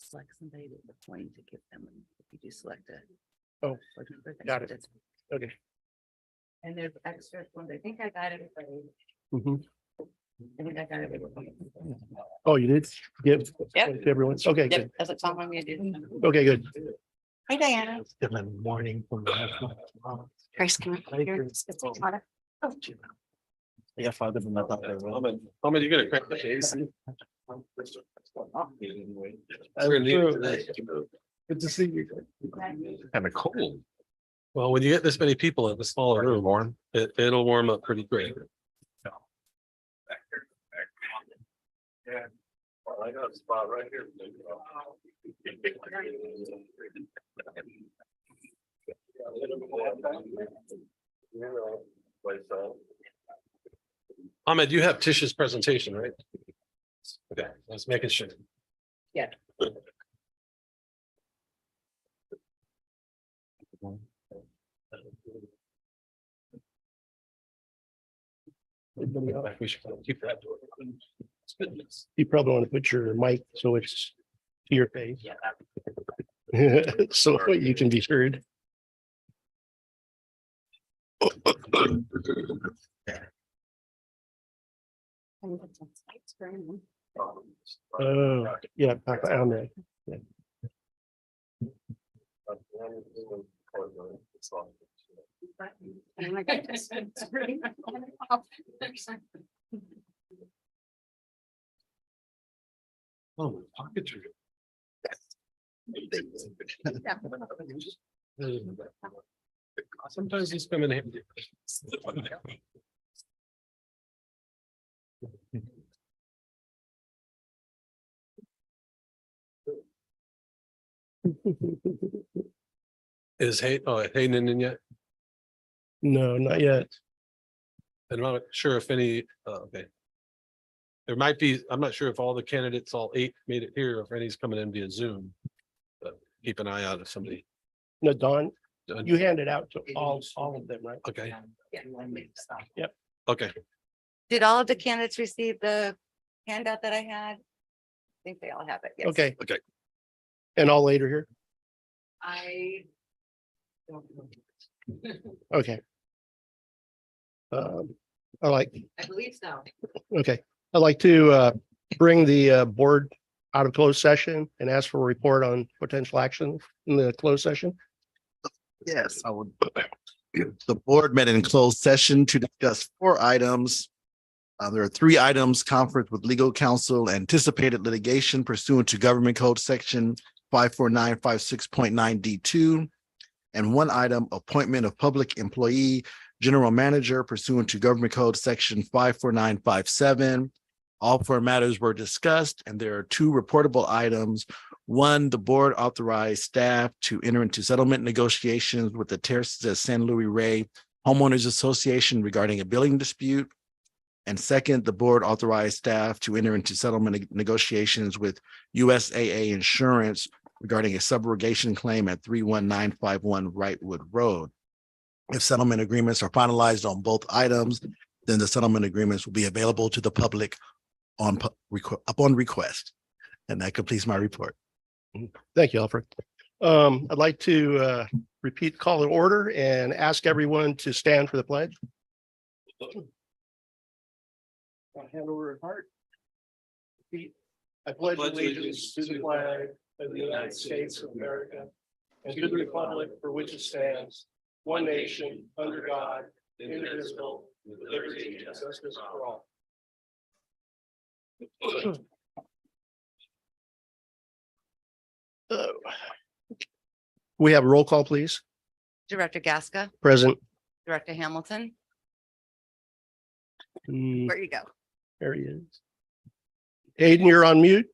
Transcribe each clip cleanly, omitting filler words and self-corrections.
select somebody to the point to give them, if you do select it. Oh, got it. Okay. And there's extra ones. I think I got everybody. Mhm. I think I got everybody. Oh, you did give Yep. to everyone? Okay, Yep, good. that's what Tom wanted me to do. Okay, good. Hi, Diana. Good morning from the. Grace, come here. Yeah, father from that. Ahmed, you gonna crack the case? Good to see you. Kind of cold. Well, when you get this many people in the smaller room, it'll warm up pretty quick. Yeah. Well, I got a spot right here. Ahmed, you have Tish's presentation, right? Okay, let's make it sure. Yeah. We should keep that. You probably want to put your mic so it's to your face. So you can be heard. Yeah, on that. Oh, pocket tree. Sometimes these come in handy. Is Hayden in yet? No, not yet. I'm not sure if any, okay. There might be, I'm not sure if all the candidates, all 8 made it here, or if any's coming in via Zoom. But keep an eye out if somebody. No, Dawn, you handed out to all of them, right? Okay, Yeah. okay. Did all of the candidates receive the handout that I had? I think they all have it. Yes. Okay. Okay. And all later here? I. don't know. Okay. I like, I believe so. okay, I'd like to bring the board out of closed session and ask for a report on potential action in the closed session. Yes, I would. The board met in closed session to discuss 4 items. There are 3 items: conference with legal counsel, anticipated litigation pursuant to government code section 54956.9 D2. And 1 item, appointment of public employee, general manager pursuant to government code section 54957. All 4 matters were discussed, and there are 2 reportable items. 1, the board authorized staff to enter into settlement negotiations with the Terraces at San Luis Rey Homeowners Association regarding a billing dispute. And 2nd, the board authorized staff to enter into settlement negotiations with USAA Insurance regarding a subrogation claim at 31951 Wrightwood Road. If settlement agreements are finalized on both items, then the settlement agreements will be available to the public upon request. And that completes my report. Thank you, Alfred. I'd like to repeat call to order and ask everyone to stand for the pledge. Hand over your heart. Repeat. I pledge allegiance to the flag of the United States of America and to the republic for which it stands, one nation, under God, indivisible, with liberty and justice for all. We have a roll call, please. Director Gasca, Present. Director Hamilton, Mm, where you go? There he is. Hayden, you're on mute.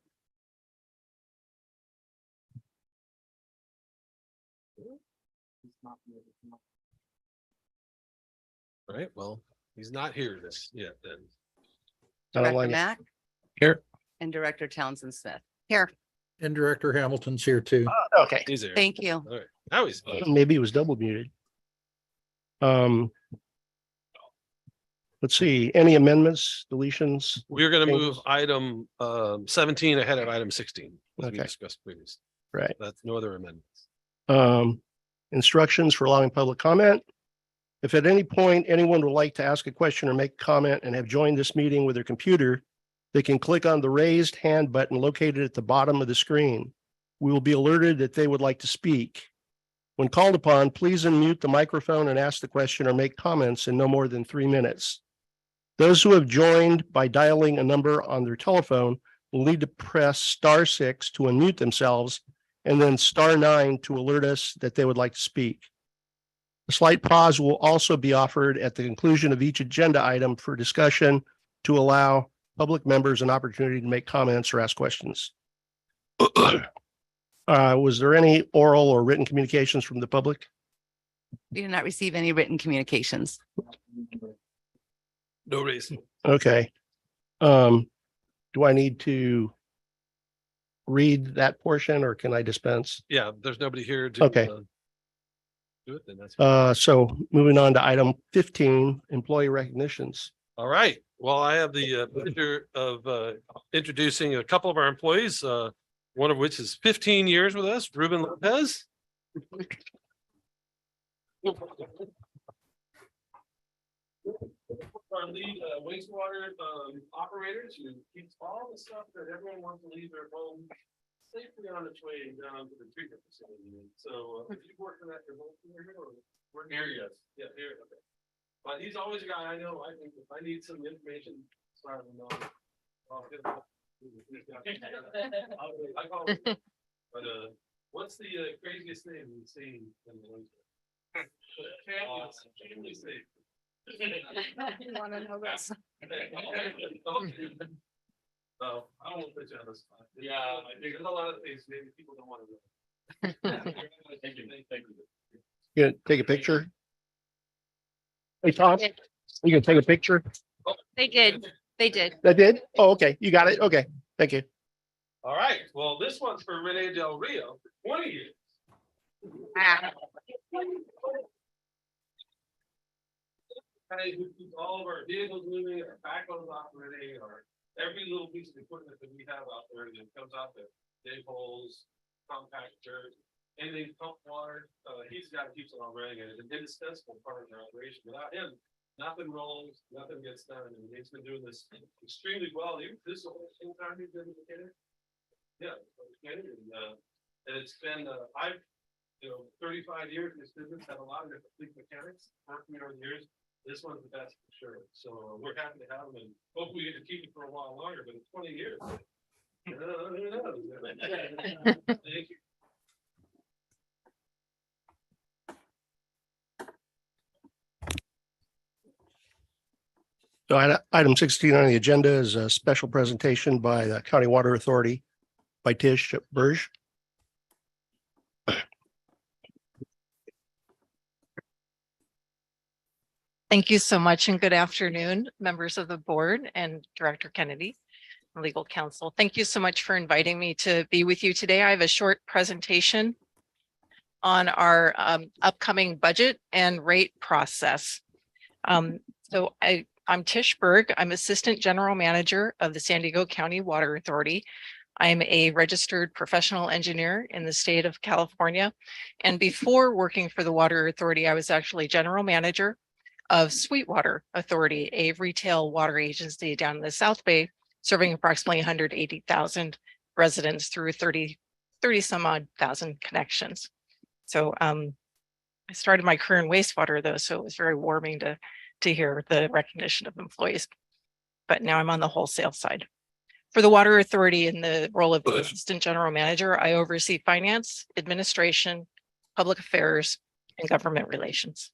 All right, well, he's not here this yet then. I don't Director like it. Mack. Here. And Director Townsend Smith. Here, And Director Hamilton's here too. Okay, He's there. thank you. All right, now he's. maybe he was double muted. Let's see, any amendments, deletions? We're gonna Thanks. move item 17 ahead of item 16. as we Okay. discussed previously. Right. That's no other amendments. Instructions for allowing public comment. If at any point anyone would like to ask a question or make a comment and have joined this meeting with their computer, they can click on the raised hand button located at the bottom of the screen. We will be alerted that they would like to speak. When called upon, please unmute the microphone and ask the question or make comments in no more than 3 minutes. Those who have joined by dialing a number on their telephone will need to press *6 to unmute themselves and then *9 to alert us that they would like to speak. A slight pause will also be offered at the conclusion of each agenda item for discussion to allow public members an opportunity to make comments or ask questions. Was there any oral or written communications from the public? We did not receive any written communications. No reason. Okay. Do I need to read that portion or can I dispense? Yeah, there's nobody here to. Okay. Do it then. That's. So moving on to item 15, employee recognitions. All right. Well, I have the pleasure of introducing a couple of our employees, one of which is 15 years with us, Ruben Lopez. Our lead wastewater operators who keeps all the stuff that everyone wants to leave their home safely on its way down to the treatment facility. So if you've worked in that, we're here, yes. Yeah, here, okay. But he's always a guy I know, I think if I need some information, sorry, I'll get him. I call him. But what's the craziest thing you've seen in the winter? Extremely safe. Want to know this? So I don't want to put you on the spot. Yeah, there's a lot of things maybe people don't want to know. Thank you. Thank you. You gonna take a picture? Hey, Tom, you gonna take a picture? They did. They did. That did? Oh, okay. You got it. Okay. Thank you. All right, well, this one's for Renee Del Rio, 20 years. Hey, who keeps all of our vehicles moving, our backhoes operating, our every little piece of equipment that we have out there that comes out there, dig holes, compactor, anything pump water, he's the guy who keeps it all running, and it's an indispensable part of our operation. Without him, nothing rolls, nothing gets done, and he's been doing this extremely well. This whole time he's been mechanic. Yeah, and it's been, I've, 35 years in this business, had a lot of different fleet mechanics, working over the years. This one's the best for sure. So we're happy to have him and hopefully we get to keep it for a while longer, but it's 20 years. Who knows? Thank you. So item 16 on the agenda is a special presentation by the County Water Authority by Tish Burge. Thank you so much and good afternoon, members of the board and Director Kennedy, legal counsel. Thank you so much for inviting me to be with you today. I have a short presentation on our upcoming budget and rate process. So I'm Tish Berg. I'm Assistant General Manager of the San Diego County Water Authority. I'm a registered professional engineer in the state of California. And before working for the Water Authority, I was actually General Manager of Sweetwater Authority, a retail water agency down in the South Bay, serving approximately 180,000 residents through 30 some odd thousand connections. So I started my career in wastewater though, so it was very warming to hear the recognition of employees. But now I'm on the wholesale side. For the Water Authority in the role of the Assistant General Manager, I oversee finance, administration, public affairs, and government relations.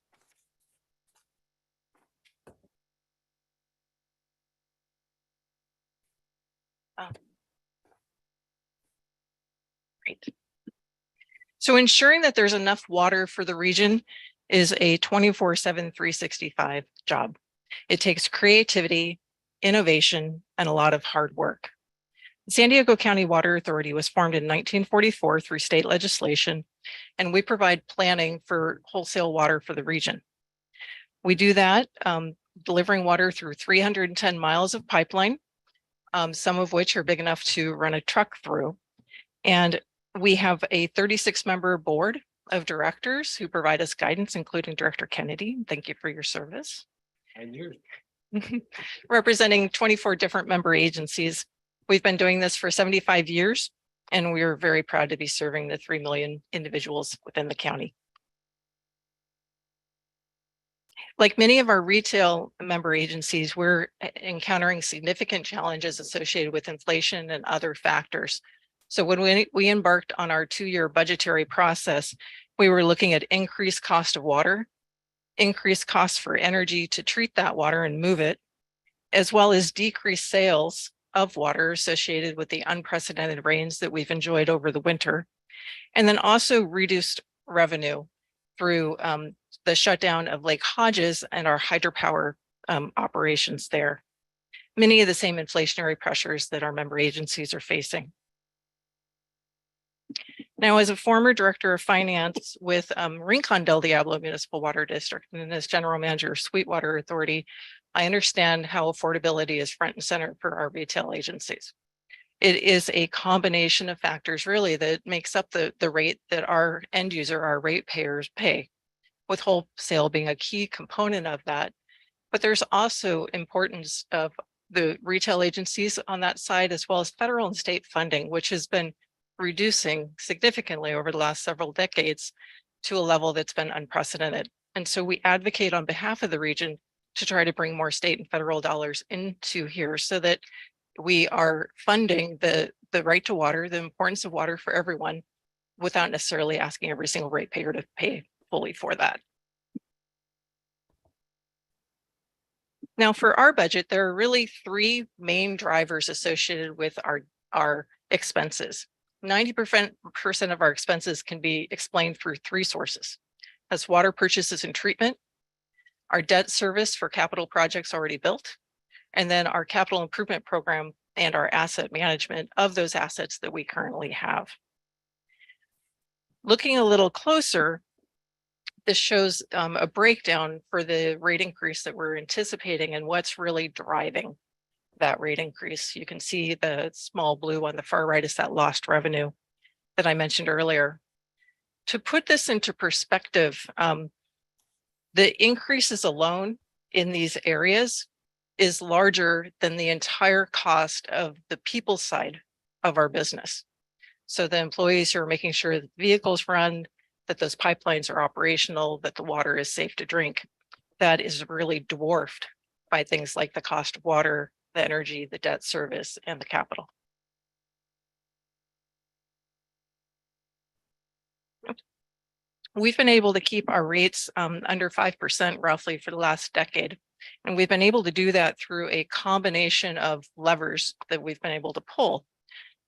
Great. So ensuring that there's enough water for the region is a 24/7, 365 job. It takes creativity, innovation, and a lot of hard work. The San Diego County Water Authority was formed in 1944 through state legislation, and we provide planning for wholesale water for the region. We do that delivering water through 310 miles of pipeline, some of which are big enough to run a truck through. And we have a 36-member board of directors who provide us guidance, including Director Kennedy. Thank you for your service. And yours. Representing 24 different member agencies. We've been doing this for 75 years, and we're very proud to be serving the 3 million individuals within the county. Like many of our retail member agencies, we're encountering significant challenges associated with inflation and other factors. So when we embarked on our 2-year budgetary process, we were looking at increased cost of water, increased costs for energy to treat that water and move it, as well as decreased sales of water associated with the unprecedented rains that we've enjoyed over the winter, and then also reduced revenue through the shutdown of Lake Hodges and our hydropower operations there. Many of the same inflationary pressures that our member agencies are facing. Now, as a former director of finance with Rincon del Diablo Municipal Water District and as general manager of Sweetwater Authority, I understand how affordability is front and center for our retail agencies. It is a combination of factors really that makes up the rate that our end user, our ratepayers pay, with wholesale being a key component of that. But there's also importance of the retail agencies on that side, as well as federal and state funding, which has been reducing significantly over the last several decades to a level that's been unprecedented. And so we advocate on behalf of the region to try to bring more state and federal dollars into here so that we are funding the right to water, the importance of water for everyone, without necessarily asking every single ratepayer to pay fully for that. Now, for our budget, there are really 3 main drivers associated with our expenses. 90% of our expenses can be explained through 3 sources. That's water purchases and treatment, our debt service for capital projects already built, and then our capital improvement program and our asset management of those assets that we currently have. Looking a little closer, this shows a breakdown for the rate increase that we're anticipating and what's really driving that rate increase. You can see the small blue on the far right is that lost revenue that I mentioned earlier. To put this into perspective, the increases alone in these areas is larger than the entire cost of the people side of our business. So the employees who are making sure that vehicles run, that those pipelines are operational, that the water is safe to drink, that is really dwarfed by things like the cost of water, the energy, the debt service, and the capital. We've been able to keep our rates under 5% roughly for the last decade. And we've been able to do that through a combination of levers that we've been able to pull.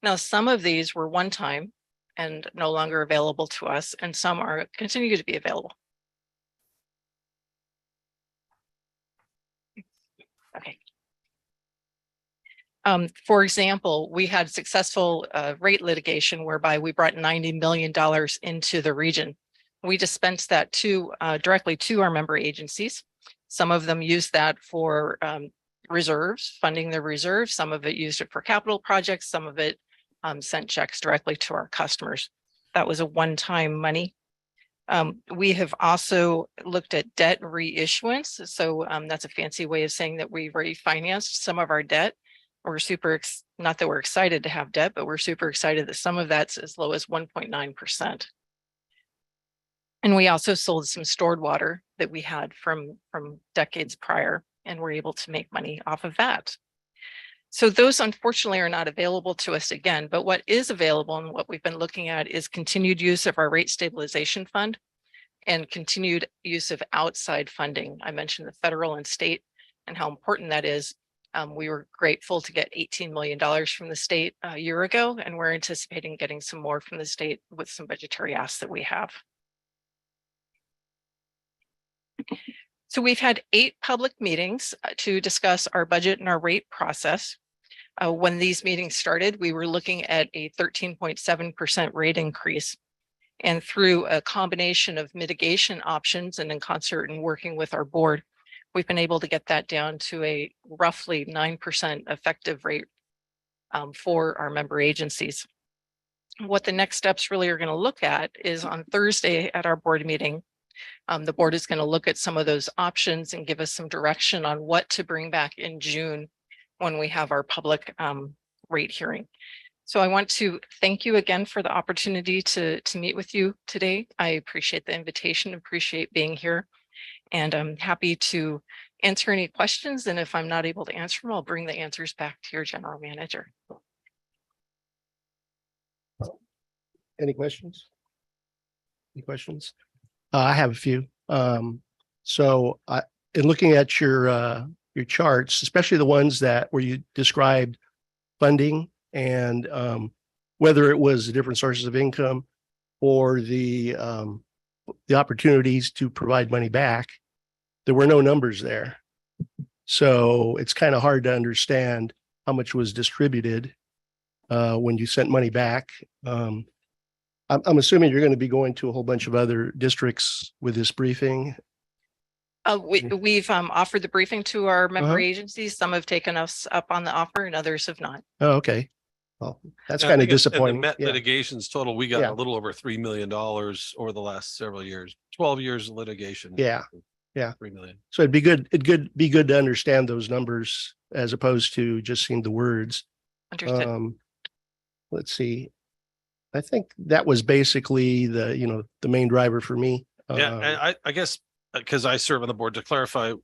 Now, some of these were one time and no longer available to us, and some are continue to be available. Okay. For example, we had successful rate litigation whereby we brought $90 million into the region. We dispensed that directly to our member agencies. Some of them used that for reserves, funding their reserves. Some of it used it for capital projects. Some of it sent checks directly to our customers. That was a one-time money. We have also looked at debt reissuance. So that's a fancy way of saying that we refinanced some of our debt. We're not that we're excited to have debt, but we're super excited that some of that's as low as 1.9%. And we also sold some stored water that we had from decades prior, and we're able to make money off of that. So those unfortunately are not available to us again, but what is available and what we've been looking at is continued use of our rate stabilization fund and continued use of outside funding. I mentioned the federal and state and how important that is. We were grateful to get $18 million from the state a year ago, and we're anticipating getting some more from the state with some budgetary asks that we have. So we've had 8 public meetings to discuss our budget and our rate process. When these meetings started, we were looking at a 13.7% rate increase. And through a combination of mitigation options and in concert and working with our board, we've been able to get that down to a roughly 9% effective rate for our member agencies. what the next steps really are going to look at is on Thursday at our board meeting. The board is going to look at some of those options and give us some direction on what to bring back in June when we have our public rate hearing. So I want to thank you again for the opportunity to meet with you today. I appreciate the invitation, appreciate being here, and I'm happy to answer any questions. And if I'm not able to answer them, I'll bring the answers back to your general manager. Any questions? Any questions? I have a few. In looking at your charts, especially the ones where you described funding and whether it was the different sources of income or the opportunities to provide money back, there were no numbers there. So it's kind of hard to understand how much was distributed when you sent money back. I'm assuming you're going to be going to a whole bunch of other districts with this briefing. We've offered the briefing to our member Uh-huh. agencies. Some have taken us up on the offer and others have not. Oh, okay. Well, that's Yeah, I kind of think it's- and disappointing. The Met Yeah. litigations total, we got Yeah. a little over $3 million over the last several years, 12 years of litigation. Yeah. Yeah. 3 million. So it'd be good to understand those numbers as opposed to just seeing the words. Understood. Let's see. I think that was basically the main driver for me. Yeah, and I guess, because I serve on the board, to clarify,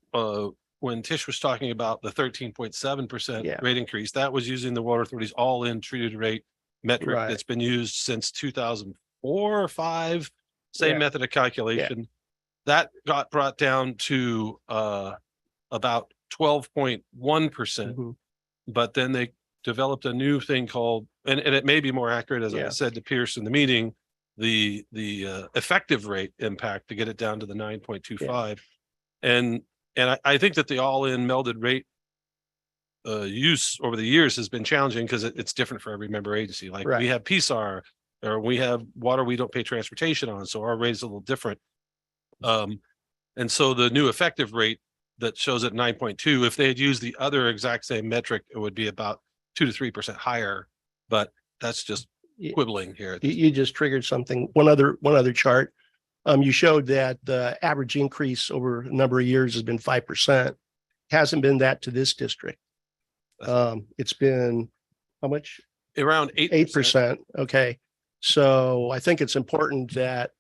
when Tish was talking about the 13.7% Yeah. rate increase, that was using the Water Authority's all-in treated rate metric Right. that's been used since 2004 or 5, same Yeah. method of calculation. That got brought down to about 12.1%, Mhm. but then they developed a new thing called, and it may be more accurate, as I Yeah. said to Pierce in the meeting, the effective rate impact to get it down to the 9.25. And I think that the all-in melded rate use over the years has been challenging because it's different for every member agency. Like Right. we have PSAR, or we have water we don't pay transportation on, so our rate is a little different. And so the new effective rate that shows at 9.2, if they had used the other exact same metric, it would be about 2 to 3% higher. But that's just Yeah. quibbling here. You just triggered something. One other chart. You showed that the average increase over a number of years has been 5%. Hasn't been that to this district. It's been how much? Around 8%. Okay. So I think it's important that,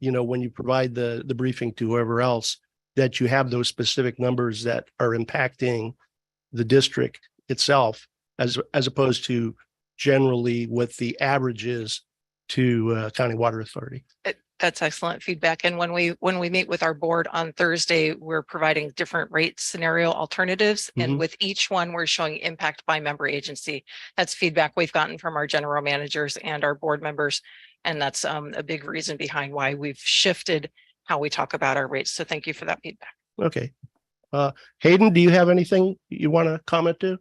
when you provide the briefing to whoever else, that you have those specific numbers that are impacting the district itself as opposed to generally what the average is to County Water Authority. That's excellent feedback. And when we meet with our board on Thursday, we're providing different rate scenario alternatives. And Mhm. with each one, we're showing impact by member agency. That's feedback we've gotten from our general managers and our board members. And that's a big reason behind why we've shifted how we talk about our rates. So thank you for that feedback. Okay. Hayden, do you have anything you want to comment to?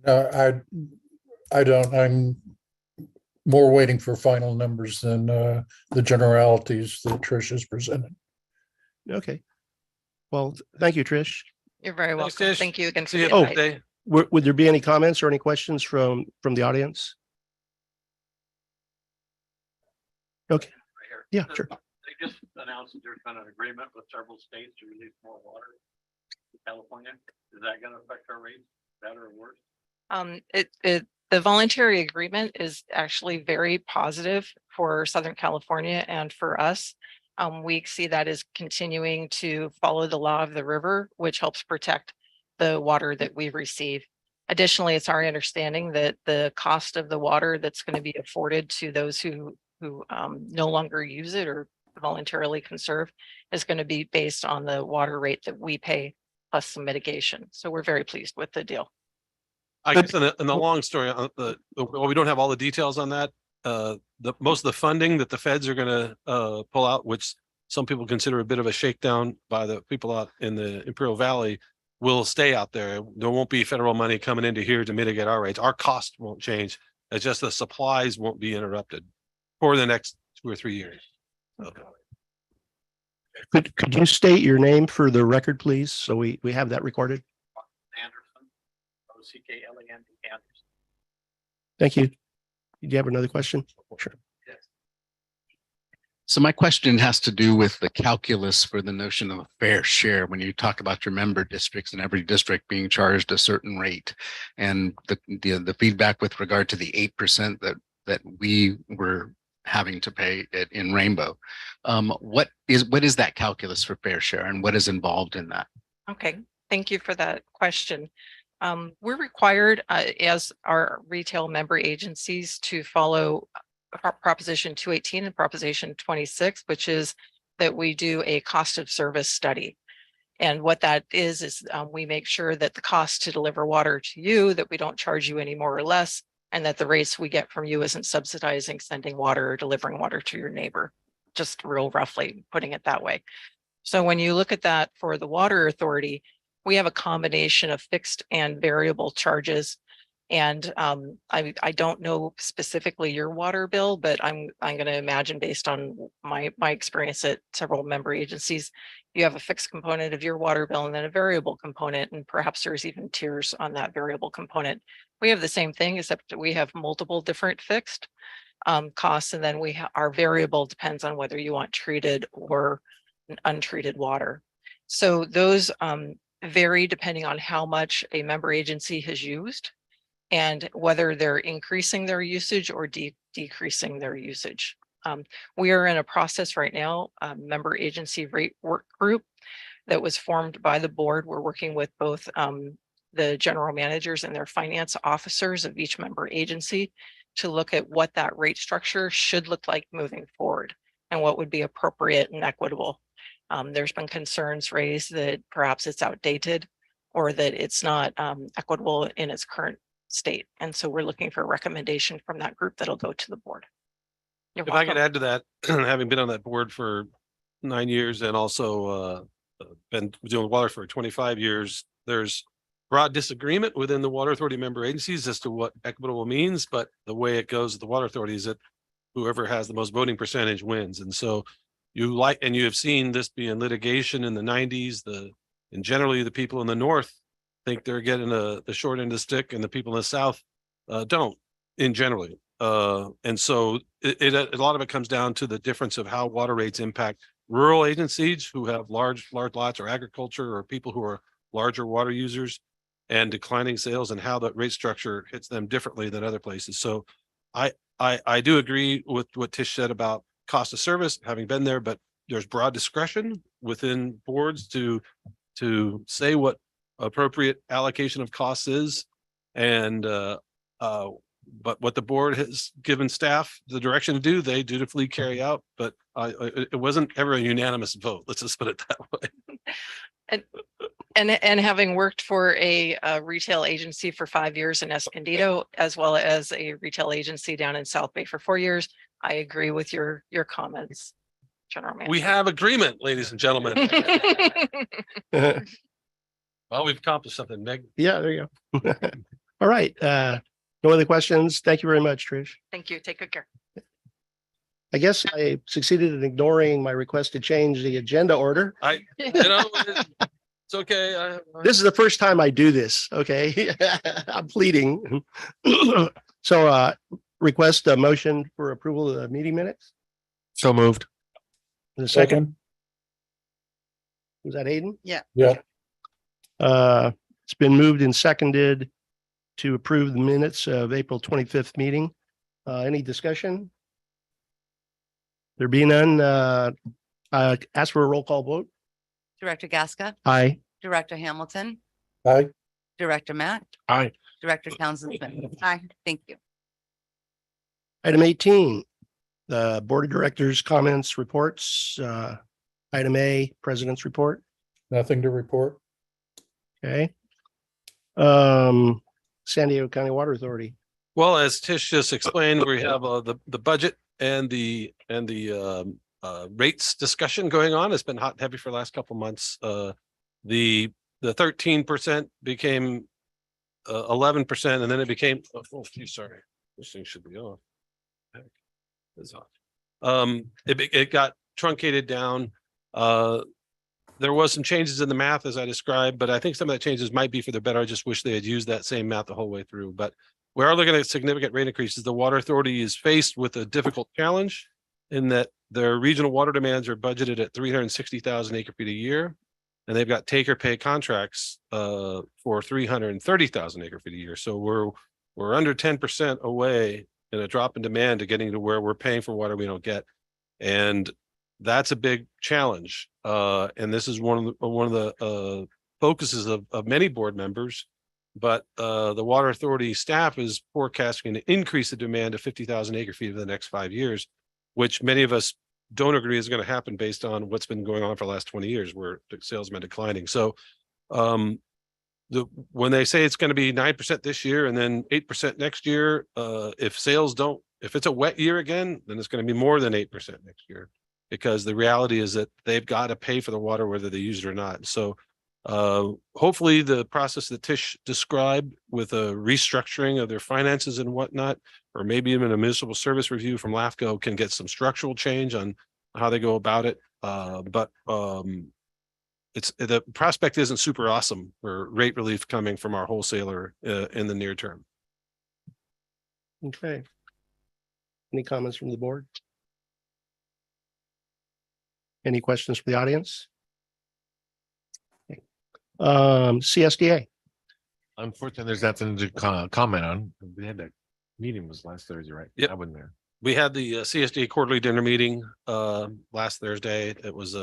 No, I don't. I'm more waiting for final numbers than the generalities that Trish has presented. Okay. Well, thank you, Trish. You're very Thanks, welcome. Tish. Thank you again for See you the invite. today. Would there be any comments or any questions from the audience? Okay. Yeah, sure. They just announced that there's been an agreement with several states to release more water to California. Is that gonna affect our rates, better or worse? The voluntary agreement is actually very positive for Southern California and for us. We see that as continuing to follow the law of the river, which helps protect the water that we receive. Additionally, it's our understanding that the cost of the water that's going to be afforded to those who no longer use it or voluntarily conserve is going to be based on the water rate that we pay plus some mitigation. So we're very pleased with the deal. I guess in the long story, well, we don't have all the details on that. Most of the funding that the feds are gonna pull out, which some people consider a bit of a shakedown by the people out in the Imperial Valley, will stay out there. There won't be federal money coming into here to mitigate our rates. Our cost won't change. It's just the supplies won't be interrupted for the next 2 or 3 years. Okay. Could you state your name for the record, please? So we have that recorded. Anderson, OCKLAND Anderson. Thank you. you have another question? Sure. So my question has to do with the calculus for the notion of a fair share. When you talk about your member districts and every district being charged a certain rate, and the feedback with regard to the 8% that we were having to pay it in Rainbow, what is that calculus for fair share, and what is involved in that? Okay, thank you for that question. We're required as our retail member agencies to follow Proposition 218 and Proposition 26, which is that we do a cost of service study. And what that is we make sure that the cost to deliver water to you, that we don't charge you any more or less, and that the rates we get from you isn't subsidizing sending water or delivering water to your neighbor, just real roughly putting it that way. So when you look at that for the water authority, we have a combination of fixed and variable charges. And I don't know specifically your water bill, but I'm going to imagine based on my experience at several member agencies, you have a fixed component of your water bill and then a variable component, and perhaps there's even tiers on that variable component. We have the same thing, except we have multiple different fixed costs, and then our variable depends on whether you want treated or untreated water. So those vary depending on how much a member agency has used and whether they're increasing their usage or decreasing their usage. We are in a process right now, a member agency rate work group that was formed by the board. We're working with both the general managers and their finance officers of each member agency to look at what that rate structure should look like moving forward and what would be appropriate and equitable. There's been concerns raised that perhaps it's outdated or that it's not equitable in its current state. And so we're looking for a recommendation from that group that'll go to the board. You're If I could welcome. add to that, having been on that board for 9 years and also been doing water for 25 years, there's broad disagreement within the water authority member agencies as to what equitable means, but the way it goes at the water authority is that whoever has the most voting percentage wins. And so you have seen this be in litigation in the 90s, and generally the people in the north think they're getting the short end of the stick, and the people in the south don't in generally. And so a lot of it comes down to the difference of how water rates impact rural agencies who have large lots, or agriculture, or people who are larger water users, and declining sales, and how that rate structure hits them differently than other places. So I do agree with what Tish said about cost of service, having been there, but there's broad discretion within boards to say what appropriate allocation of costs is. And but what the board has given staff the direction to do, they dutifully carry out. But it wasn't ever a unanimous vote. Let's just put it that way. And having worked for a retail agency for 5 years in Escondido, as well as a retail agency down in South Bay for 4 years, I agree with your comments, General Manager. We have agreement, ladies and gentlemen. Well, we've accomplished something, Meg. Yeah, there you go. All right. No other questions. Thank you very much, Trish. Thank you. Take good care. I guess I succeeded in ignoring my request to change the agenda order. It's okay. This is the first time I do this. Okay. I'm pleading. So request a motion for approval of the meeting minutes. So moved. In a second. Second. Was that Hayden? Yeah. It's been moved and seconded to approve the minutes of April 25th meeting. Any discussion? There being none, ask for a roll call vote. Director Gasca, Aye. Director Hamilton, Aye. Director Matt. Aye. Director Townsend Smith. Aye, thank you. Item 18, the Board of Directors comments, reports. Item A, President's report. Nothing to report. Okay. San Diego County Water Authority. Well, as Tish just explained, we have the budget and the rates discussion going on. It's been hot and heavy for the last couple of months. The 13% became 11%, and then it became, sorry, this thing should be off. It's off. It got truncated down. There was some changes in the math as I described, but I think some of the changes might be for the better. I just wish they had used that same math the whole way through. But we are looking at significant rate increases. The Water Authority is faced with a difficult challenge in that their regional water demands are budgeted at 360,000 acre feet a year. And they've got take or pay contracts for 330,000 acre feet a year. So we're under 10% away in a drop in demand to getting to where we're paying for water we don't get. And that's a big challenge. And this is one of the focuses of many board members. But the Water Authority staff is forecasting to increase the demand to 50,000 acre feet over the next 5 years, which many of us don't agree is going to happen based on what's been going on for the last 20 years where the sales have been declining. So when they say it's going to be 9% this year and then 8% next year, if it's a wet year again, then it's going to be more than 8% next year, because the reality is that they've got to pay for the water whether they use it or not. So hopefully the process that Tish described with a restructuring of their finances and whatnot, or maybe even a municipal service review from LAFCO, can get some structural change on how they go about it. But it's the prospect isn't super awesome for rate relief coming from our wholesaler in the near term. Okay. Any comments from the board? Any questions from the audience? CSDA. Unfortunately, there's nothing to comment on. We had that meeting was last Thursday, right? Yep. I wasn't there. We had the CSDA quarterly dinner meeting last Thursday. It was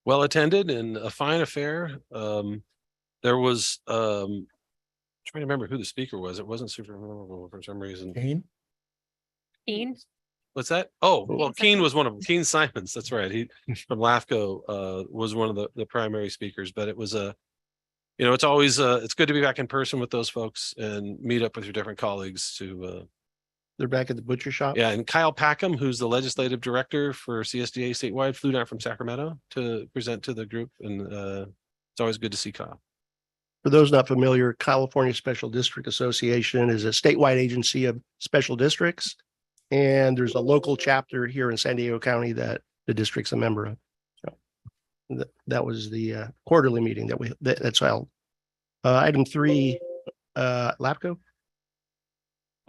well attended and a fine affair. There was trying to remember who the speaker was. It wasn't super memorable for some reason. Keen? What's that? Oh, Keen well, Keen was one of them. Keen Simons. That's right. He from LAFCO was one of the primary speakers, but it was it's always it's good to be back in person with those folks and meet up with your different colleagues to They're back at the butcher shop. yeah. And Kyle Packham, who's the legislative director for CSDA statewide, flew down from Sacramento to present to the group. And it's always good to see Kyle. For those not familiar, California Special District Association is a statewide agency of special districts. And there's a local chapter here in San Diego County that the district's a member of. So that was the quarterly meeting that's held. Item 3, LAFCO.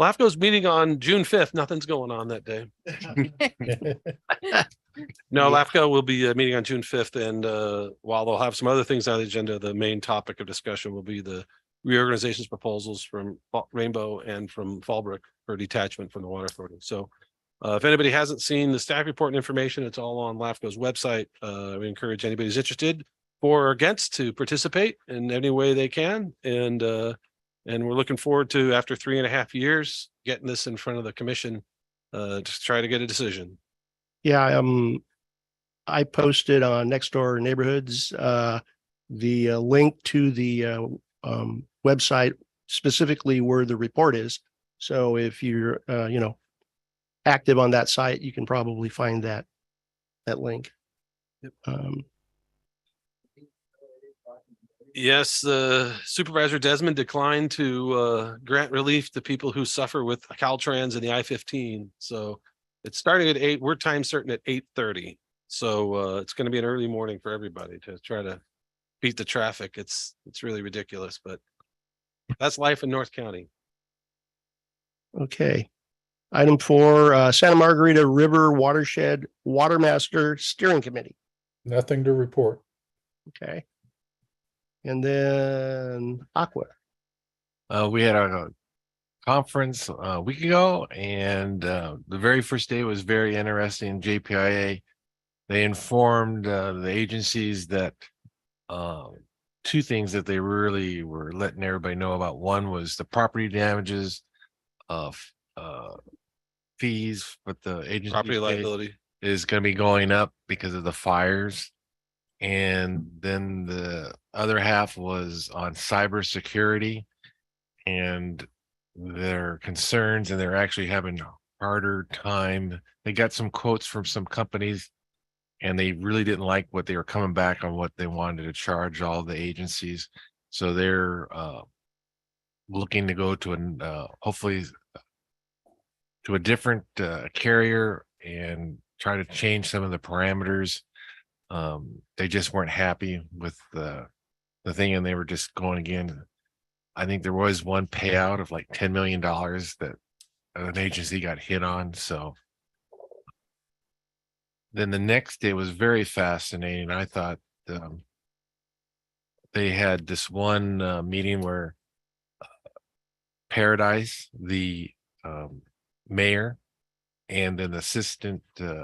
LAFCO's meeting on June 5th. Nothing's going on that day. No, LAFCO will be meeting on June 5th. And while they'll have some other things on the agenda, the main topic of discussion will be the reorganizations proposals from Rainbow and from Fallbrook for detachment from the Water Authority. So if anybody hasn't seen the staff report and information, it's all on LAFCO's website. We encourage anybody who's interested for or against to participate in any way they can. And we're looking forward to, after 3.5 years, getting this in front of the commission to try to get a decision. Yeah, I posted on Nextdoor Neighborhoods the link to the website, specifically where the report is. So if you're active on that site, you can probably find that link. Yes, Supervisor Desmond declined to grant relief to people who suffer with Caltrans and the I-15. So it's starting at 8. We're time certain at 8:30. So it's going to be an early morning for everybody to try to beat the traffic. It's really ridiculous, but that's life in North County. Okay. Item 4, Santa Margarita River Watershed Water Master Steering Committee. Nothing to report. Okay. And then Aqua. We had a conference a week ago, and the very first day was very interesting. JPIA, they informed the agencies that 2 things that they really were letting everybody know about. One was the property damages fees, but the agency Property liability. is going to be going up because of the fires. And then the other half was on cybersecurity and their concerns, and they're actually having a harder time. They got some quotes from some companies, and they really didn't like what they were coming back on, what they wanted to charge all the agencies. So they're looking to go to hopefully to a different carrier and try to change some of the parameters. They just weren't happy with the thing, and they were just going again I think there was one payout of like $10 million that an agency got hit on, so. Then the next day was very fascinating. I thought they had this one meeting where Paradise, the mayor, and an assistant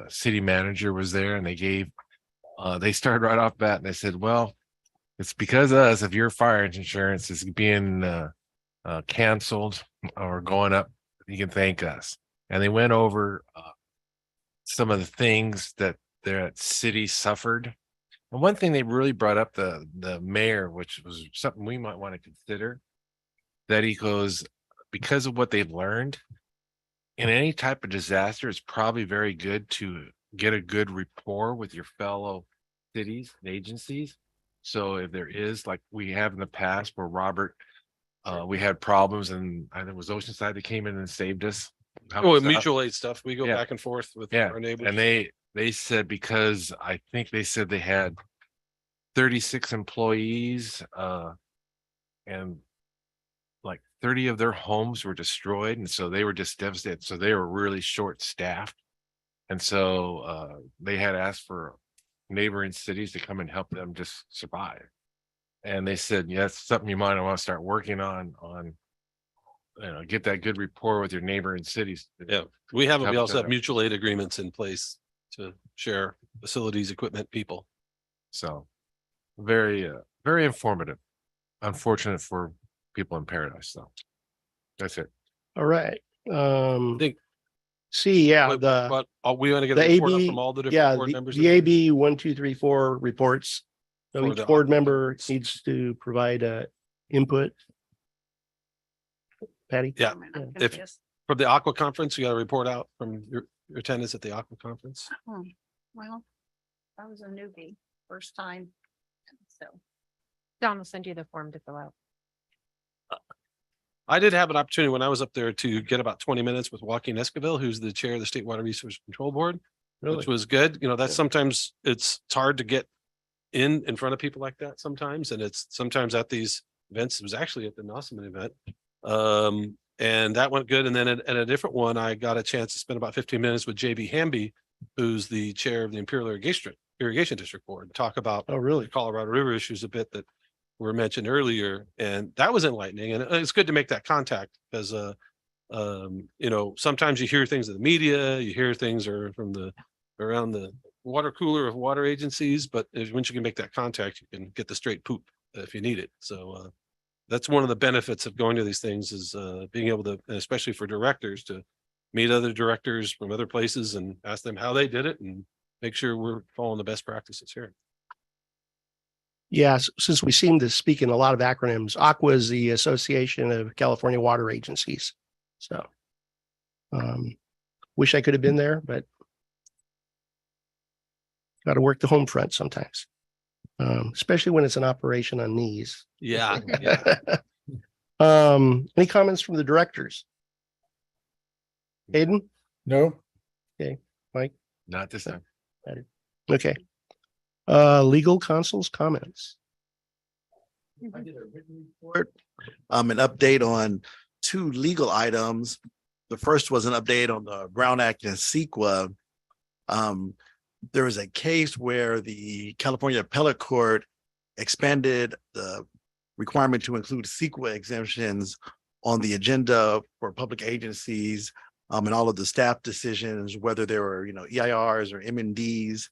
city manager was there, and they started right off bat and they said, well, it's because of us if your fire insurance is being canceled or going up, you can thank us. And they went over some of the things that their city suffered. And one thing they really brought up, the mayor, which was something we might want to consider, that he goes, because of what they've learned in any type of disaster, it's probably very good to get a good rapport with your fellow cities and agencies. So if there is, like we have in the past where Robert, we had problems, and I think it was Oceanside that came in and saved us. Oh, mutual aid stuff. We go Yeah. back and forth with Yeah, our neighbors. and they said, because I think they said they had 36 employees, and like 30 of their homes were destroyed, and so they were just devastated. So they were really short staffed, and so they had asked for neighboring cities to come and help them just survive. And they said, yeah, that's something you might want to start working on, get that good rapport with your neighboring cities. Yeah, we have, Help we also each have other. mutual aid agreements in place to share facilities, equipment, people. So very, very informative. Unfortunate for people in Paradise, so that's it. All right. think- See, yeah, But we want to get the a report up AB from all the yeah, different board members. the AB 1, 2, 3, 4 reports. So For each the board aqua member conference. needs to provide input. Patty? Yeah, I'm if- confused. From the Aqua Conference, you got a report out from your attendance at the Aqua Conference. Well, I was a newbie, first time. So. Don will send you the form to fill out. I did have an opportunity when I was up there to get about 20 minutes with Joaquin Esquivel, who's the chair of the State Water Resource Control Board, Really? which was good. You know, that's Yeah. sometimes it's hard to get in front of people like that sometimes. And it's sometimes at these events, it was actually at the Nossaman event. And that went good. And then at a different one, I got a chance to spend about 15 minutes with JB Hamby, who's the chair of the Imperial Irrigation District Board, and talk about Oh, really? the Colorado River issues a bit that were mentioned earlier. And that was enlightening. And it's good to make that contact because, sometimes you hear things in the media, you hear things are from around the water cooler of water agencies, but once you can make that contact, you can get the straight poop if you need it. So, that's one of the benefits of going to these things is being able to, and especially for directors, to meet other directors from other places and ask them how they did it and make sure we're following the best practices here. Yes, since we seem to speak in a lot of acronyms, AQUA is the Association of California Water Agencies. So wish I could have been there, but got to work the home front sometimes, especially when it's an operation on knees. Yeah. Any comments from the directors? Hayden? No, Not this time. Okay. Legal counsel's comments. I did a written report, an update on 2 legal items. The first was an update on the Brown Act and CEQA. There was a case where the California Appellate Court expanded the requirement to include CEQA exemptions on the agenda for public agencies, and all of the staff decisions, whether there were, EIRs or MNDs,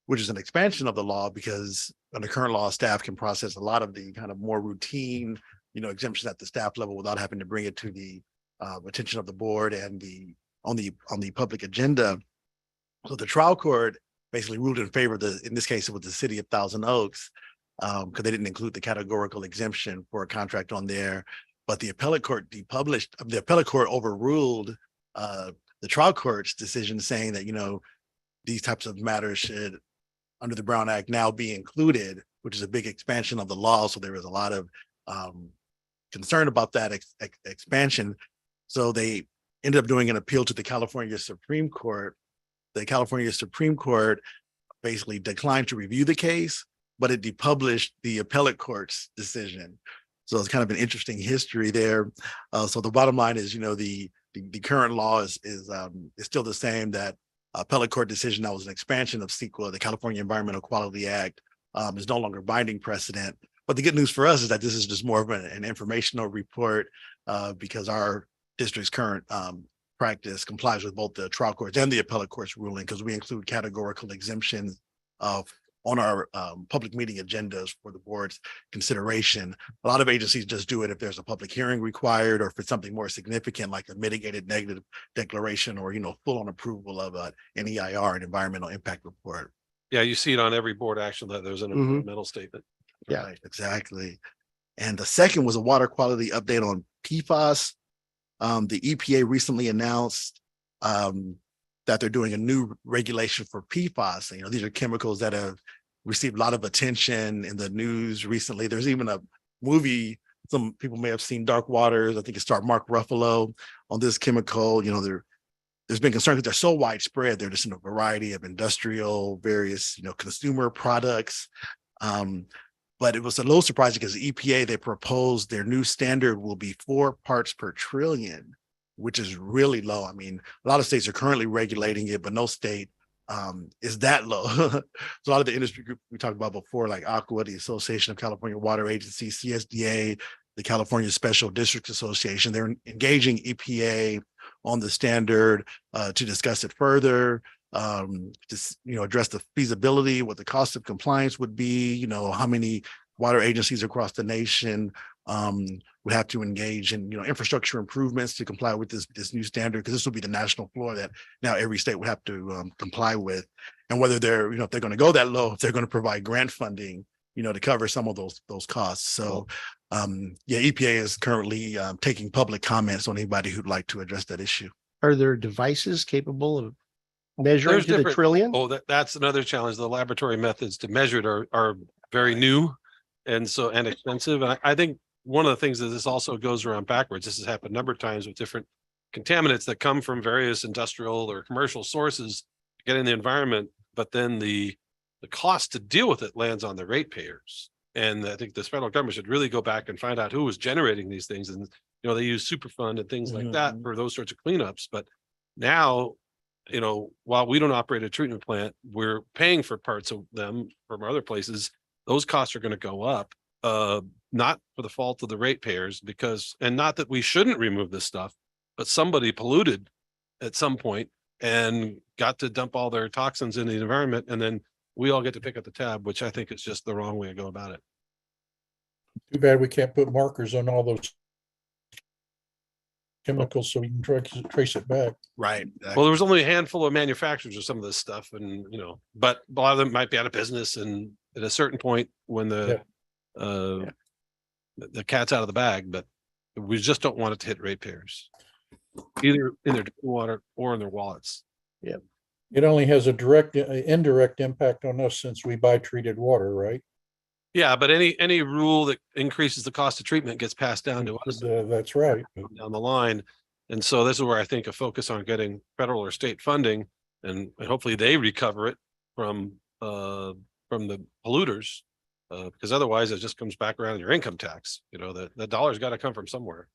which is an expansion of the law because under current law, staff can process a lot of the kind of more routine, exemptions at the staff level without having to bring it to the attention of the board and on the public agenda. So the trial court basically ruled in favor of in this case, it was the city of Thousand Oaks, because they didn't include the categorical exemption for a contract on there. But the appellate court overruled the trial court's decision saying that, these types of matters should, under the Brown Act, now be included, which is a big expansion of the law. So there was a lot of concern about that expansion. So they ended up doing an appeal to the California Supreme Court. The California Supreme Court basically declined to review the case, but it depublished the appellate court's decision. So it's kind of an interesting history there. So the bottom line is, the current law is still the same, that appellate court decision that was an expansion of CEQA, the California Environmental Quality Act, is no longer binding precedent. But the good news for us is that this is just more of an informational report, because our district's current practice complies with both the trial courts and the appellate court's ruling, because we include categorical exemptions on our public meeting agendas for the board's consideration. A lot of agencies just do it if there's a public hearing required, or if it's something more significant like a mitigated negative declaration, or full on approval of an EIR, an environmental impact report. Yeah, you see it on every board action that there's an Mhm. environmental statement. Yeah. Right, exactly. And the second was a water quality update on PFAS. The EPA recently announced that they're doing a new regulation for PFAS. These are chemicals that have received a lot of attention in the news recently. There's even a movie, some people may have seen, Dark Waters. I think it starred Mark Ruffalo on this chemical. There's been concern because they're so widespread. They're just in a variety of industrial, various, consumer products. But it was a little surprising because the EPA, they proposed their new standard will be 4 parts per trillion, which is really low. I mean, a lot of states are currently regulating it, but no state is that low. So a lot of the industry group we talked about before, like ACWA, the Association of California Water Agencies, CSDA, the California Special Districts Association, they're engaging EPA on the standard to discuss it further, address the feasibility, what the cost of compliance would be, how many water agencies across the nation would have to engage in, infrastructure improvements to comply with this new standard, because this will be the national floor that now every state would have to comply with. And whether they're, if they're going to go that low, if they're going to provide grant funding, to cover some of those costs. So EPA is currently taking public comments on anybody who'd like to address that issue. Are there devices capable of measuring There's to the different- trillion? Oh, that's another challenge. The laboratory methods to measure it are very new and expensive. And I think one of the things is this also goes around backwards. This has happened a number of times with different contaminants that come from various industrial or commercial sources, get in the environment, but then the cost to deal with it lands on the ratepayers. And I think this federal government should really go back and find out who was generating these things. And, they use Superfund and things like that for those sorts of cleanups. But now, while we don't operate a treatment plant, we're paying for parts of them from other places. Those costs are going to go up, not for the fault of the ratepayers, and not that we shouldn't remove this stuff, but somebody polluted at some point and got to dump all their toxins in the environment. And then we all get to pick up the tab, which I think is just the wrong way to go about it. Too bad we can't put markers on all those chemicals so we can trace it back. Right. Well, there was only a handful of manufacturers of some of this stuff, and but a lot of them might be out of business. And at a certain point, when the cat's out of the bag, but we just don't want it to hit ratepayers, either in their water or in their wallets. Yeah. It only has a indirect impact on us since we buy treated water, right? Yeah, but any rule that increases the cost of treatment gets passed down to us That's right. down the line. And so this is where I think a focus on getting federal or state funding, and hopefully they recover it from the polluters, because otherwise it just comes back around in your income tax. The dollar's got to come from somewhere.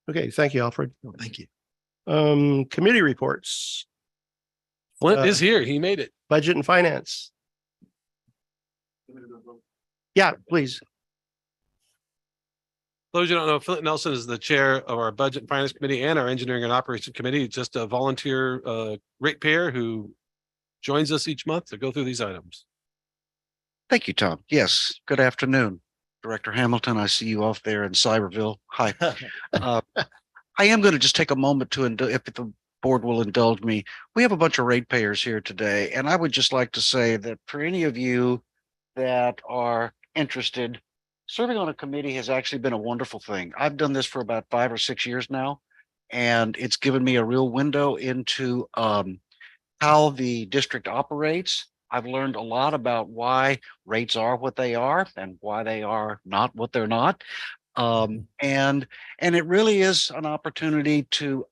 Okay, thank you, Alfred. Thank you. Committee reports, Flint is here. He made it. budget and finance. Yeah, please. Those who don't know, Flint Nelson is the chair of our Budget and Finance Committee and our Engineering and Operations Committee, just a volunteer ratepayer who joins us each month to go through these items. Thank you, Tom. Yes, good afternoon. Director Hamilton, I see you off there in Cyberville. Hi. I am going to just take a moment to, if the board will indulge me, we have a bunch of ratepayers here today, and I would just like to say that for any of you that are interested, serving on a committee has actually been a wonderful thing. I've done this for about 5 or 6 years now, and it's given me a real window into how the district operates. I've learned a lot about why rates are what they are and why they are not what they're not. And it really is an opportunity to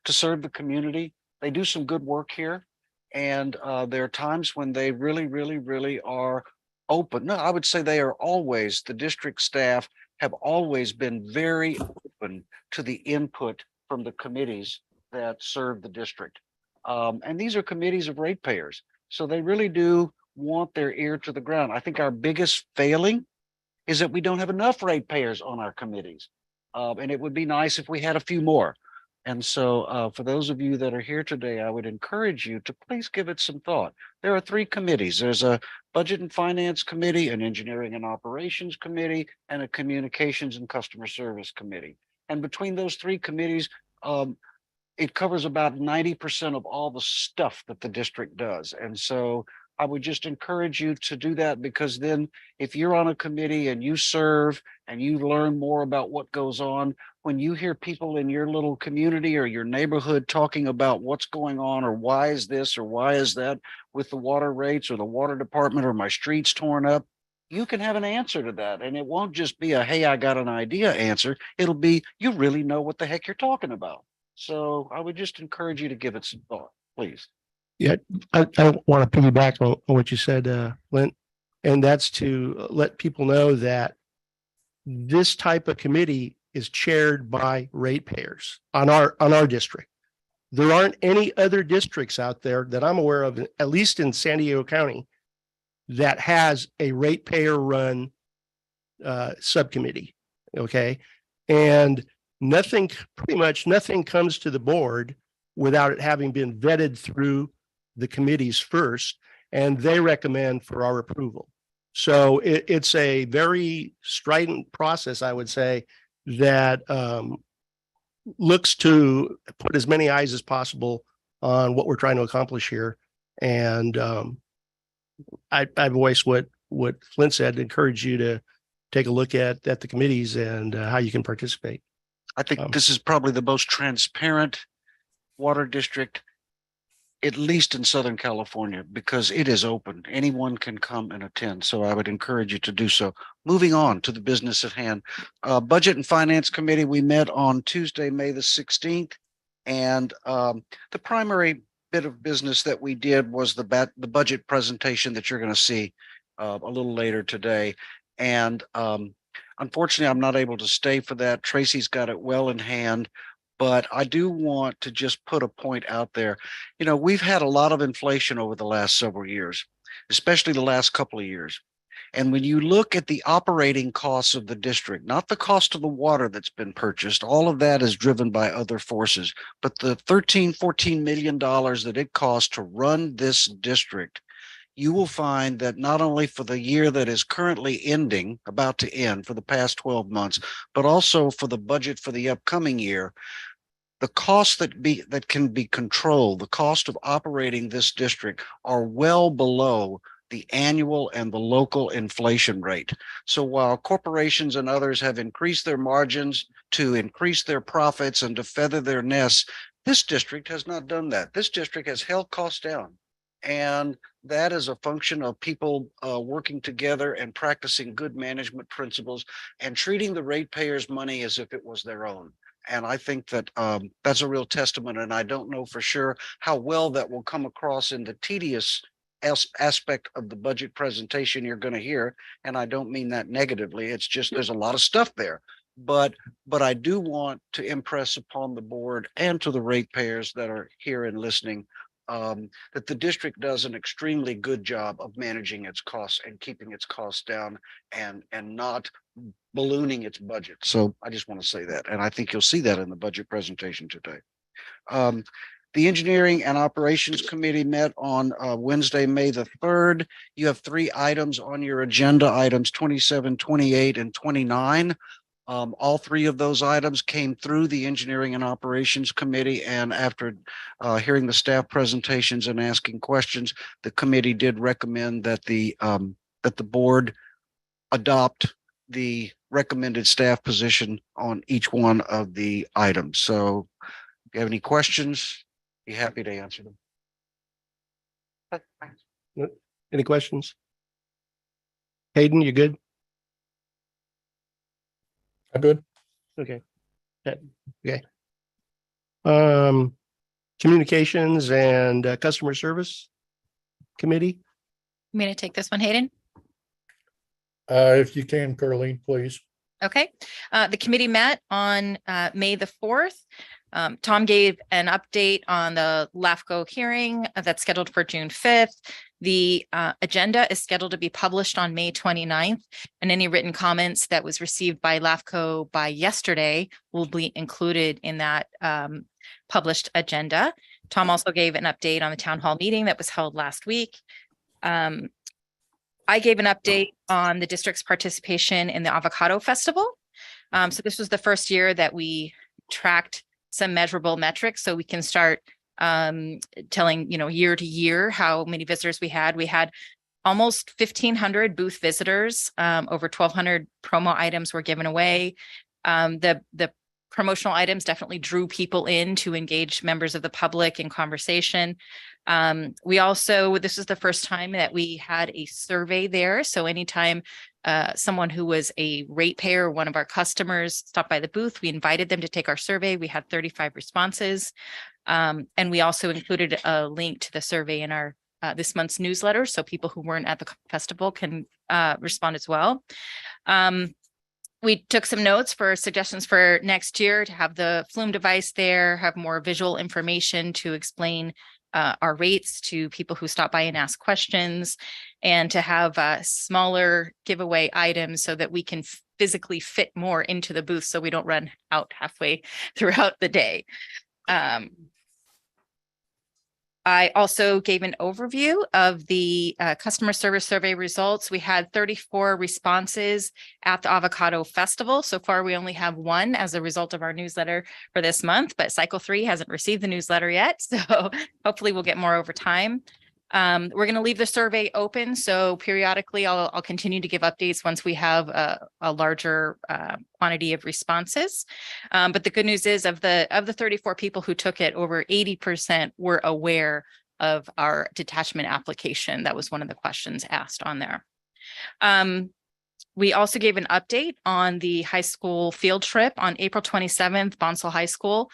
serve the community. They do some good work here. And there are times when they really, really, really are open. No, I would say they are always, the district staff have always been very open to the input from the committees that serve the district. And these are committees of ratepayers. So they really do want their ear to the ground. I think our biggest failing is that we don't have enough ratepayers on our committees. And it would be nice if we had a few more. And so for those of you that are here today, I would encourage you to please give it some thought. There are 3 committees. There's a Budget and Finance Committee, an Engineering and Operations Committee, and a Communications and Customer Service Committee. And between those 3 committees, it covers about 90% of all the stuff that the district does. And so I would just encourage you to do that, because then if you're on a committee and you serve and you learn more about what goes on, when you hear people in your little community or your neighborhood talking about what's going on, or why is this or why is that with the water rates or the water department, or my streets torn up, you can have an answer to that. And it won't just be a, hey, I got an idea answer. It'll be, you really know what the heck you're talking about. So I would just encourage you to give it some thought, please. Yeah, I want to piggyback on what you said, Lynn, and that's to let people know that this type of committee is chaired by ratepayers on our district. There aren't any other districts out there that I'm aware of, at least in San Diego County, that has a ratepayer-run subcommittee. Okay, and pretty much nothing comes to the board without it having been vetted through the committees first, and they recommend for our approval. So it's a very strident process, I would say, that looks to put as many eyes as possible on what we're trying to accomplish here. And I voice what Flint said, encourage you to take a look at the committees and how you can participate. I think this is probably the most transparent water district, at least in Southern California, because it is open. Anyone can come and attend. So I would encourage you to do so. Moving on to the business at hand. Budget and Finance Committee, we met on Tuesday, May the 16th. And the primary bit of business that we did was the budget presentation that you're going to see a little later today. And unfortunately, I'm not able to stay for that. Tracy's got it well in hand. But I do want to just put a point out there. You know, we've had a lot of inflation over the last several years, especially the last couple of years. And when you look at the operating costs of the district, not the cost of the water that's been purchased, all of that is driven by other forces. But the $14 million that it costs to run this district, you will find that not only for the year that is currently ending, about to end for the past 12 months, but also for the budget for the upcoming year, the costs that can be controlled, the cost of operating this district are well below the annual and the local inflation rate. So while corporations and others have increased their margins to increase their profits and to feather their nests, this district has not done that. This district has held costs down. And that is a function of people working together and practicing good management principles and treating the ratepayers' money as if it was their own. And I think that that's a real testament. And I don't know for sure how well that will come across in the tedious aspect of the budget presentation you're going to hear. And I don't mean that negatively. It's just there's a lot of stuff there. But I do want to impress upon the board and to the ratepayers that are here and listening that the district does an extremely good job of managing its costs and keeping its costs down and not ballooning its budget. So I just want to say that. And I think you'll see that in the budget presentation today. The Engineering and Operations Committee met on Wednesday, May the 3rd. You have 3 items on your agenda, items 27, 28, and 29. All 3 of those items came through the Engineering and Operations Committee, and after hearing the staff presentations and asking questions, the committee did recommend that the board adopt the recommended staff position on each one of the items. So if you have any questions, be happy to answer them. Any questions? Hayden, you good? I'm good. Okay. Okay. Communications and Customer Service Committee. I'm going to take this one, Hayden. If you can, Carleen, please. Okay, the committee met on May the 4th. Tom gave an update on the LAFCO hearing that's scheduled for June 5th. The agenda is scheduled to be published on May 29th, and any written comments that was received by LAFCO by yesterday will be included in that published agenda. Tom also gave an update on the town hall meeting that was held last week. I gave an update on the district's participation in the Avocado Festival. So this was the first year that we tracked some measurable metrics, so we can start telling, year to year how many visitors we had. We had almost 1,500 booth visitors. Over 1,200 promo items were given away. The promotional items definitely drew people in to engage members of the public in conversation. We also, this is the first time that we had a survey there. So anytime someone who was a ratepayer, one of our customers, stopped by the booth, we invited them to take our survey. We had 35 responses. And we also included a link to the survey in our this month's newsletter, so people who weren't at the festival can respond as well. We took some notes for suggestions for next year to have the Flume device there, have more visual information to explain our rates to people who stop by and ask questions, and to have smaller giveaway items so that we can physically fit more into the booth so we don't run out halfway throughout the day. I also gave an overview of the customer service survey results. We had 34 responses at the Avocado Festival. So far, we only have one as a result of our newsletter for this month, but Cycle 3 hasn't received the newsletter yet. So hopefully we'll get more over time. We're going to leave the survey open. So periodically I'll continue to give updates once we have a larger quantity of responses. But the good news is of the 34 people who took it, over 80% were aware of our detachment application. That was one of the questions asked on there. We also gave an update on the high school field trip. On April 27th, Bonsall High School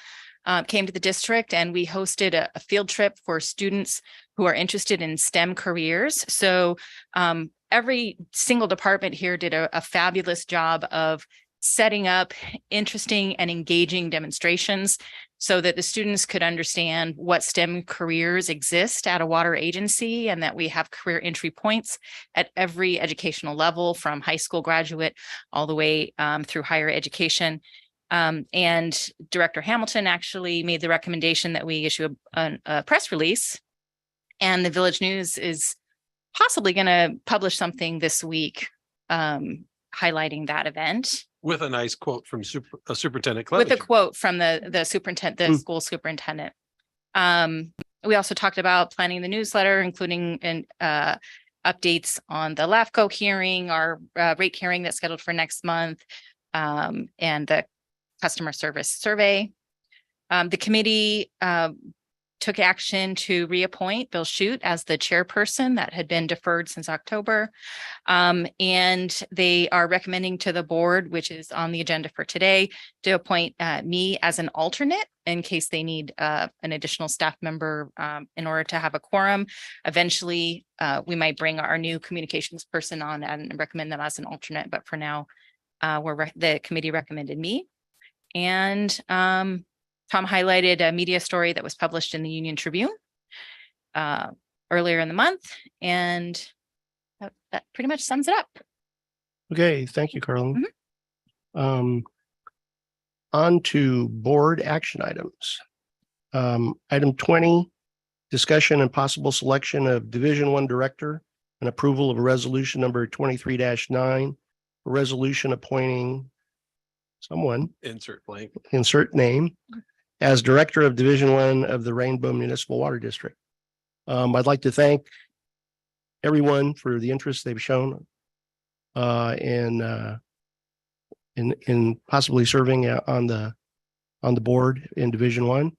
came to the district, and we hosted a field trip for students who are interested in STEM careers. So every single department here did a fabulous job of setting up interesting and engaging demonstrations so that the students could understand what STEM careers exist at a water agency, and that we have career entry points at every educational level, from high school graduate all the way through higher education. And Director Hamilton actually made the recommendation that we issue a press release, and the Village News is possibly going to publish something this week highlighting that event. With a nice quote from Superintendent With a Clevenger. quote from the superintendent, the school superintendent. We also talked about planning the newsletter, including updates on the LAFCO hearing, our rate hearing that's scheduled for next month, and the customer service survey. The committee took action to reappoint Bill Shute as the chairperson. That had been deferred since October. And they are recommending to the board, which is on the agenda for today, to appoint me as an alternate in case they need an additional staff member in order to have a quorum. Eventually, we might bring our new communications person on and recommend them as an alternate. But for now, the committee recommended me. And Tom highlighted a media story that was published in the Union Tribune earlier in the month, and that pretty much sums it up. Okay, thank you, Carlin. On to board action items. Item 20, discussion and possible selection of Division 1 Director and approval of a resolution number 23-9, a resolution appointing someone, Insert blank. insert name, as Director of Division 1 of the Rainbow Municipal Water District. I'd like to thank everyone for the interest they've shown in possibly serving on the board in Division 1.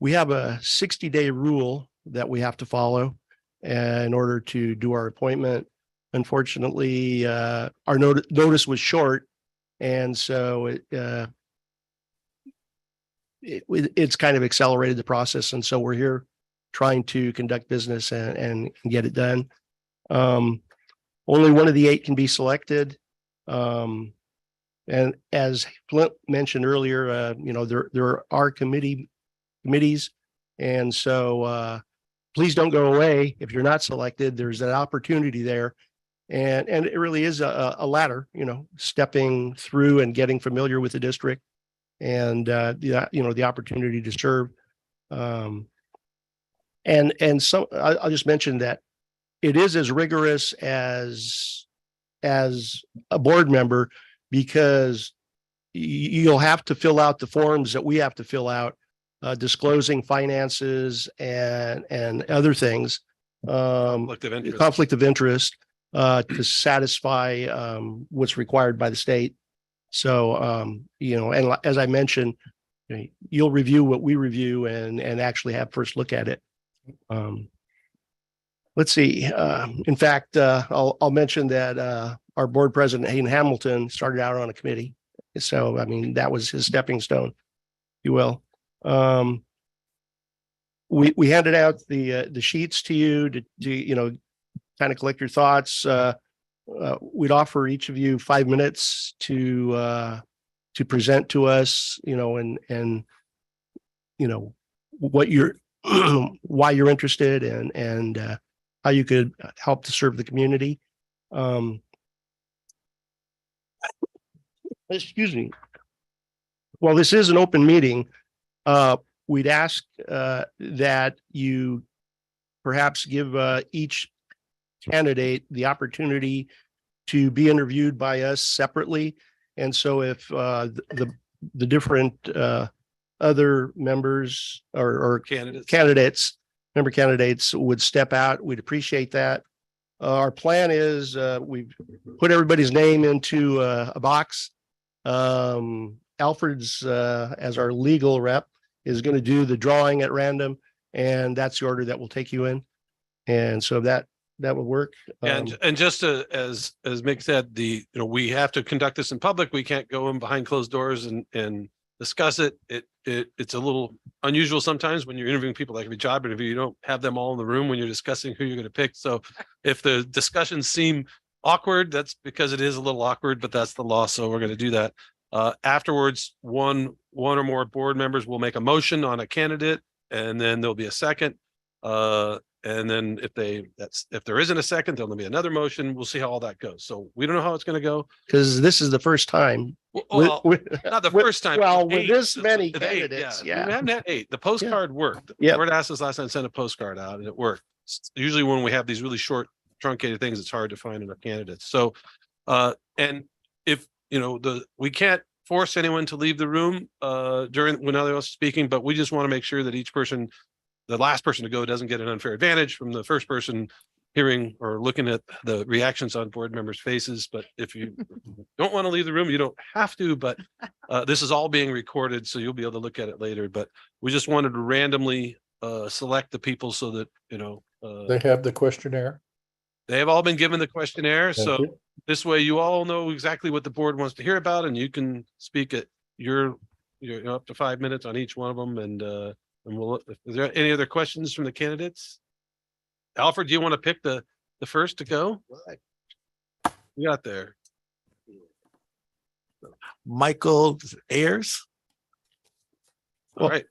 We have a 60-day rule that we have to follow in order to do our appointment. Unfortunately, our notice was short, and so it's kind of accelerated the process. And so we're here trying to conduct business and get it done. Only one of the 8 can be selected. And as Flint mentioned earlier, there are committees. And so please don't go away. If you're not selected, there's an opportunity there. And it really is a ladder, stepping through and getting familiar with the district and, the opportunity to serve. And so I'll just mention that it is as rigorous as a board member, because you'll have to fill out the forms that we have to fill out, disclosing finances and other things. Conflict of interest to satisfy what's required by the state. So, and as I mentioned, you'll review what we review and actually have first look at it. Let's see. In fact, I'll mention that our board president, Hayden Hamilton, started out on a committee. So, I mean, that was his stepping stone, if you will. We handed out the sheets to you to kind of collect your thoughts. We'd offer each of you 5 minutes to present to us, and what you're why you're interested and how you could help to serve the community. Excuse me. Well, this is an open meeting. We'd ask that you perhaps give each candidate the opportunity to be interviewed by us separately. And so if the different other members or member candidates would step out, we'd appreciate that. Our plan is we've put everybody's name into a box. Alfred's as our legal rep is going to do the drawing at random, and that's the order that will take you in. And so that would work. And just as Mick said, we have to conduct this in public. We can't go in behind closed doors and discuss it. It's a little unusual sometimes when you're interviewing people, like a job interview, you don't have them all in the room when you're discussing who you're going to pick. So if the discussions seem awkward, that's because it is a little awkward, but that's the law. So we're going to do that. Afterwards, one or more board members will make a motion on a candidate, and then there'll be a second. And then if there isn't a second, there'll be another motion. We'll see how all that goes. So we don't know how it's going to go. Because this is the first time. Well, not the first time. Well, with 8, this many the 8, candidates, We yeah. haven't had 8. The postcard worked. The Yep. board asked us last time to send a postcard out, and it worked. Usually when we have these really short, truncated things, it's hard to find enough candidates. So, and if, we can't force anyone to leave the room when other else is speaking, but we just want to make sure that each person, the last person to go, doesn't get an unfair advantage from the first person hearing or looking at the reactions on board members' faces. But if you don't want to leave the room, you don't have to, but this is all being recorded, so you'll be able to look at it later. But we just wanted to randomly select the people so that, They have the questionnaire. they have all been given the questionnaire. Thank So you. this way you all know exactly what the board wants to hear about, and you can speak at your up to 5 minutes on each one of them. And we'll, is there any other questions from the candidates? Alfred, do you want to pick the first to go? You got there. Michael Ayers. All right.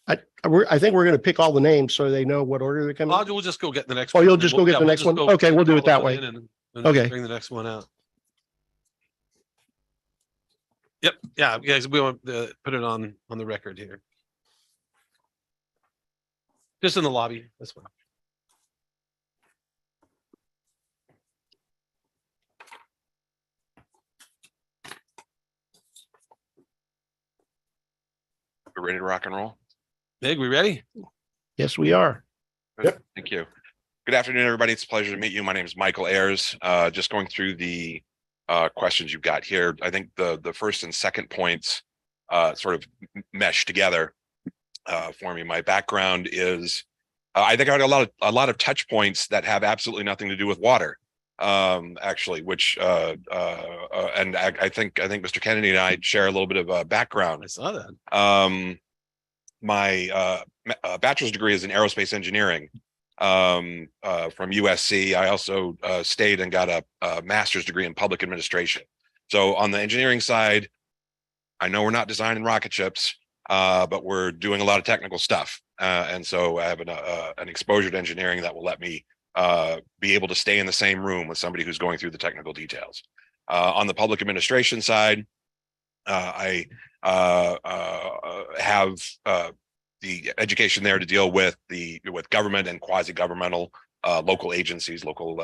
I think we're going to pick all the names so they know what order they're coming. We'll just go get the next. Oh, one. you'll just go get the next one? Okay, we'll do it that way. And Okay. Bring the next one out. Yep. Yeah. Guys, we want to put it on the record here. Just in the lobby. That's fine. We're ready to rock and roll. Meg, we ready? Yes, we are. Yep. Thank you. Good afternoon, everybody. It's a pleasure to meet you. My name is Michael Ayers. Just going through the questions you've got here. I think the first and second points sort of mesh together for me. My background is I think I had a lot of touch points that have absolutely nothing to do with water. Actually, which and I think Mr. Kennedy and I share a little bit of a background. I saw that. My bachelor's degree is in aerospace engineering. from USC. I also stayed and got a master's degree in public administration. So on the engineering side, I know we're not designing rocket ships, but we're doing a lot of technical stuff. And so I have an exposure to engineering that will let me be able to stay in the same room with somebody who's going through the technical details. On the public administration side, I have the education there to deal with government and quasi-governmental local agencies, local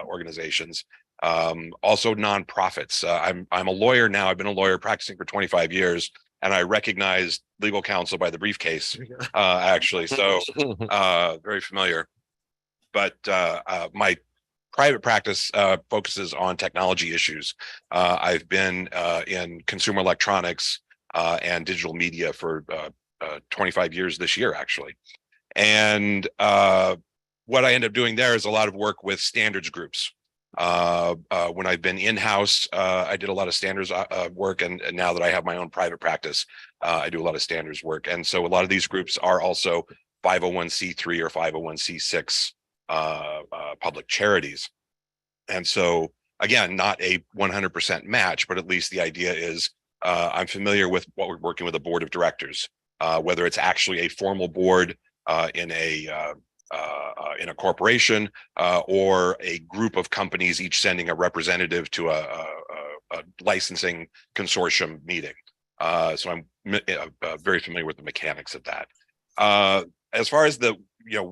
organizations, also nonprofits. I'm a lawyer now. I've been a lawyer practicing for 25 years, and I recognize legal counsel by the briefcase, actually. So very familiar. But my private practice focuses on technology issues. I've been in consumer electronics and digital media for 25 years this year, actually. And what I end up doing there is a lot of work with standards groups. When I've been in-house, I did a lot of standards work, and now that I have my own private practice, I do a lot of standards work. And so a lot of these groups are also 501c3 or 501c6 public charities. And so again, not a 100% match, but at least the idea is I'm familiar with what we're working with a board of directors, whether it's actually a formal board in a corporation or a group of companies each sending a representative to a licensing consortium meeting. So I'm very familiar with the mechanics of that. As far as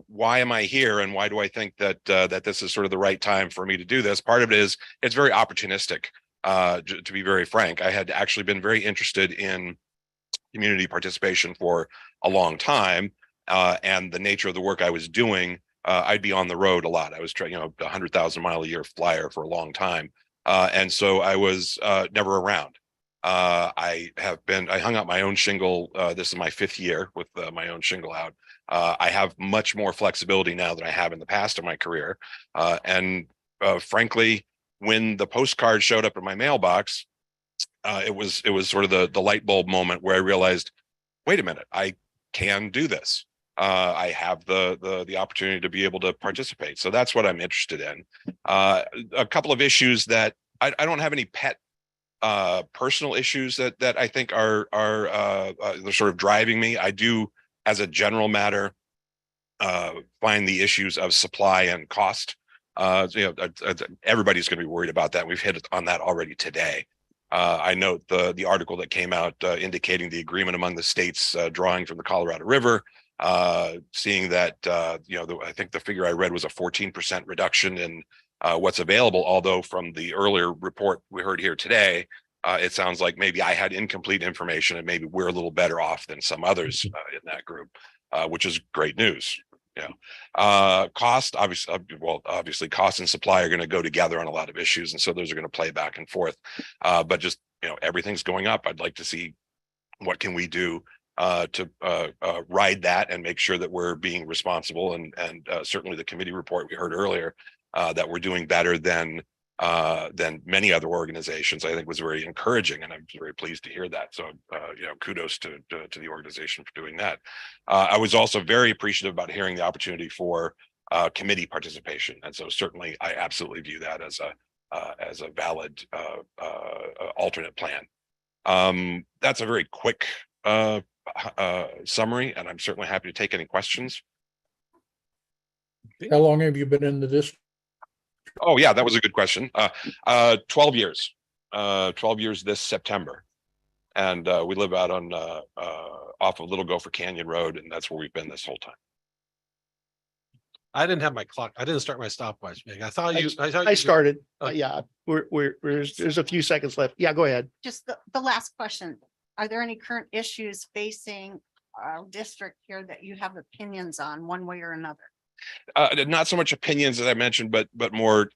why am I here and why do I think that that this is sort of the right time for me to do this? Part of it is it's very opportunistic. To be very frank, I had actually been very interested in community participation for a long time, and the nature of the work I was doing, I'd be on the road a lot. I was trying, 100,000-mile-a-year flyer for a long time, and so I was never around. I hung out my own shingle. This is my 5th year with my own shingle out. I have much more flexibility now than I have in the past in my career. And frankly, when the postcard showed up in my mailbox, it was sort of the light bulb moment where I realized, wait a minute, I can do this. I have the opportunity to be able to participate. So that's what I'm interested in. A couple of issues that I don't have any pet personal issues that I think are they're sort of driving me. I do, as a general matter, find the issues of supply and cost. Everybody's going to be worried about that. We've hit on that already today. I note the article that came out indicating the agreement among the states drawing from the Colorado River, seeing that I think the figure I read was a 14% reduction in what's available. Although from the earlier report we heard here today, it sounds like maybe I had incomplete information and maybe we're a little better off than some others in that group, which is great news. Cost, obviously cost and supply are going to go together on a lot of issues. And so those are going to play back and forth. But just, everything's going up. I'd like to see what can we do to ride that and make sure that we're being responsible. And certainly the committee report we heard earlier, that we're doing better than many other organizations, I think was very encouraging, and I'm very pleased to hear that. So, kudos to the organization for doing that. I was also very appreciative about hearing the opportunity for committee participation, and so certainly I absolutely view that as a valid alternate plan. That's a very quick summary, and I'm certainly happy to take any questions. How long have you been in the district? Oh, yeah, that was a good question. 12 years, 12 years this September. And we live out on off of Little Gopher Canyon Road, and that's where we've been this whole time. I didn't have my clock. I didn't start my stopwatch. I thought I started. Yeah, there's a few seconds left. Yeah, go ahead. Just the last question. Are there any current issues facing our district here that you have opinions on one way or another? Not so much opinions as I mentioned, but more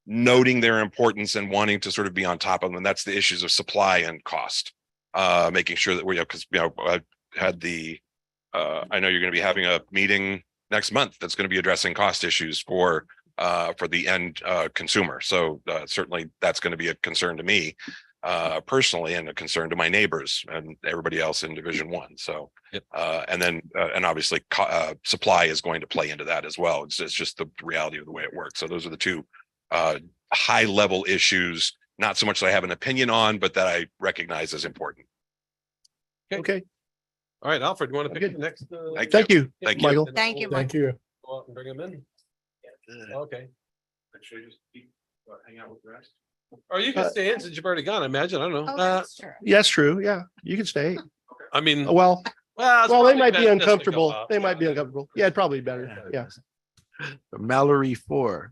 noting their importance and wanting to sort of be on top of them. And that's the issues of supply and cost, making sure that because I had I know you're going to be having a meeting next month that's going to be addressing cost issues for the end consumer. So certainly that's going to be a concern to me. personally and a concern to my neighbors and everybody else in Division One. So, and then, and obviously, supply is going to play into that as well. It's just the reality of the way it works. So those are the two high level issues, not so much that I have an opinion on, but that I recognize as important. Okay, All right, Alfred, you want to pick Good. the next? thank you, Thank you. Michael. Thank you, Thank you. Go out and bring him in. Okay. Actually, just hang out with the rest. Or you can stay in since you've already gone, I imagine. I don't know. Oh, that's true. Yes, true. Yeah, you can stay. I mean. Well, it's they probably might best be just to go uncomfortable. out. They might be uncomfortable. Yeah, it'd probably be better. Yeah. Mallory 4.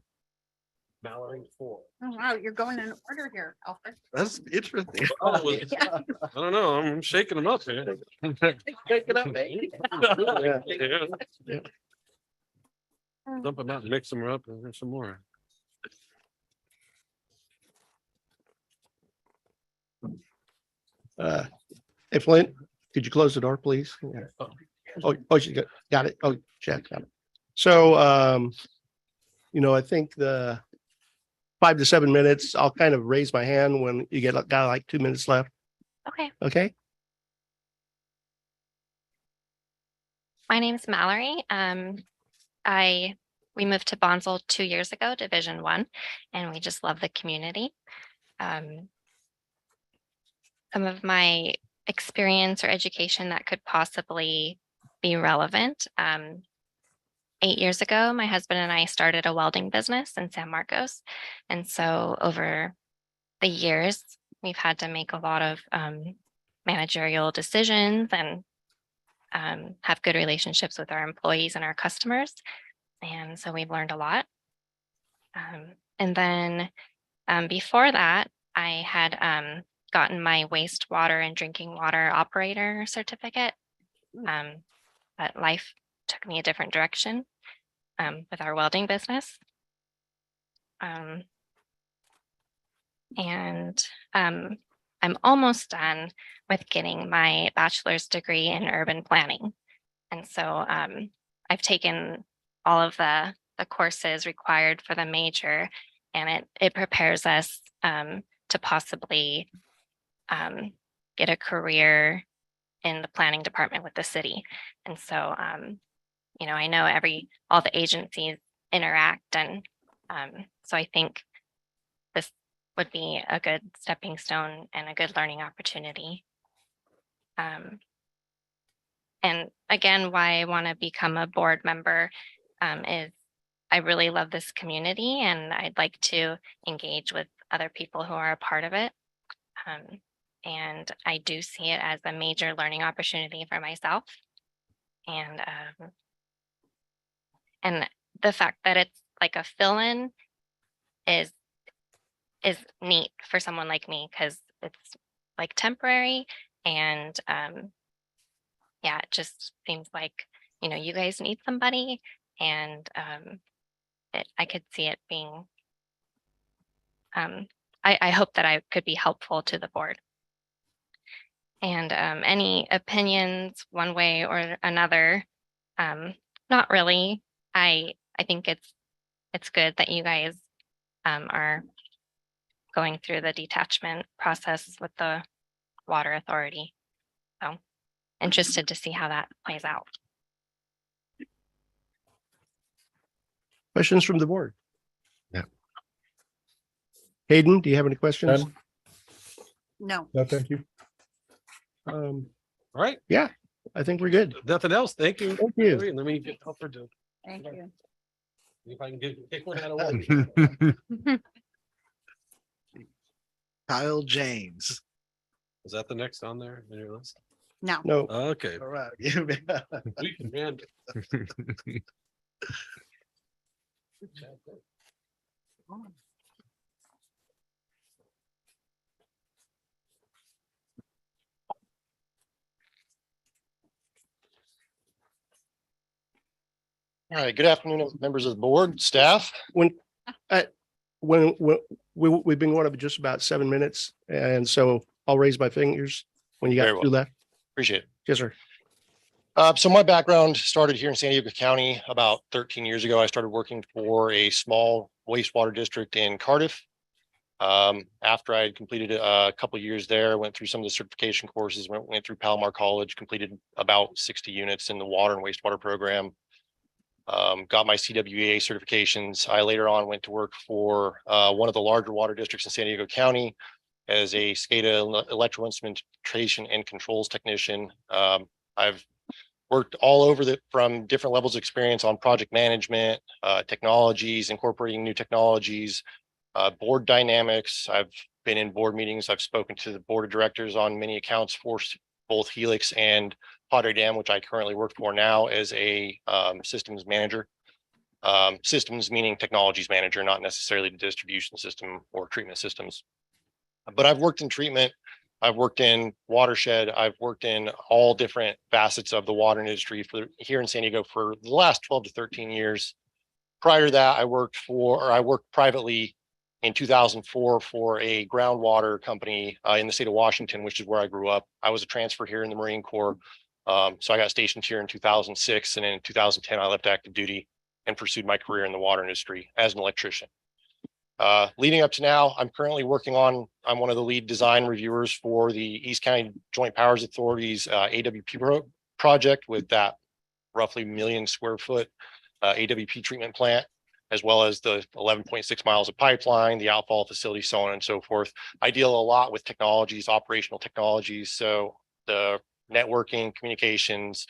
Mallory 4. Oh, wow, you're going in order here, Alfred. That's interesting. Oh, it was- I don't know. I'm shaking them up here. Yeah. Dump them out, mix them up, and there's some more. Hey Flint, could you close the door, please? Yeah. Oh, you got it. Oh, check, got it. So, I think the 5 to 7 minutes, I'll kind of raise my hand when you got like 2 minutes left. Okay, Okay? my name's Mallory. We moved to Bonsall 2 years ago, Division One, and we just love the community. Some of my experience or education that could possibly be relevant. 8 years ago, my husband and I started a welding business in San Marcos. And so over the years, we've had to make a lot of managerial decisions and have good relationships with our employees and our customers. And so we've learned a lot. And then before that, I had gotten my wastewater and drinking water operator certificate. But life took me a different direction with our welding business. And I'm almost done with getting my bachelor's degree in urban planning. And so I've taken all of the courses required for the major, and it prepares us to possibly get a career in the planning department with the city. And so, I know all the agencies interact, and so I think this would be a good stepping stone and a good learning opportunity. And again, why I want to become a board member is I really love this community, and I'd like to engage with other people who are a part of it. And I do see it as a major learning opportunity for myself. And the fact that it's like a fill-in is neat for someone like me, because it's like temporary, and it just seems like, you guys need somebody, and I could see it being, I hope that I could be helpful to the board. And any opinions one way or another, not really. I think it's good that you guys are going through the detachment process with the water authority. So interested to see how that plays out. Questions from the board? Yeah. Hayden, do you have any questions? None. No. No, thank you. All right, Yeah, I think we're good. nothing else. Thank you. Thank you. Let me get Alfred to, Thank you. if I can take one out of Kyle James. Is that the next on there on your list? No. No, Okay. All right. We can manage. All right, good afternoon, members of the board, staff. when we've been going up just about 7 minutes, and so I'll raise my fingers when you Very got well. 2 left. Appreciate it. Yes, sir. So my background started here in San Diego County about 13 years ago. I started working for a small wastewater district in Cardiff. After I had completed a couple of years there, went through some of the certification courses, went through Palomar College, completed about 60 units in the water and wastewater program. Got my CWA certifications. I later on went to work for one of the larger water districts in San Diego County as a SCADA electrical instrumentation and controls technician. I've worked all over from different levels of experience on project management, technologies, incorporating new technologies, board dynamics. I've been in board meetings. I've spoken to the board of directors on many accounts for both Helix and Padre Dam, which I currently work for now as a systems manager. Systems meaning technologies manager, not necessarily the distribution system or treatment systems. But I've worked in treatment. I've worked in watershed. I've worked in all different facets of the water industry here in San Diego for the last 12 to 13 years. Prior to that, I worked privately in 2004 for a groundwater company in the state of Washington, which is where I grew up. I was a transfer here in the Marine Corps. So I got stationed here in 2006, and in 2010, I left active duty and pursued my career in the water industry as an electrician. Leading up to now, I'm one of the lead design reviewers for the East County Joint Powers Authority's AWP project with that roughly 1 million square foot AWP treatment plant, as well as the 11.6 miles of pipeline, the outfall facility, so on and so forth. I deal a lot with technologies, operational technologies. So the networking, communications,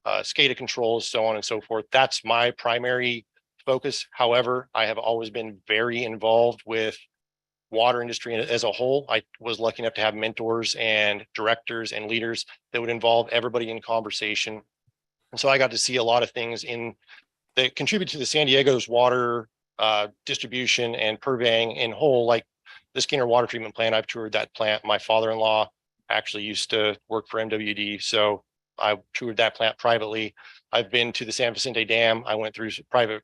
SCADA controls, so on and so forth. That's my primary focus. However, I have always been very involved with water industry as a whole. I was lucky enough to have mentors and directors and leaders that would involve everybody in conversation. And so I got to see a lot of things that contribute to the San Diego's water distribution and purveying in whole, like the Skinner water treatment plant. I've toured that plant. My father-in-law actually used to work for MWD, so I toured that plant privately. I've been to the San Vicente Dam. I went through private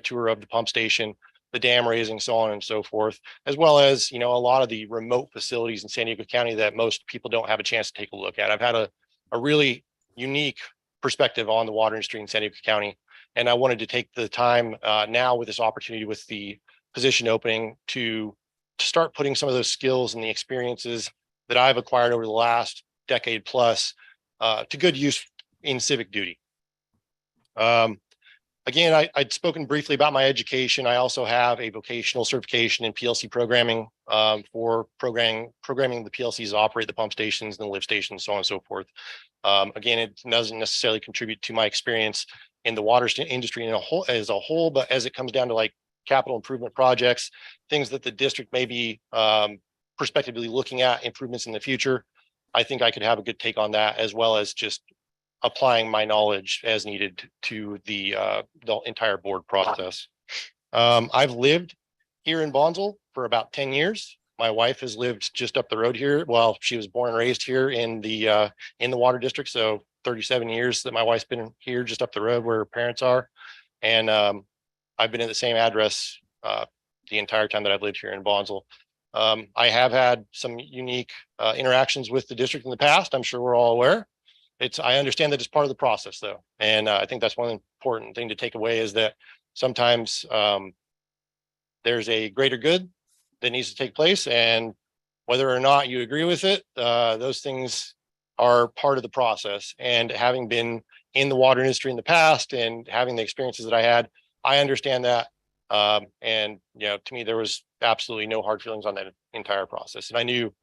tour of the pump station, the dam raising, so on and so forth, as well as, a lot of the remote facilities in San Diego County that most people don't have a chance to take a look at. I've had a really unique perspective on the water industry in San Diego County, and I wanted to take the time now with this opportunity, with the position opening, to start putting some of those skills and the experiences that I've acquired over the last decade plus to good use in civic duty. Again, I'd spoken briefly about my education. I also have a vocational certification in PLC programming for programming the PLCs that operate the pump stations and the lift stations, so on and so forth. Again, it doesn't necessarily contribute to my experience in the water industry as a whole, but as it comes down to like capital improvement projects, things that the district may be prospectively looking at improvements in the future, I think I could have a good take on that, as well as just applying my knowledge as needed to the entire board process. I've lived here in Bonsall for about 10 years. My wife has lived just up the road here. Well, she was born and raised here in the water district. So 37 years that my wife's been here just up the road where her parents are. And I've been at the same address the entire time that I've lived here in Bonsall. I have had some unique interactions with the district in the past. I'm sure we're all aware. I understand that it's part of the process though. And I think that's one important thing to take away, is that sometimes there's a greater good that needs to take place, and whether or not you agree with it, those things are part of the process. And having been in the water industry in the past and having the experiences that I had, I understand that. And to me, there was absolutely no hard feelings on that entire process. And I knew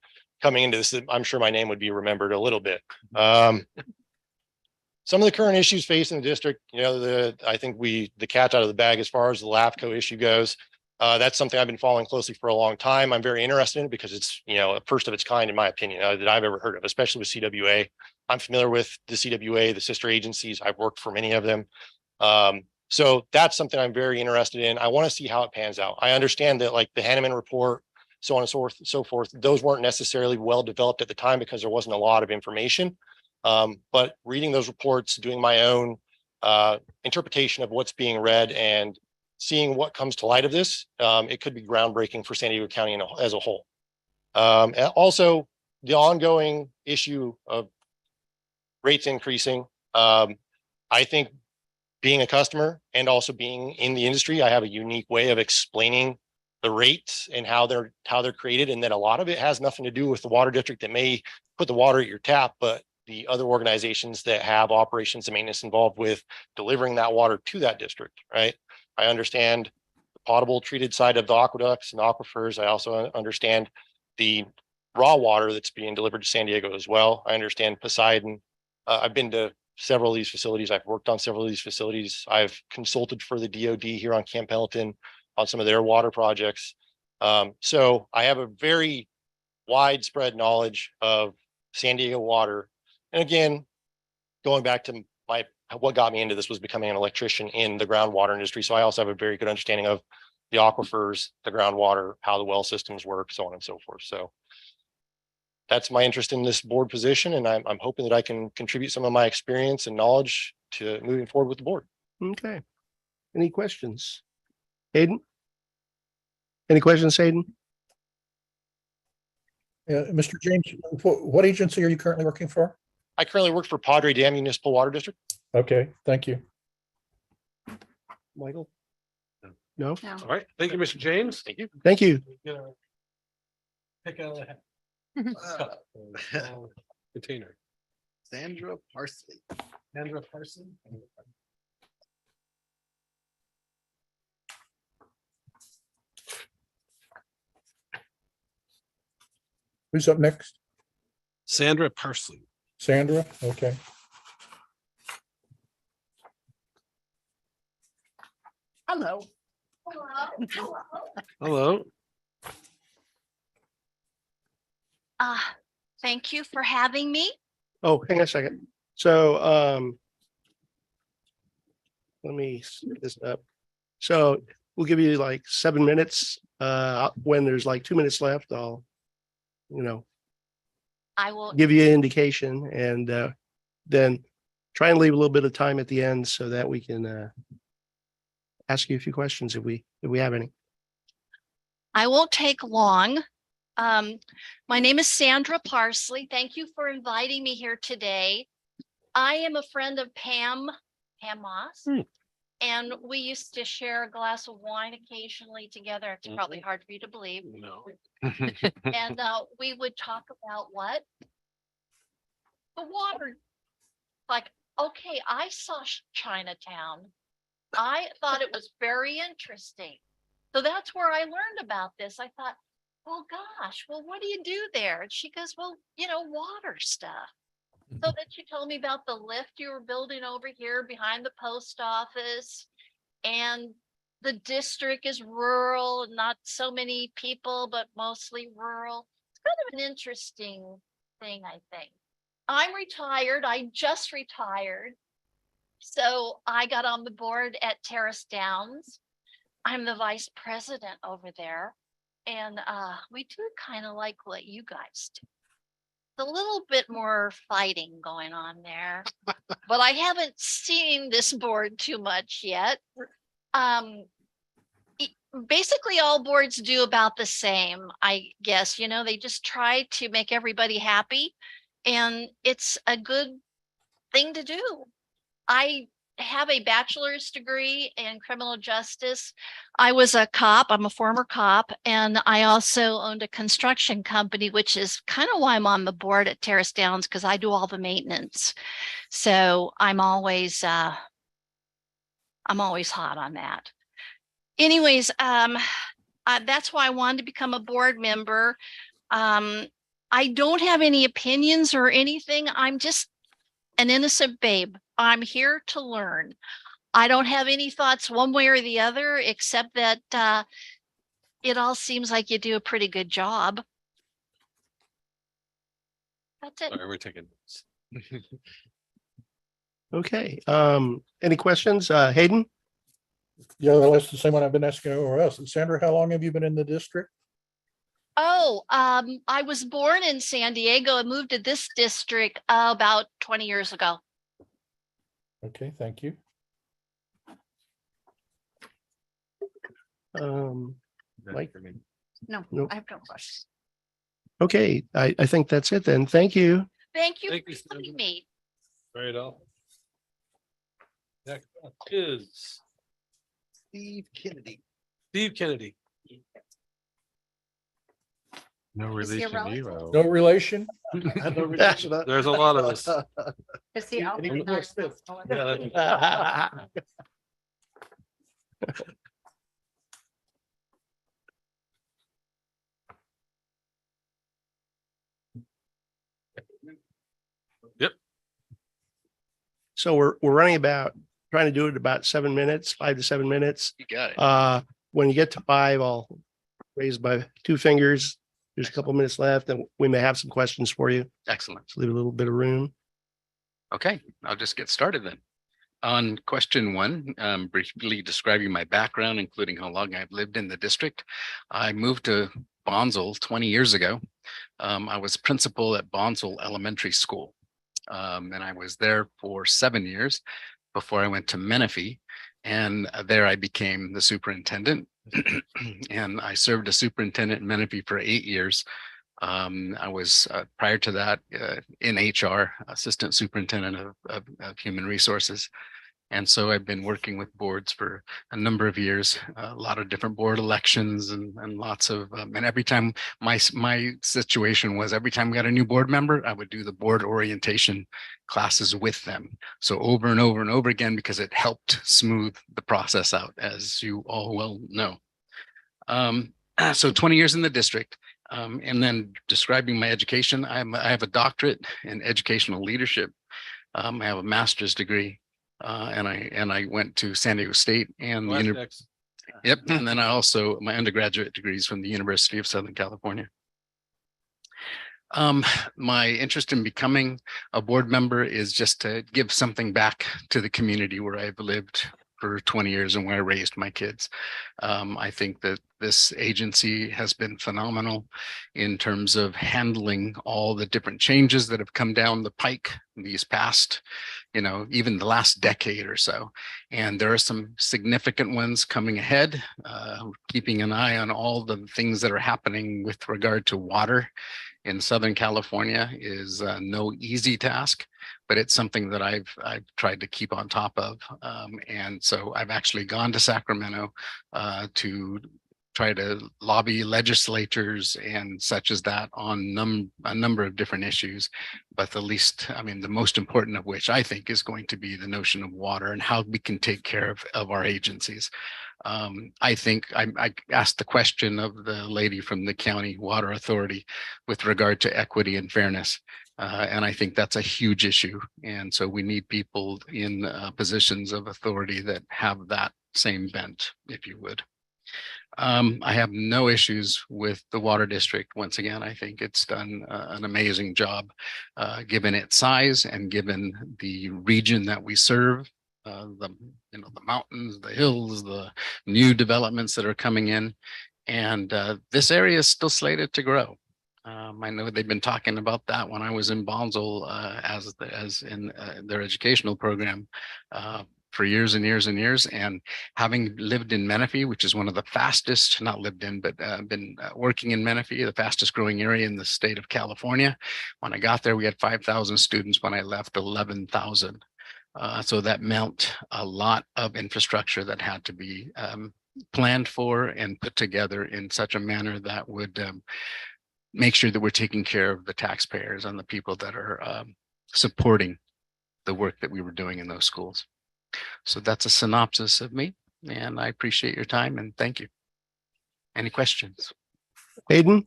coming into this, I'm sure my name would be remembered a little bit. Some of the current issues facing the district, I think the cat's out of the bag as far as the LAFCO issue goes. That's something I've been following closely for a long time. I'm very interested in it because it's, a first of its kind, in my opinion, that I've ever heard of, especially with CWA. I'm familiar with the CWA, the sister agencies. I've worked for many of them. So that's something I'm very interested in. I want to see how it pans out. I understand that, like the Hanneman report, so on and so forth, those weren't necessarily well developed at the time because there wasn't a lot of information. But reading those reports, doing my own interpretation of what's being read, and seeing what comes to light of this, it could be groundbreaking for San Diego County as a whole. And also, the ongoing issue of rates increasing. I think being a customer and also being in the industry, I have a unique way of explaining the rates and how they're created. And then a lot of it has nothing to do with the water district that may put the water at your tap, but the other organizations that have operations and maintenance involved with delivering that water to that district, right? I understand the potable treated side of the aqueducts and aquifers. I also understand the raw water that's being delivered to San Diego as well. I understand Poseidon. I've been to several of these facilities. I've worked on several of these facilities. I've consulted for the DOD here on Camp Pendleton on some of their water projects. So I have a very widespread knowledge of San Diego water. And again, going back to what got me into this was becoming an electrician in the groundwater industry. So I also have a very good understanding of the aquifers, the groundwater, how the well systems work, so on and so forth. So that's my interest in this board position. And I'm hoping that I can contribute some of my experience and knowledge to moving forward with the board. Okay. Any questions? Hayden? Any questions, Hayden? Yeah, Mr. James, what agency are you currently working for? I currently work for Padre Dam Municipal Water District. Okay, thank you. Michael? No? No. All right, thank you, Mr. James. Thank you. Thank you. Pick out a hat. Container. Sandra Parsley. Sandra Parson. Who's up next? Sandra Parsley. Sandra? Okay. Hello. Hello. Thank you for having me. Oh, hang on a second. So, let me set this up. So we'll give you like 7 minutes. When there's like 2 minutes left, I'll, I will. give you an indication and, then try and leave a little bit of time at the end so that we can, ask you a few questions if we have any. I won't take long. My name is Sandra Parsley. Thank you for inviting me here today. I am a friend of Pam Moss. And we used to share a glass of wine occasionally together. It's probably hard for you to believe. No. And we would talk about what? The water. Like, okay, I saw Chinatown. I thought it was very interesting. So that's where I learned about this. I thought, well, gosh, well, what do you do there? And she goes, well, water stuff. So then she told me about the lift you were building over here behind the post office. And the district is rural, not so many people, but mostly rural. It's kind of an interesting thing, I think. I'm retired. I just retired. So I got on the board at Terrace Downs. I'm the vice president over there. And we do kind of like what you guys do. A little bit more fighting going on there, but I haven't seen this board too much yet. Basically all boards do about the same, I guess, they just try to make everybody happy and it's a good thing to do. I have a bachelor's degree in criminal justice. I was a cop. I'm a former cop. And I also owned a construction company, which is kind of why I'm on the board at Terrace Downs, because I do all the maintenance. So I'm always hot on that. Anyways, that's why I wanted to become a board member. I don't have any opinions or anything. I'm just an innocent babe. I'm here to learn. I don't have any thoughts one way or the other, except that it all seems like you do a pretty good job. That's it. Sorry, we're taking notes. Okay. Any questions? Hayden? Yeah, well, that's the same one I've been asking everywhere else. And Sandra, how long have you been in the district? Oh, I was born in San Diego and moved to this district about 20 years ago. Okay, thank you. Mike? No, Nope. I have no questions. Okay, I think that's it then. Thank you. Thank you Thank you, for having Sandra. me. Right off. Next up is Steve Kennedy. Steve Kennedy. No Is he a relation to you. relative? Al. No relation? I have no relation to that. There's a lot of us. Is he out? Any more stuff? So we're running about, trying to do it about 7 minutes, 5 to 7 minutes. You got it. When you get to 5, I'll raise my 2 fingers. There's a couple minutes left and we may have some questions for you. Excellent. So leave a little bit of room. Okay, I'll just get started then. On question 1, briefly describing my background, including how long I've lived in the district. I moved to Bonsall 20 years ago. I was principal at Bonsall Elementary School. And I was there for 7 years before I went to Menifee. And there I became the superintendent. And I served as superintendent in Menifee for 8 years. I was prior to that in HR, assistant superintendent of human resources. And so I've been working with boards for a number of years, a lot of different board elections and lots of, and every time my situation was every time we got a new board member, I would do the board orientation classes with them. So over and over and over again, because it helped smooth the process out, as you all well know. So 20 years in the district. And then describing my education, I have a doctorate in educational leadership. I have a master's degree. And I went to San Diego State and yep. And then I also my undergraduate degrees from the University of Southern California. My interest in becoming a board member is just to give something back to the community where I've lived for 20 years and where I raised my kids. I think that this agency has been phenomenal in terms of handling all the different changes that have come down the pike these past, even the last decade or so. And there are some significant ones coming ahead, keeping an eye on all the things that are happening with regard to water in Southern California is no easy task, but it's something that I've tried to keep on top of. And so I've actually gone to Sacramento to try to lobby legislators and such as that on a number of different issues. But the most important of which I think is going to be the notion of water and how we can take care of our agencies. I think I asked the question of the lady from the county water authority with regard to equity and fairness. And I think that's a huge issue. And so we need people in positions of authority that have that same bent, if you would. I have no issues with the water district. Once again, I think it's done an amazing job, given its size and given the region that we serve. The mountains, the hills, the new developments that are coming in, and this area is still slated to grow. I know they've been talking about that when I was in Bonsall as in their educational program for years and years and years. And having lived in Menifee, which is one of the fastest, not lived in, but been working in Menifee, the fastest growing area in the state of California. When I got there, we had 5,000 students. When I left, 11,000. So that meant a lot of infrastructure that had to be planned for and put together in such a manner that would make sure that we're taking care of the taxpayers and the people that are supporting the work that we were doing in those schools. So that's a synopsis of me, and I appreciate your time and thank you. Any questions? Hayden?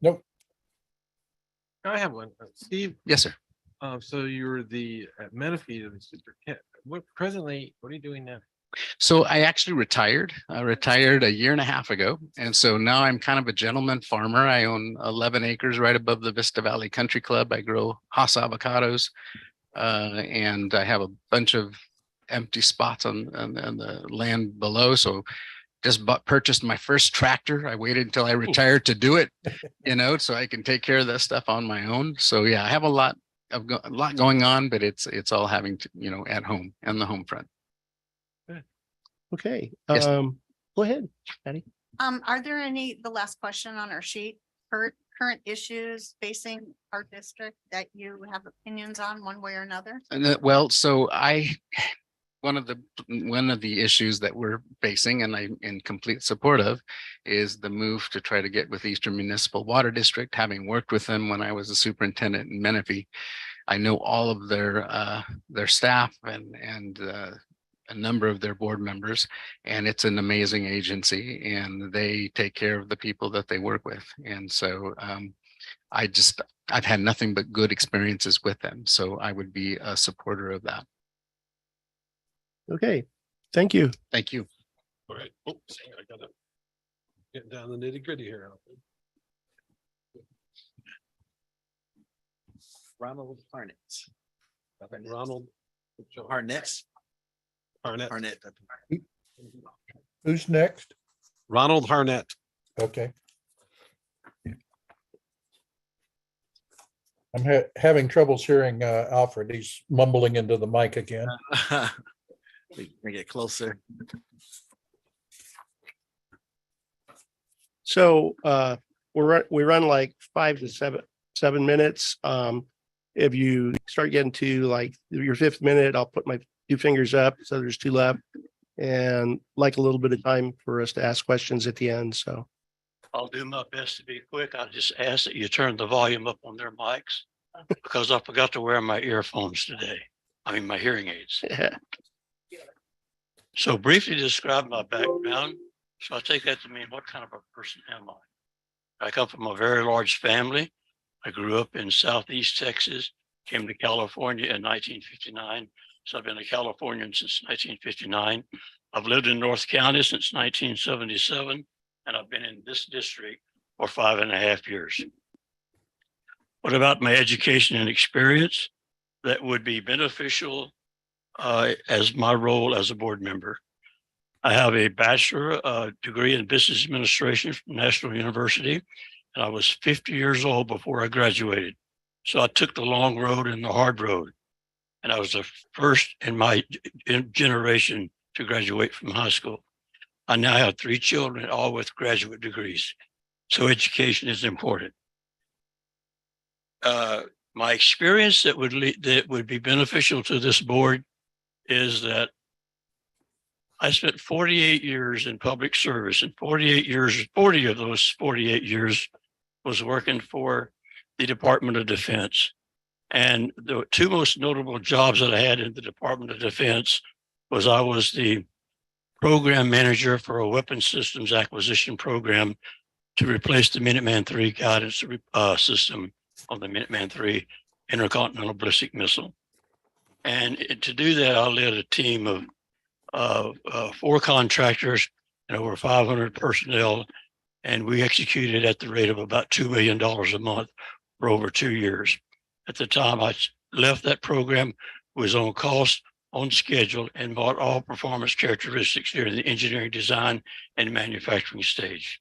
Nope. I have one. Steve, Yes, sir. so you're at Menifee, the superintendent. What are you doing now? So I actually retired. I retired a year and a half ago. And so now I'm kind of a gentleman farmer. I own 11 acres right above the Vista Valley Country Club. I grow Hass avocados. And I have a bunch of empty spots on the land below. So just purchased my first tractor. I waited until I retired to do it, so I can take care of that stuff on my own. So yeah, I have a lot going on, but it's all having to, at home and the home front. Okay. Yes. Go ahead, Patty. Are there the last question on our sheet, current issues facing our district that you have opinions on one way or another? Well, so one of the issues that we're facing, and I'm in complete support of, is the move to try to get with Eastern Municipal Water District. Having worked with them when I was a superintendent in Menifee, I know all of their staff and a number of their board members, and it's an amazing agency, and they take care of the people that they work with. And so I've had nothing but good experiences with them, so I would be a supporter of that. Okay, thank you. Thank you. All right. Oh, I gotta get down the nitty gritty here. Ronald Harnett. Ronald Harnett. Harnett. Who's next? Ronald Harnett. Okay. I'm having troubles hearing Alfred. He's mumbling into the mic again. We can get closer. So we run like 5 to 7 minutes. If you start getting to like your 5th minute, I'll put my 2 fingers up. So there's 2 left, and like a little bit of time for us to ask questions at the end. So I'll do my best to be quick. I just ask that you turn the volume up on their mics because I forgot to wear my earphones today. I mean, my hearing aids. yeah. So briefly describe my background. So I take that to mean, what kind of a person am I? I come from a very large family. I grew up in Southeast Texas, came to California in 1959. So I've been a Californian since 1959. I've lived in North County since 1977, and I've been in this district for 5.5 years. What about my education and experience that would be beneficial as my role as a board member? I have a bachelor degree in business administration from National University, and I was 50 years old before I graduated. So I took the long road and the hard road, and I was the first in my generation to graduate from high school. I now have 3 children, all with graduate degrees. So education is important. My experience that would be beneficial to this board is that I spent 48 years in public service, and 40 of those 48 years was working for the Department of Defense. And the 2 most notable jobs that I had in the Department of Defense was I was the program manager for a weapons systems acquisition program to replace the Minuteman III guidance system on the Minuteman III intercontinental ballistic missile. And to do that, I led a team of 4 contractors and over 500 personnel, and we executed at the rate of about $2 million a month for over 2 years. At the time I left that program, was on cost, on schedule, and bought all performance characteristics during the engineering design and manufacturing stage.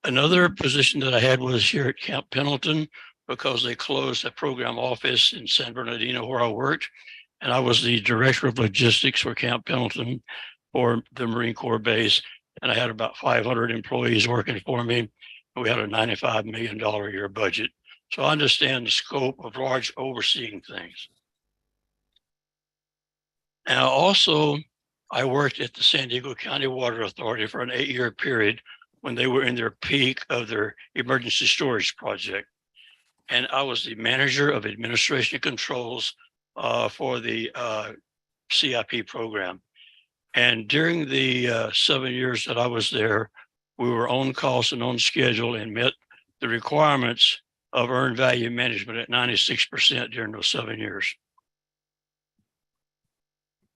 Another position that I had was here at Camp Pendleton, because they closed a program office in San Bernardino where I worked. And I was the director of logistics for Camp Pendleton for the Marine Corps base. And I had about 500 employees working for me. We had a $95 million a year budget. So I understand the scope of large overseeing things. Now, also, I worked at the San Diego County Water Authority for an 8-year period when they were in their peak of their emergency storage project. And I was the manager of administration controls for the CIP program. And during the 7 years that I was there, we were on cost and on schedule and met the requirements of earned value management at 96% during those 7 years.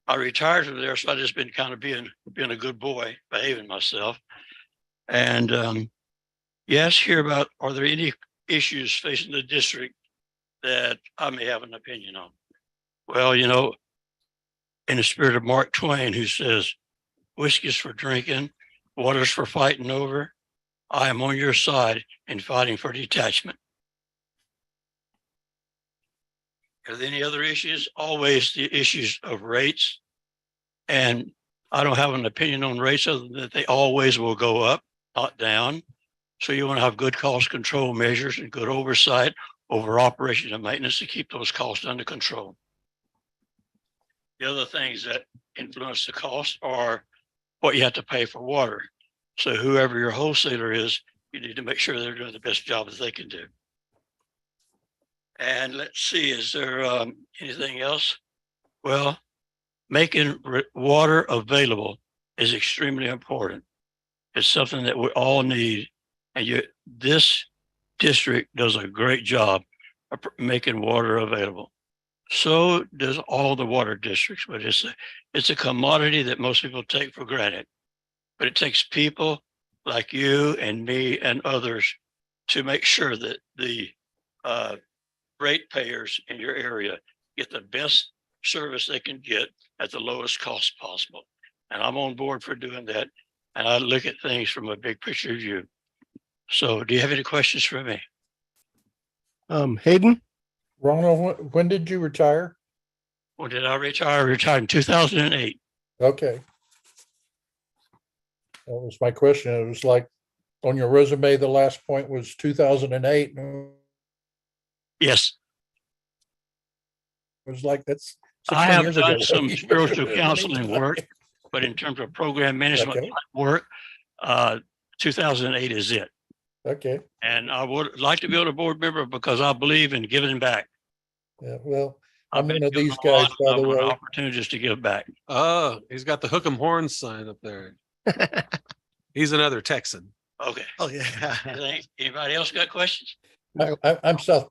I retired from there, so I just been kind of being a good boy, behaving myself. And you asked here about, are there any issues facing the district that I may have an opinion on? Well, you know, in the spirit of Mark Twain, who says, whiskey's for drinking, water's for fighting over, I am on your side in fighting for detachment. Are there any other issues? Always the issues of rates. And I don't have an opinion on rates other than that they always will go up, not down. So you want to have good cost control measures and good oversight over operations and maintenance to keep those costs under control. The other things that influence the cost are what you have to pay for water. So whoever your wholesaler is, you need to make sure they're doing the best job that they can do. And let's see, is there anything else? Well, making water available is extremely important. It's something that we all need. And this district does a great job of making water available. So does all the water districts, but it's a commodity that most people take for granted. But it takes people like you and me and others to make sure that the ratepayers in your area get the best service they can get at the lowest cost possible. And I'm on board for doing that. And I look at things from a big picture view. So do you have any questions for me? Hayden? Ronald, when did you retire? When did I retire? I retired in 2008. Okay. That was my question. It was like on your resume, the last point was 2008. It Yes. was like, that's I 16 have years done ago. some spiritual counseling work, but in terms of program management Okay. work, 2008 is it. Okay. And I would like to be a board member because I believe in giving back. Yeah, well, I've I'm been one of given these a lot guys, by the of way. opportunities to give back. Oh, he's got the hook 'em horns sign up there. He's another Texan. Okay. Oh, yeah. Anybody else got questions? I'm South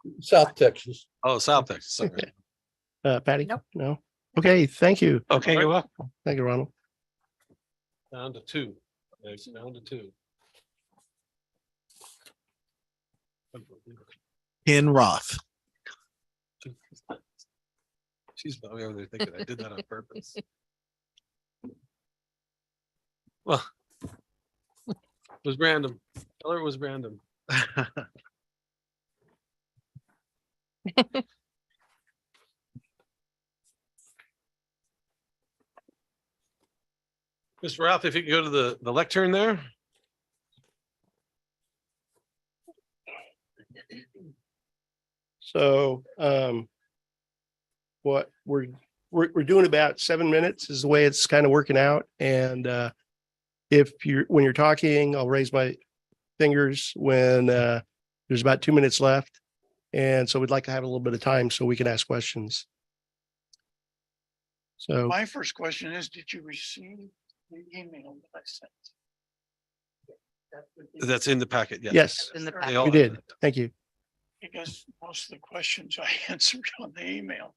Texas. Oh, South Texas. Sorry. Patty? No. Okay, thank you. Okay, you're welcome. Thank you, Ronald. Down to two. It's down to two. Ken Roth. She's probably over there thinking I did that on purpose. Well, it was random. Tell her it was random. Mr. Ralph, if you could go to the lectern there. So what we're doing about 7 minutes is the way it's kind of working out. And when you're talking, I'll raise my fingers when there's about 2 minutes left. And so we'd like to have a little bit of time so we can ask questions. So My first question is, did you receive the email that I sent? That's in the packet. yes, In the They packet. all we have did. it. Thank you. Because most of the questions I answered on the email.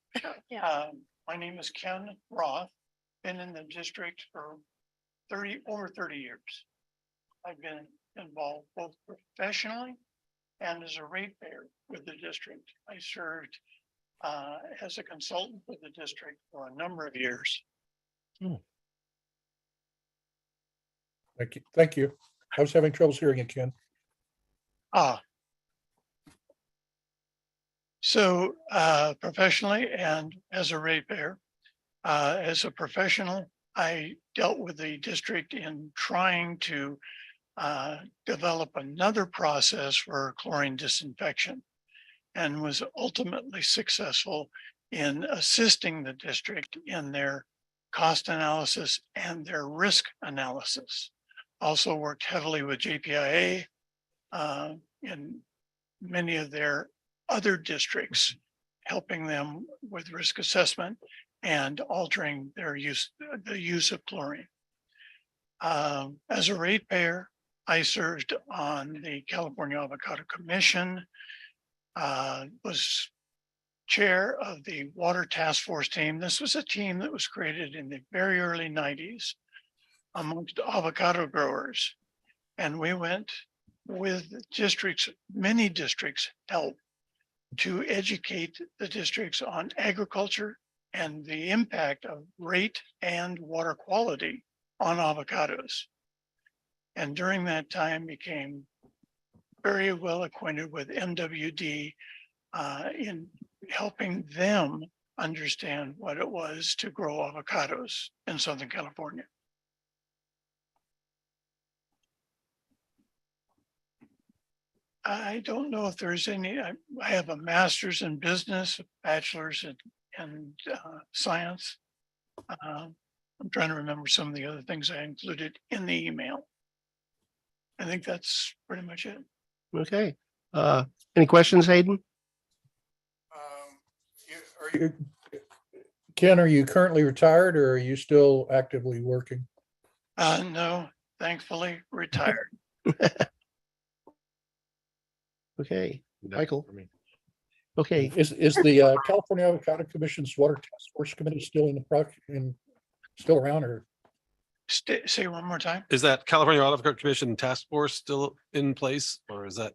My name is Ken Roth, been in the district for over 30 years. I've been involved both professionally and as a ratepayer with the district. I served as a consultant with the district for a number of years. Thank you. Thank you. I was having troubles hearing it, Ken. So professionally and as a ratepayer, as a professional, I dealt with the district in trying to develop another process for chlorine disinfection and was ultimately successful in assisting the district in their cost analysis and their risk analysis. Also worked heavily with JPIA in many of their other districts, helping them with risk assessment and altering their the use of chlorine. As a ratepayer, I served on the California Avocado Commission, was chair of the Water Task Force team. This was a team that was created in the very early 90s amongst avocado growers. And we went with districts, many districts help to educate the districts on agriculture and the impact of rate and water quality on avocados. And during that time became very well acquainted with MWD in helping them understand what it was to grow avocados in Southern California. I don't know if there's any, I have a master's in business, a bachelor's in science. I'm trying to remember some of the other things I included in the email. I think that's pretty much it. Okay. Any questions, Hayden? Ken, are you currently retired or are you still actively working? No, thankfully retired. Okay, Michael. Okay, Is the California Avocado Commission's Water Task Force Committee still in the still around or? Say one more time. Is that California Wildlife Commission task force still in place, or is that?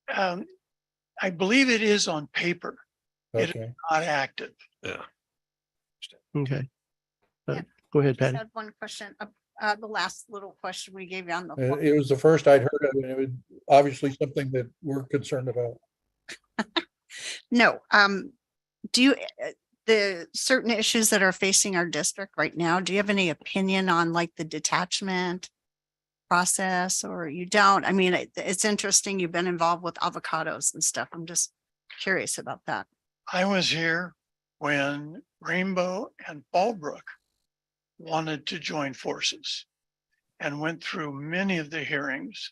I believe it is on paper. It is Okay. not active. Yeah. okay. Go ahead, Just Patty. had one question, the last little question we gave you on the. It was the first I'd heard of it. It was obviously something that we're concerned about. No, do you, the certain issues that are facing our district right now, do you have any opinion on like the detachment process, or you don't? I mean, it's interesting. You've been involved with avocados and stuff. I'm just curious about that. I was here when Rainbow and Fallbrook wanted to join forces and went through many of the hearings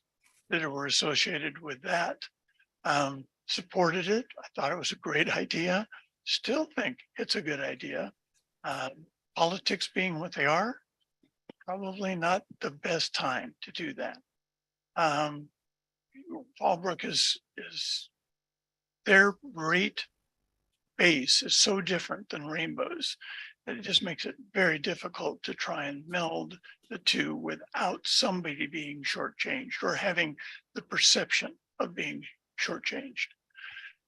that were associated with that. Supported it. I thought it was a great idea. Still think it's a good idea. Politics being what they are, probably not the best time to do that. Fallbrook is their rate base is so different than Rainbow's that it just makes it very difficult to try and meld the two without somebody being shortchanged or having the perception of being shortchanged.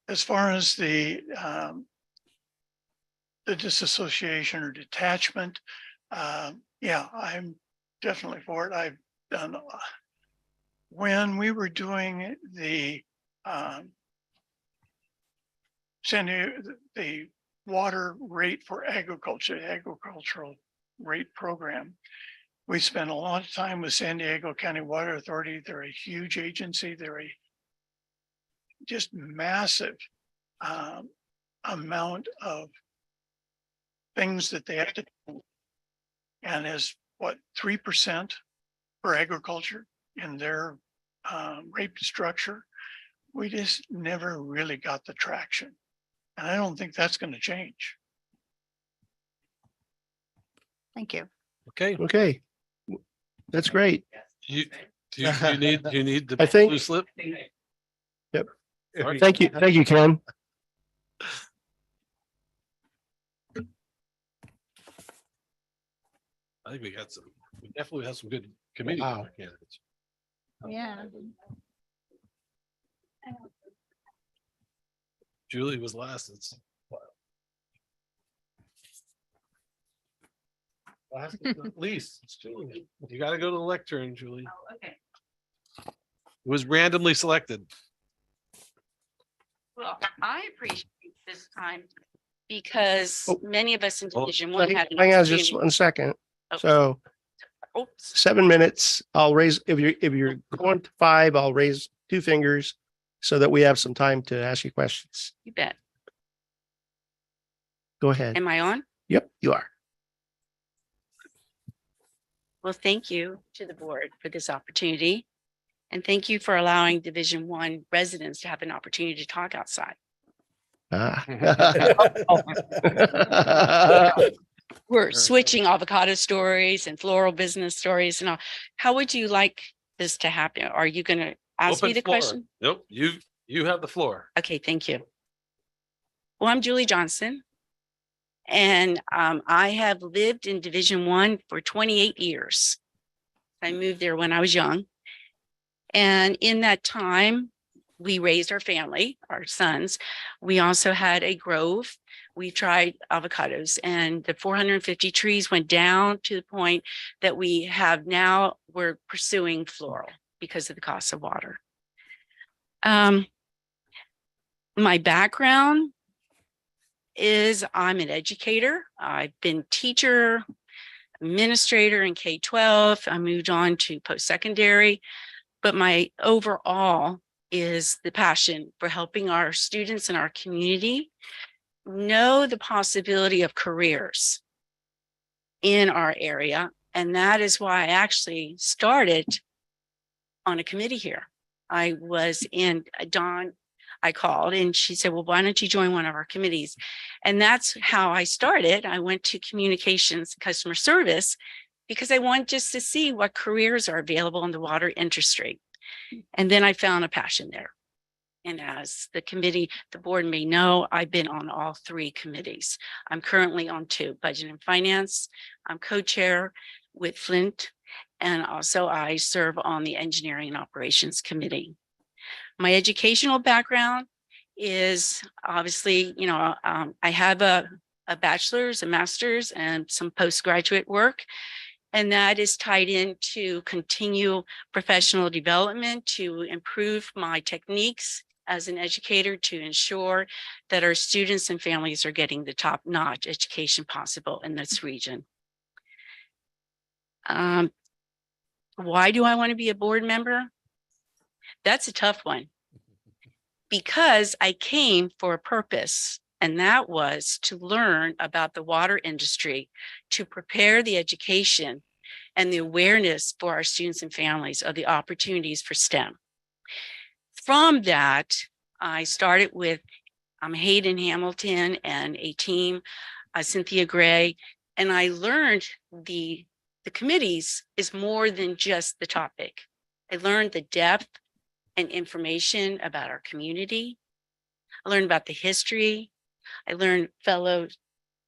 As far as the disassociation or detachment, yeah, I'm definitely for it. I've done when we were doing the the water rate for agriculture, the agricultural rate program. We spent a lot of time with San Diego County Water Authority. They're a huge agency. They're a just massive amount of things that they have to do. And as what, 3% for agriculture in their rate structure, we just never really got the traction. And I don't think that's going to change. Thank you. Okay. Okay. That's great. You need the I think- blue slip? Yep. All right. Thank you. Thank you, Ken. I think we definitely have some good committee Wow. candidates. Yeah. Julie was last. Last but not least, it's Julie. You gotta go to the lectern, Julie. Okay. It was randomly selected. Well, I appreciate this time because Oh. many of us in Oh. Division One had. an Hang on just opportunity- 1 second. Oh. So Oops, 7 minutes, I'll raise, if you're going to 5, I'll raise 2 fingers so that we have some time to ask you questions. you bet. Go ahead. Am I on? Yep, you are. Well, thank you to the board for this opportunity. And thank you for allowing Division One residents to have an opportunity to talk outside. Ah. We're switching avocado stories and floral business stories and all. How would you like this to happen? Are you going to ask me Open the floor. question? Nope, you have the floor. Okay, thank you. Well, I'm Julie Johnson. And I have lived in Division One for 28 years. I moved there when I was young. And in that time, we raised our family, our sons. We also had a grove. We tried avocados and the 450 trees went down to the point that we have now, we're pursuing floral because of the cost of water. My background is I'm an educator. I've been teacher, administrator in K-12. I moved on to post-secondary, but my overall is the passion for helping our students in our community know the possibility of careers in our area. And that is why I actually started on a committee here. I was in Dawn, I called and she said, well, why don't you join one of our committees? And that's how I started. I went to communications, customer service, because I wanted just to see what careers are available in the water industry. And then I found a passion there. And as the committee, the board may know, I've been on all 3 committees. I'm currently on 2, budget and finance. I'm co-chair with Flint. And also I serve on the engineering and operations committee. My educational background is obviously, you know, I have a bachelor's, a master's, and some postgraduate work. And that is tied into continue professional development to improve my techniques as an educator to ensure that our students and families are getting the top-notch education possible in this region. Why do I want to be a board member? That's a tough one. Because I came for a purpose, and that was to learn about the water industry, to prepare the education and the awareness for our students and families of the opportunities for STEM. From that, I started with Hayden Hamilton and a team, Cynthia Gray, and I learned the committees is more than just the topic. I learned the depth and information about our community. I learned about the history. I learned fellow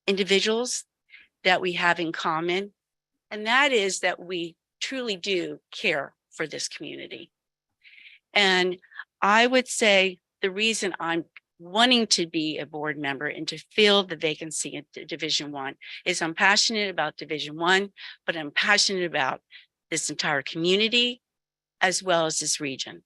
individuals that we have in common, and that is that we truly do care for this community. And I would say the reason I'm wanting to be a board member and to fill the vacancy in Division 1 is I'm passionate about Division 1, but I'm passionate about this entire community as well as this region.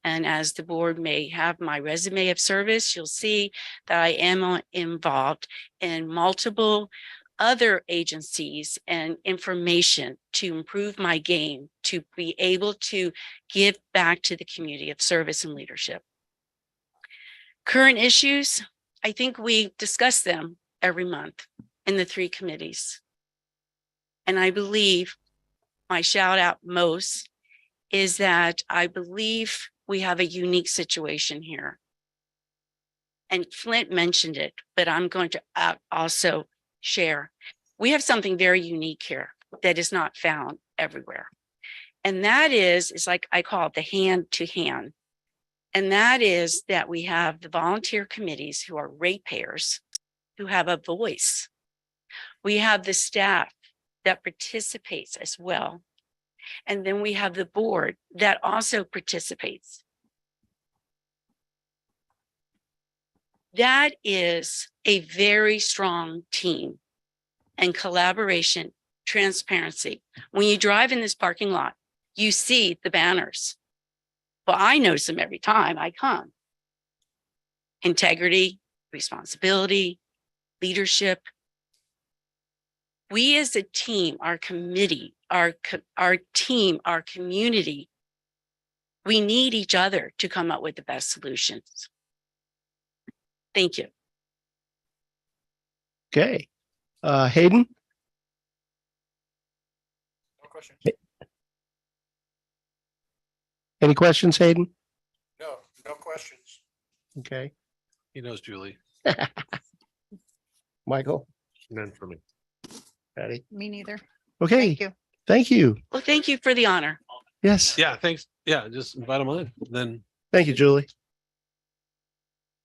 And as the board may have my resume of service, you'll see that I am involved in multiple other agencies and information to improve my game, to be able to give back to the community of service and leadership. Current issues, I think we discuss them every month in the 3 committees. And I believe my shout out most is that I believe we have a unique situation here. And Flint mentioned it, but I'm going to also share. We have something very unique here that is not found everywhere. And that is like I call it the hand to hand. And that is that we have the volunteer committees who are ratepayers, who have a voice. We have the staff that participates as well. And then we have the board that also participates. That is a very strong team and collaboration, transparency. When you drive in this parking lot, you see the banners. Well, I notice them every time I come. Integrity, responsibility, leadership. We as a team, our committee, our team, our community, we need each other to come up with the best solutions. Thank you. Okay. Hayden? No question. Any questions, Hayden? No, no questions. Okay. He knows Julie. Michael? None for me. Patty? Me neither. Okay. Thank you. Thank you. Well, thank you for the honor. Yes. Yeah, thanks. Yeah, just invite them on. Then Thank you, Julie. I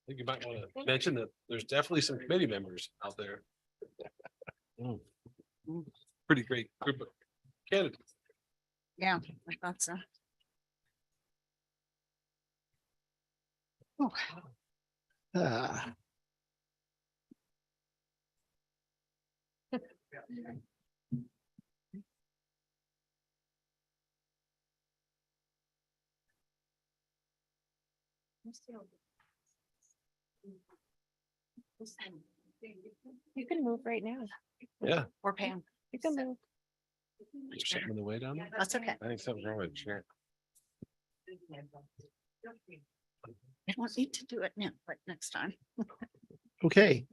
think you might want to mention that there's definitely some committee members out there. Pretty great group of candidates. Yeah, I thought so. Oh, Ah. You can move right now. Yeah. or Pam. You can move. There's something in the way down there. That's okay. I think something's wrong with the chair. I don't need to do it now, but next time. Okay.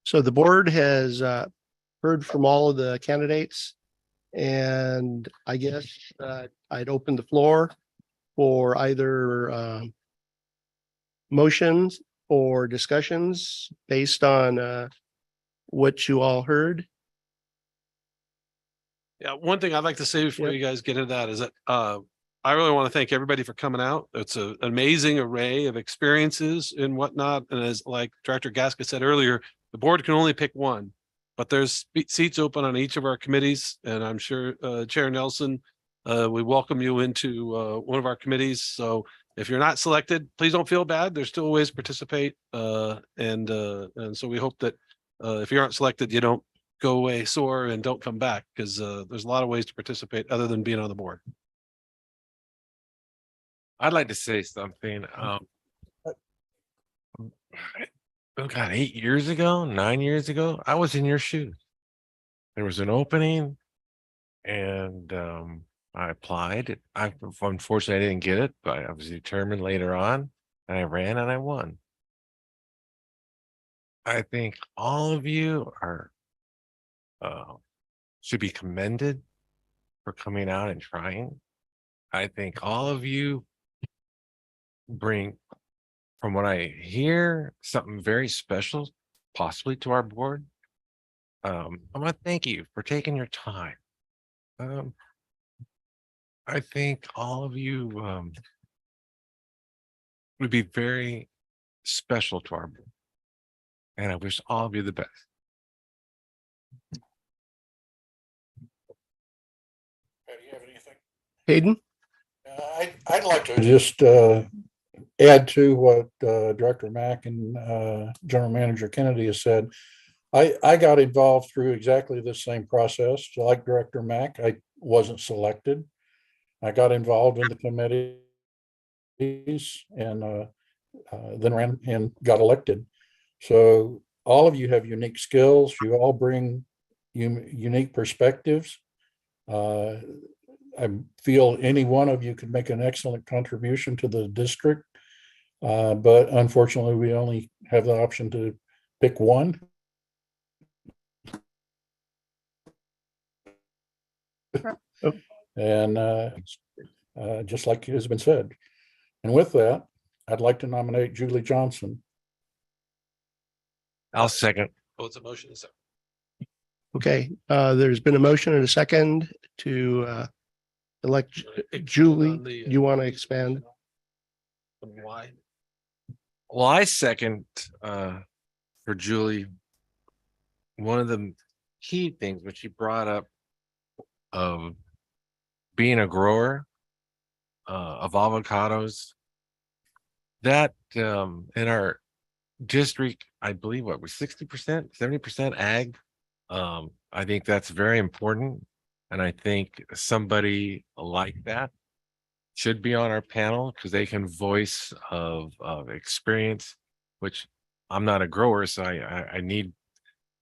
So the board has heard from all of the candidates. And I guess I'd open the floor for either motions or discussions based on what you all heard. Yeah, one thing I'd like to say before you guys get into that is that I really want to thank everybody for coming out. It's an amazing array of experiences and whatnot. And as like Director Gasca said earlier, the board can only pick one, but there's seats open on each of our committees. And I'm sure Chair Nelson, we welcome you into one of our committees. So if you're not selected, please don't feel bad. There's still ways to participate. And so we hope that if you aren't selected, you don't go away sore and don't come back, because there's a lot of ways to participate other than being on the board. I'd like to say something. Oh God, 8 years ago, 9 years ago, I was in your shoes. There was an opening and I applied. Unfortunately, I didn't get it, but I was determined later on and I ran and I won. I think all of you are should be commended for coming out and trying. I think all of you bring, from what I hear, something very special, possibly to our board. I want to thank you for taking your time. I think all of you would be very special to our board. And I wish all of you the best. Hayden? I'd like to just add to what Director Mack and General Manager Kennedy has said. I got involved through exactly the same process. So like Director Mack, I wasn't selected. I got involved in the committees and then ran and got elected. So all of you have unique skills. You all bring unique perspectives. I feel any one of you could make an excellent contribution to the district. But unfortunately, we only have the option to pick one. And just like has been said. And with that, I'd like to nominate Julie Johnson. I'll second. Oh, it's a motion. Okay, there's been a motion and a second to elect Julie. Do you want to expand? Why? Well, I second for Julie. One of the key things which she brought up of being a grower of avocados, that in our district, I believe what was 60%, 70% ag. I think that's very important. And I think somebody like that should be on our panel because they can voice of experience, which I'm not a grower, so I need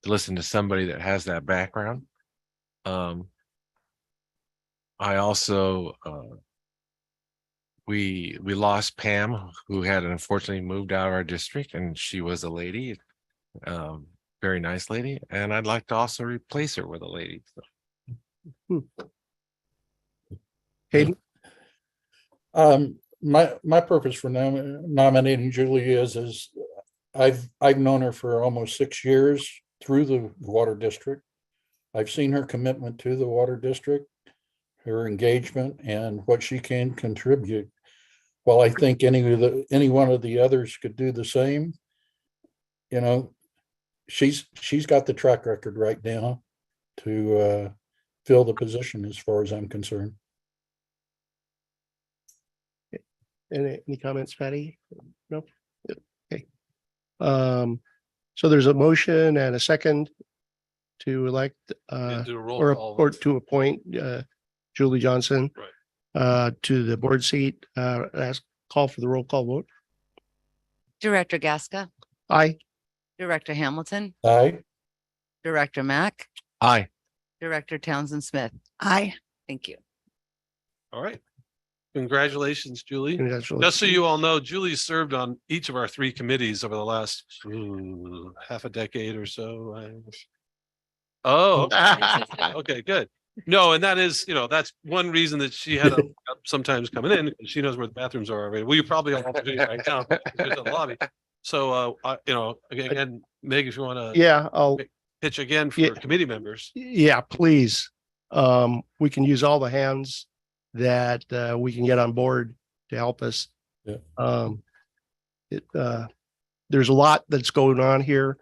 to listen to somebody that has that background. I also we lost Pam, who had unfortunately moved out of our district, and she was a lady, very nice lady, and I'd like to also replace her with a lady. So. Hayden? My purpose for nominating Julie is I've known her for almost 6 years through the water district. I've seen her commitment to the water district, her engagement, and what she can contribute. While I think any one of the others could do the same, you know, she's got the track record right now to fill the position as far as I'm concerned. Any comments, Patty? No? Okay. So there's a motion and a second to elect do a roll call. or to appoint Julie Johnson to the board seat. Call for the roll call vote. Director Gasca, Aye. Director Hamilton, Aye. Director Mack, Aye. Director Townsend Smith. Aye. Thank you. All right. Congratulations, Julie. Congratulations. Just so you all know, Julie served on each of our 3 committees over the last half a decade or so. Oh, okay, good. No, and that is, that's one reason that she had to sometimes coming in, because she knows where the bathrooms are already. Well, you probably all have to do it right now. There's a lobby. So, again, Meg, if you want to Yeah, I'll, pitch again for Yeah. committee members. yeah, please. We can use all the hands that we can get on board to help us. Yeah. There's a lot that's going on here.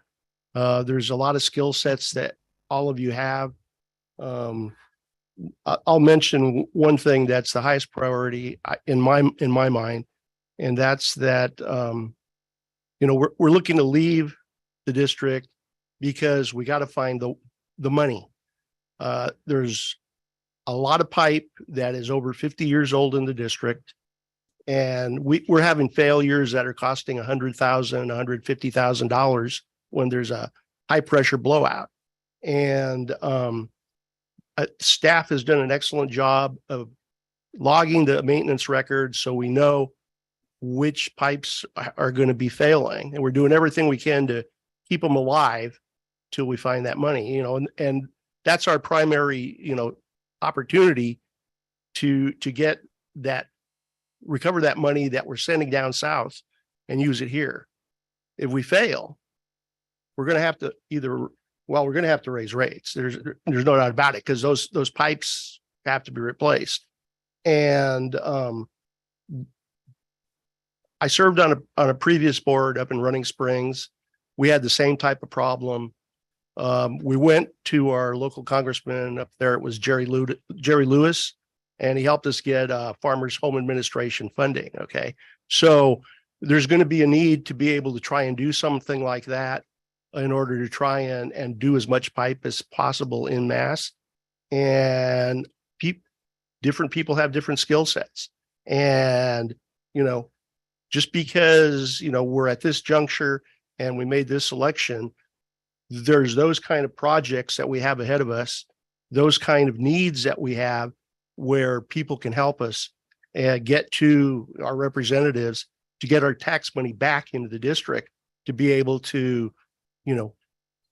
There's a lot of skill sets that all of you have. I'll mention one thing that's the highest priority in my mind, and that's that we're looking to leave the district because we got to find the money. There's a lot of pipe that is over 50 years old in the district, and we're having failures that are costing $100,000, $150,000 when there's a high pressure blowout. And staff has done an excellent job of logging the maintenance records so we know which pipes are going to be failing, and we're doing everything we can to keep them alive till we find that money, and that's our primary, opportunity to get that, recover that money that we're sending down south and use it here. If we fail, we're going to have to we're going to have to raise rates. There's no doubt about it, because those pipes have to be replaced. And I served on a previous board up in Running Springs. We had the same type of problem. We went to our local congressman up there. It was Jerry Lewis, and he helped us get Farmers Home Administration funding. Okay, so there's going to be a need to be able to try and do something like that in order to try and do as much pipe as possible in mass. And different people have different skill sets. And, just because, we're at this juncture and we made this selection, there's those kind of projects that we have ahead of us, those kind of needs that we have where people can help us and get to our representatives to get our tax money back into the district to be able to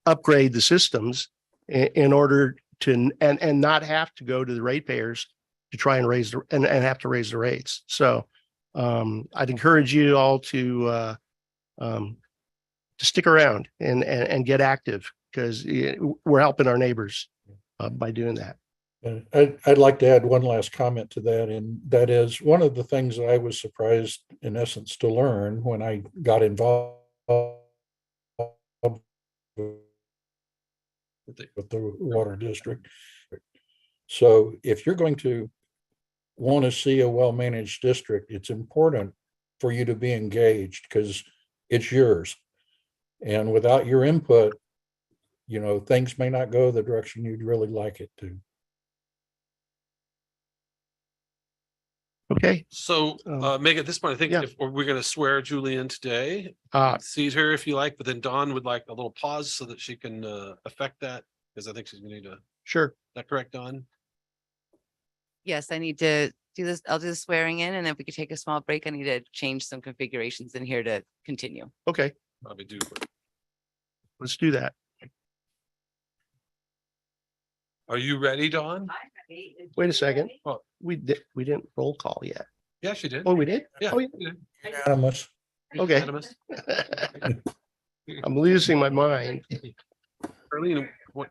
upgrade the systems in order to, and not have to go to the ratepayers to try and raise and have to raise the rates. So I'd encourage you all to stick around and get active, because we're helping our neighbors by doing that. I'd like to add one last comment to that, and that is one of the things that I was surprised, in essence, to learn when I got involved with the water district. So if you're going to want to see a well-managed district, it's important for you to be engaged, because it's yours. And without your input, things may not go the direction you'd really like it to. Okay. So, Meg, at this point, I think if we're going to swear Julie in today, seat her if you like, but then Dawn would like a little pause so that she can affect that, because I think she's going to need to. Sure. Is that correct, Dawn? Yes, I need to do this. I'll do the swearing in, and if we could take a small break, I need to change some configurations in here to continue. Okay. Probably do. Let's do that. Are you ready, Dawn? Wait a second. Oh, we didn't roll call yet. Yeah, she did. Oh, we did? Yeah. Oh, yeah. you did. Unanimous. Okay. Unanimous. I'm losing my mind. Arlene, what?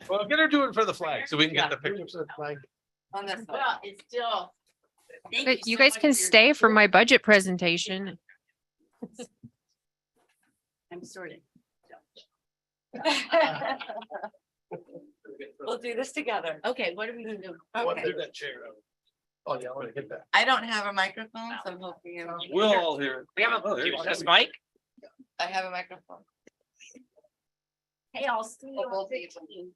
Well, get her doing it for the flag so we can get the picture. On this Well, it's still. But you guys can stay for my budget presentation. I'm sorting. We'll do this together. Okay, what are we gonna do? Okay. that chair. Oh, yeah, I want to hit that. I don't have a microphone, so I'm hoping you. We'll all hear it. We have Oh, there you go. mic? I have a microphone. Hey, I'll see you. Oh, on both of you. 16.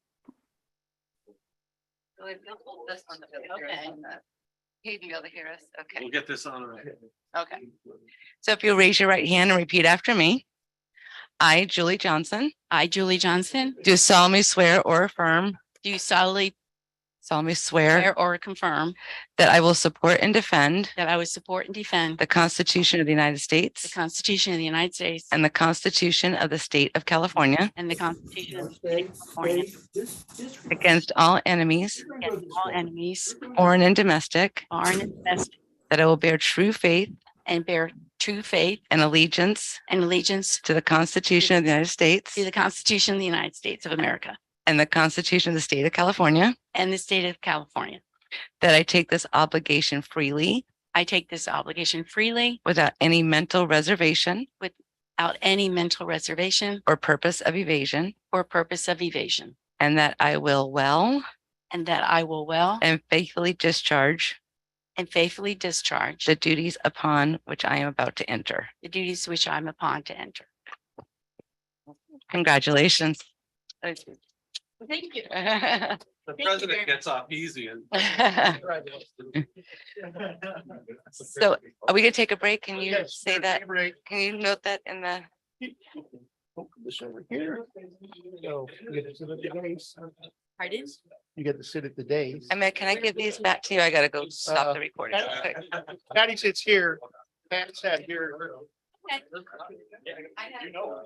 So if you'll hold this one to be able to hear us on the- Kate, you be able to hear us? Okay. We'll get this on. Okay. So if you'll raise your right hand and repeat after me. I, Julie Johnson, I, Julie Johnson, do solemnly swear or affirm do solemnly solemnly swear swear or confirm that I will support and defend that I would support and defend the Constitution of the United the States Constitution of the United States and the Constitution of the State of California and the Constitution of the State of California against all enemies, against all enemies, foreign and domestic, foreign and domestic, that I will bear true faith and bear true faith and allegiance and allegiance to the Constitution of the United States to the Constitution of the United States of America and the Constitution of the State of California, and the State of California. that I take this obligation freely I take this obligation freely without any mental reservation without any mental reservation or purpose of evasion, or purpose of evasion, and that I will well and that I will well and faithfully discharge and faithfully discharge the duties upon which I am about to enter. the duties which I'm upon to enter. Congratulations. Thank you. The Thank you president very gets off easy and. So are we gonna take a break? Can you Yes, say that? break. Can you note that in the? Put this over here. Go. You get to sit at the days. Pardon? You get to sit at the days. Ahmed, can I give these back to you? I gotta go stop the recording. real quick. Patty sits here. Pat sat here. You know.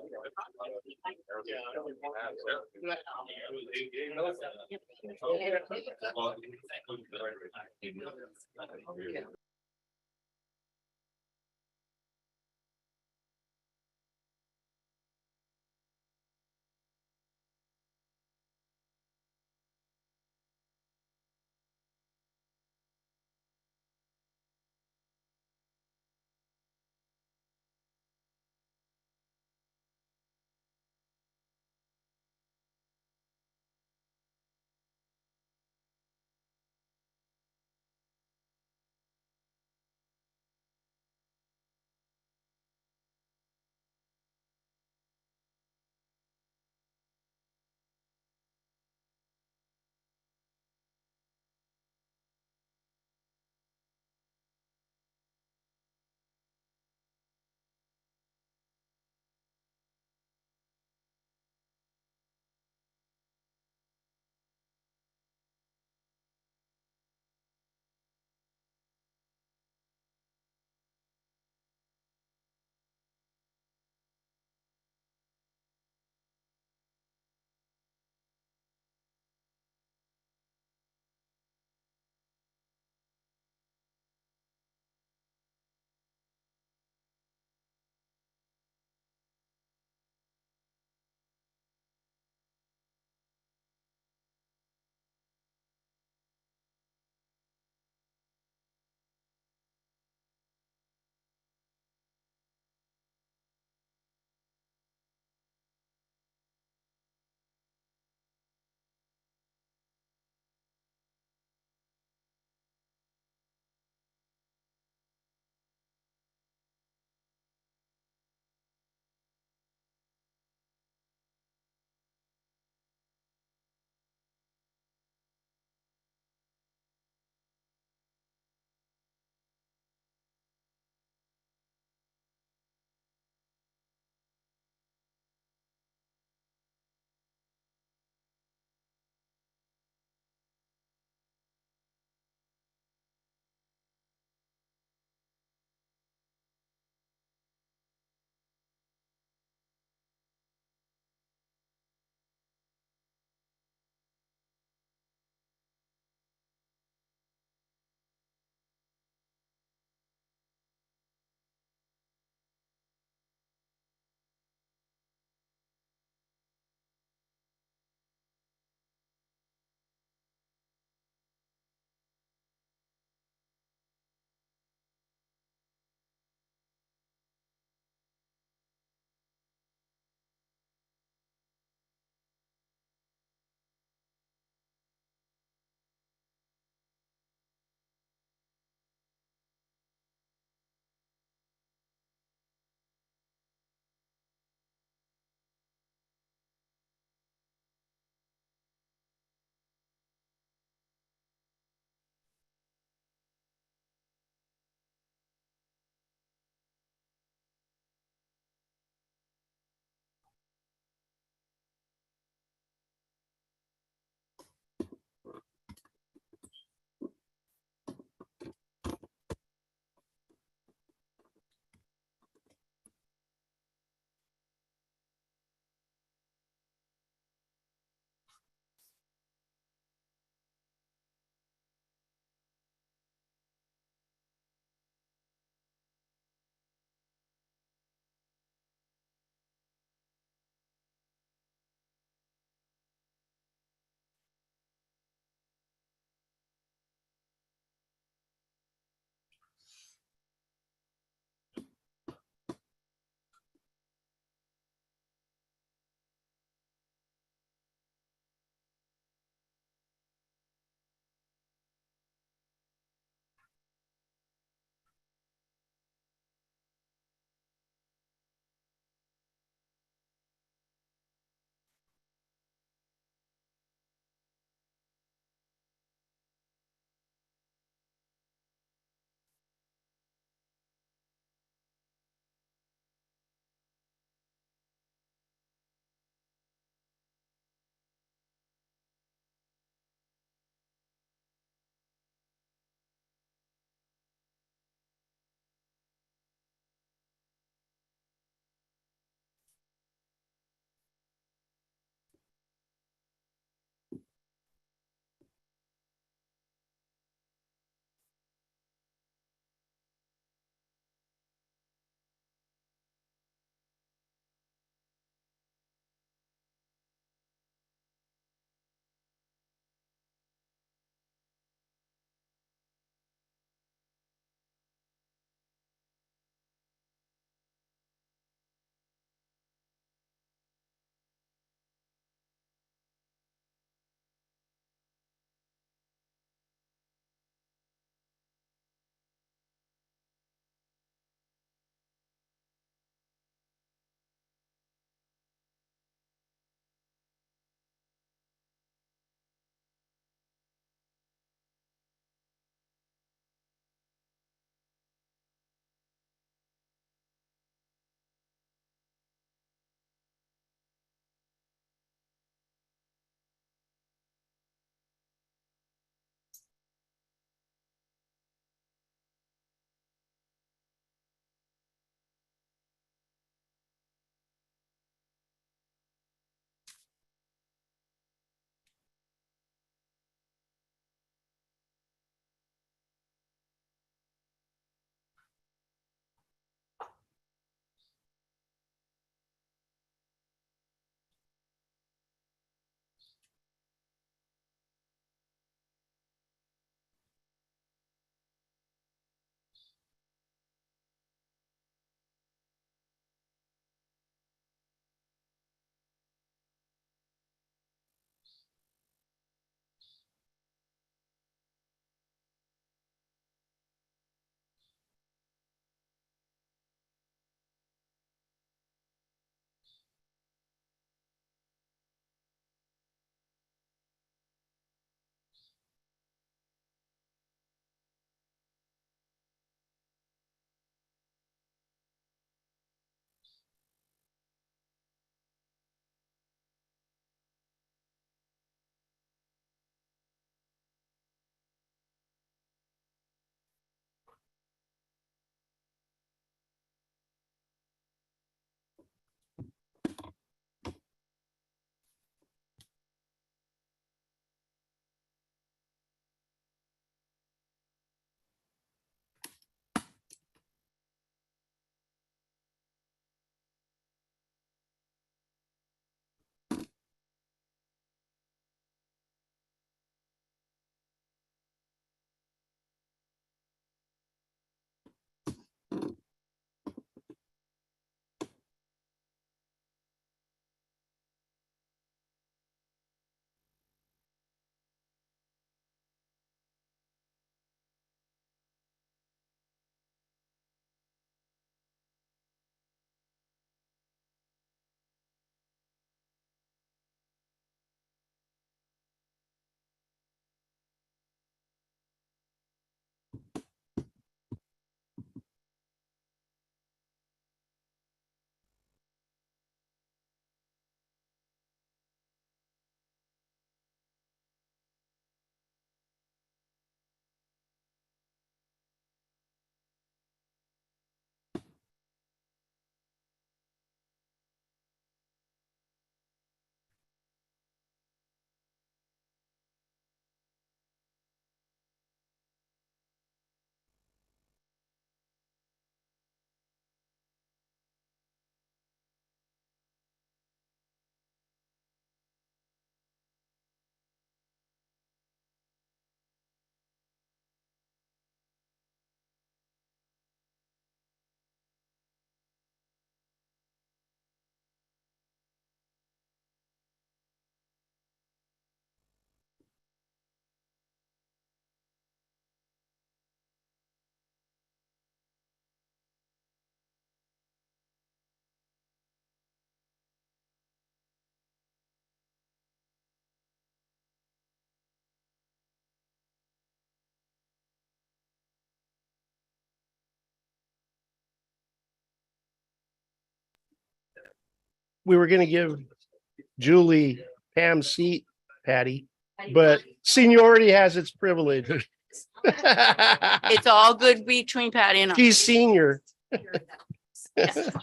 we were gonna give Julie Pam's seat, Patty, but seniority has its privilege. It's all good between Patty and I. She's senior.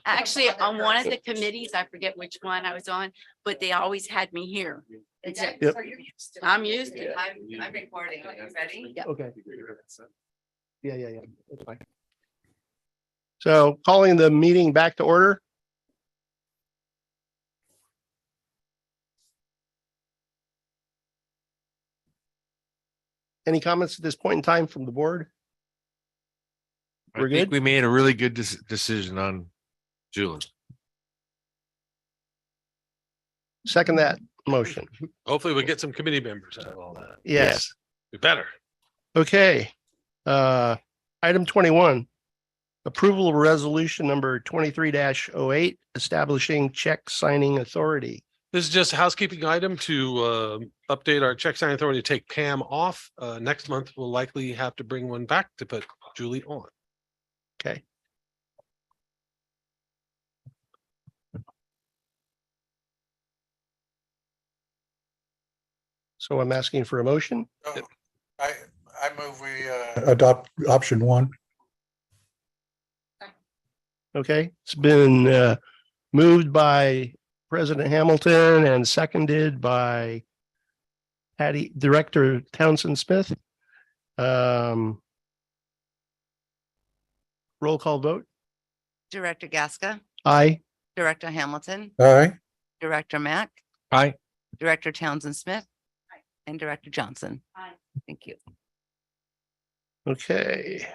Actually, on one of the committees, I forget which one I was on, but they always had me here. Yep. I'm used to it. I'm recording. Are you ready? Yeah. Okay. Yeah. That's fine. So calling the meeting back to order. Any comments at this point in time from the board? I We're think good? we made a really good decision on Julie. Second that motion. Hopefully we'll get some committee members out of all that. Yes. We better. Okay. Item 21. Approval of resolution number 23-08, establishing check signing authority. This is just a housekeeping item to update our check signing authority to take Pam off. Next month, we'll likely have to bring one back to put Julie on. Okay. So I'm asking for a motion. I move we adopt option one. Okay, it's been moved by President Hamilton and seconded by Patty, Director Townsend Smith. Roll call vote. Director Gasca, Aye. Director Hamilton, Aye. Director Mack, Aye. Director Townsend Smith, and Director Johnson. Thank you. Okay.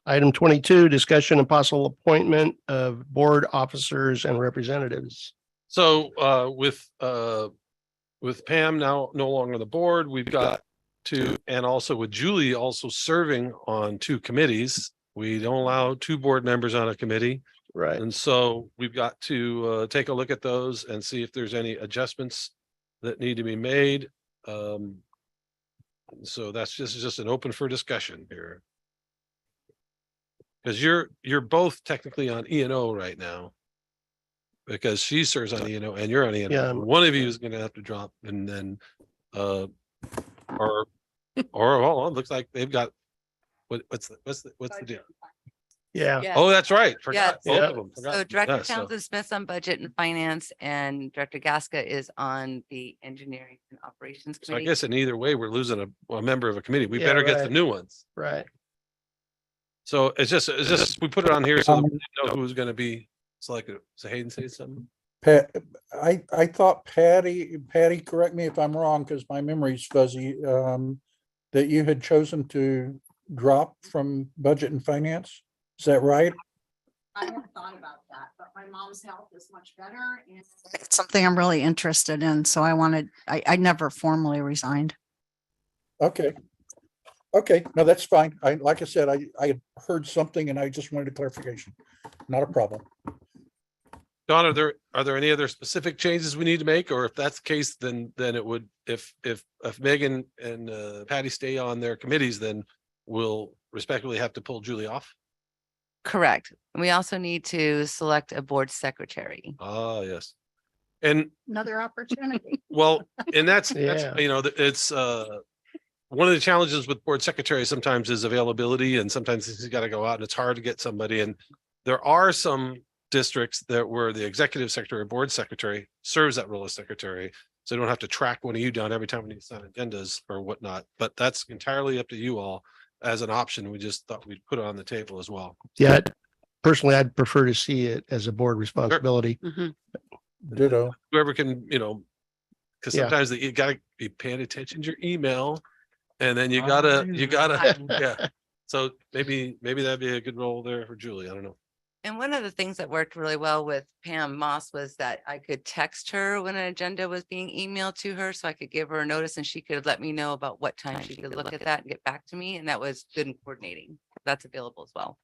Item 22, discussion and possible appointment of board officers and representatives. So with Pam now no longer on the board, we've got to, and also with Julie also serving on two committees. We don't allow two board members on a committee. Right. And so we've got to take a look at those and see if there's any adjustments that need to be made. So that's just an open for discussion here. Because you're both technically on E&O right now. Because she serves on E&O and you're on E&O. Yeah. One of you is gonna have to drop and then or well, it looks like they've got what's the deal? Yeah. Oh, that's right. Yeah. Forgot both of them. So Forgot. Director Yeah, so- Townsend Smith's on budget and finance and Director Gasca is on the engineering and operations So I committee. guess in either way, we're losing a member of a committee. We Yeah, better get the right. new ones. Right. So it's just, we put it on here so that we know who's gonna be selected. So Hayden say something? Pat, I thought Patty, correct me if I'm wrong, because my memory's fuzzy, that you had chosen to drop from budget and finance. Is that right? I haven't thought about that, but my mom's health is much better. And it's something I'm really interested in, so I never formally resigned. Okay. Okay, no, that's fine. Like I said, I had heard something and I just wanted a clarification. Not a problem. Don, are there any other specific changes we need to make? Or if that's the case, then it would, if Megan and Patty stay on their committees, then we'll respectfully have to pull Julie off. Correct. And we also need to select a board secretary. Ah, yes. And Another opportunity. well, and that's, Yeah. you know, it's one of the challenges with board secretary sometimes is availability and sometimes he's got to go out and it's hard to get somebody. And there are some districts that where the executive secretary or board secretary serves that role as secretary. So they don't have to track one of you down every time we need to sign agendas or whatnot. But that's entirely up to you all as an option. We just thought we'd put it on the table as well. Yeah. Personally, I'd prefer to see it as a board responsibility. Ditto. Whoever can, you know, because Yeah. sometimes you gotta be paying attention to your email. And then you gotta, yeah. So maybe that'd be a good role there for Julie. I don't know. And one of the things that worked really well with Pam Moss was that I could text her when an agenda was being emailed to her, so I could give her a notice and she could let me know about what time she could look at that and get back to me. And that was good in coordinating. That's available as well.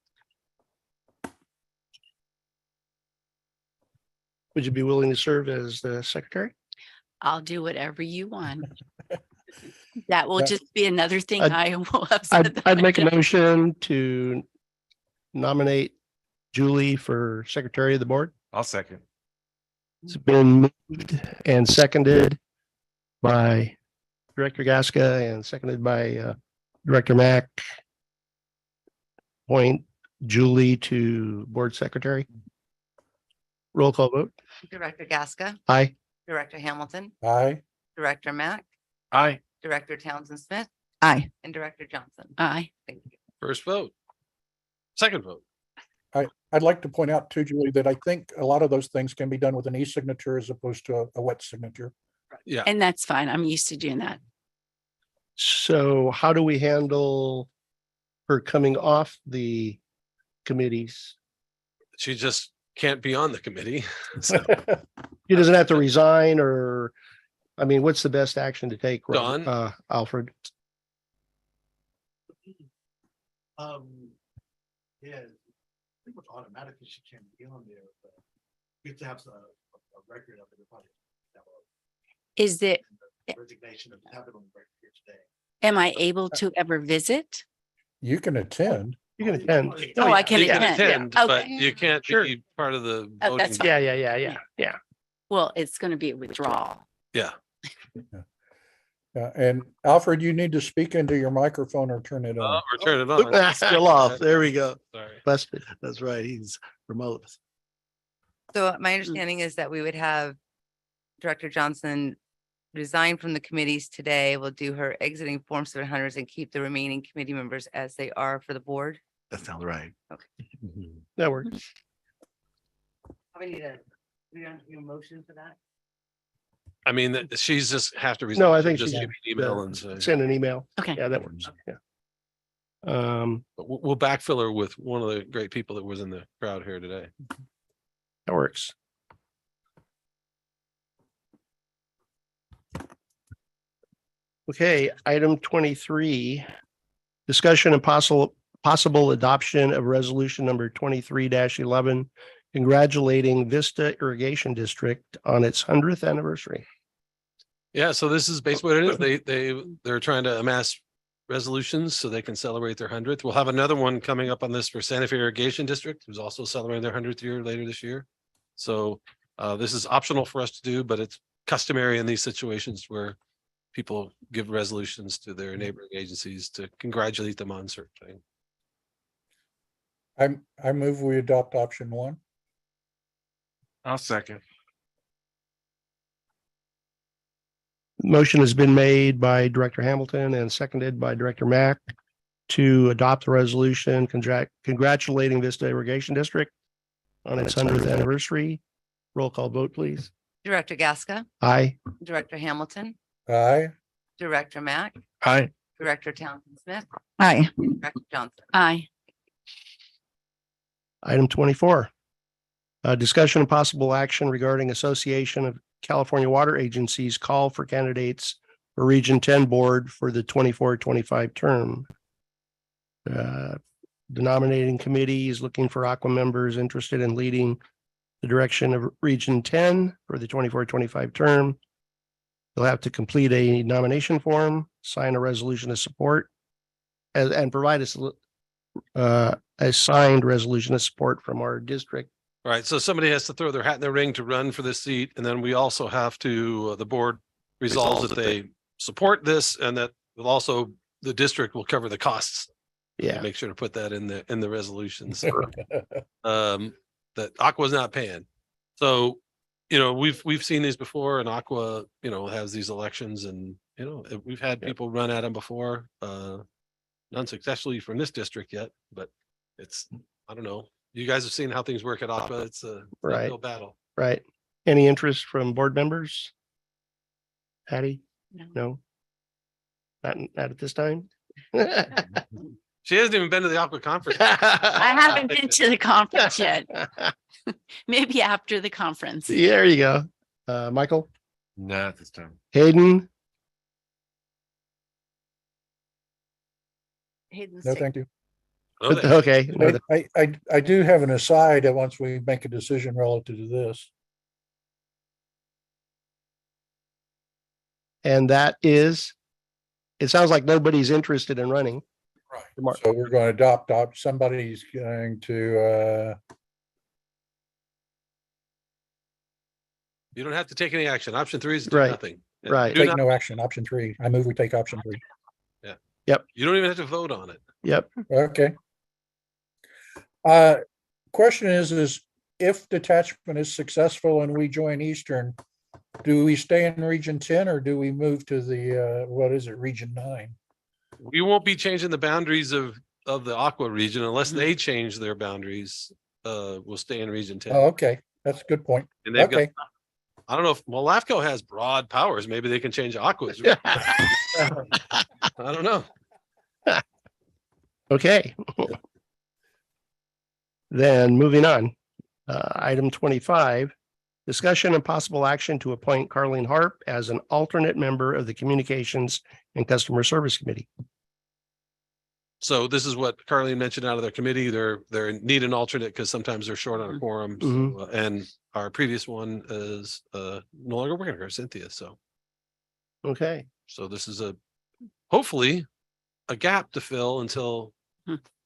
Would you be willing to serve as the secretary? I'll do whatever you want. That will Yeah. just be another thing I'd- I will upset. I'd make a motion to nominate Julie for secretary of the board. I'll second. It's been moved and seconded by Director Gasca and seconded by Director Mack. Point Julie to Board Secretary. Roll call vote. Director Gasca, Aye. Director Hamilton, Aye. Director Mack, Aye. Director Townsend Smith, Aye. and Director Johnson. Aye. Thank you. First vote. Second vote. I'd like to point out too, Julie, that I think a lot of those things can be done with an e-signature as opposed to a wet signature. Yeah. And that's fine. I'm used to doing that. So how do we handle her coming off the committees? She just can't be on the committee. So, He doesn't have to resign or, I mean, what's the best action to take? Don? Alfred? Yeah, I think it's automatically she can't be on there, but you have to have a record of it. Probably have Is it, a resignation of have it on the record here today. am I able to ever visit? You can attend. You can attend. Oh, I can You can attend. attend, but Okay. you can't Sure. be part of the Oh, that's voting. fine. Yeah. Well, it's going to be a withdrawal. Yeah. And Alfred, you need to speak into your microphone or turn it on. Or turn it on. Still off. There we go. Sorry. Busted. That's right. He's remote. So my understanding is that we would have Director Johnson resign from the committees today. We'll do her exiting Form 700s and keep the remaining committee members as they are for the board. That sounds right. Okay. That works. We need a motion for that? I mean, she's just have to. No, I think just she give me an email and say. send an email. Okay. Yeah, that works. Yeah. But we'll backfill her with one of the great people that was in the crowd here today. That works. Okay, item 23. Discussion and possible adoption of resolution number 23-11, congratulating Vista Irrigation District on its 100th anniversary. Yeah, so this is basically what it is. They're trying to amass resolutions so they can celebrate their 100th. We'll have another one coming up on this for Santa Fe Irrigation District, who's also celebrating their 100th year later this year. So this is optional for us to do, but it's customary in these situations where people give resolutions to their neighboring agencies to congratulate them on certain things. I move we adopt option one. I'll second. Motion has been made by Director Hamilton and seconded by Director Mack to adopt the resolution congratulating Vista Irrigation District on its 100th anniversary. Roll call vote, please. Director Gasca, Aye. Director Hamilton, Aye. Director Mack, Aye. Director Townsend Smith, Aye. Director Johnson. Aye. Item 24. Discussion and possible action regarding Association of California Water Agencies call for candidates for Region 10 Board for the 24-25 term. The nominating committee is looking for Aqua members interested in leading the direction of Region 10 for the 24-25 term. They'll have to complete a nomination form, sign a resolution of support, and provide us a signed resolution of support from our district. All right, so somebody has to throw their hat in the ring to run for this seat, and then we also have to, the board resolves that they support this and that will also, the district will cover the costs. Yeah. Make sure to put that in the resolutions. That Aqua's not paying. So, we've seen these before, and Aqua, has these elections, and, we've had people run at them before, none successfully from this district yet, but I don't know. You guys have seen how things work at Aqua. It's a Right. uphill battle. Right. Any interest from board members? Patty? No. Not at this time? She hasn't even been to the Aqua conference. I haven't been to the conference yet. Maybe after the conference. There you go. Michael? Not at this time. Hayden? No, thank you. Okay. I do have an aside that once we make a decision relative to this. And that is, it sounds like nobody's interested in running. Right. So we're going to adopt, somebody's going to, You don't have to take any action. Option 3 is do Right. nothing. Right. Do Take not- no action. Option 3. I move we take option 3. You don't even have to vote on it. Yep. Okay. Question is if detachment is successful and we join Eastern, do we stay in Region 10 or do we move to the, what is it, Region 9? We won't be changing the boundaries of the Aqua region unless they change their boundaries. We'll stay in Region 10. Oh, okay. That's a good point. And they've got, Okay. I don't know if, well, LAFCO has broad powers. Maybe they can change Aqua's. I don't know. Okay. Then moving on, item 25, discussion and possible action to appoint Carleen Harp as an alternate member of the Communications and Customer Service Committee. So this is what Carleen mentioned out of their committee. They're need an alternate because sometimes they're short on a quorum. So, and our previous one is no longer working for Cynthia. So Okay. so this is hopefully a gap to fill until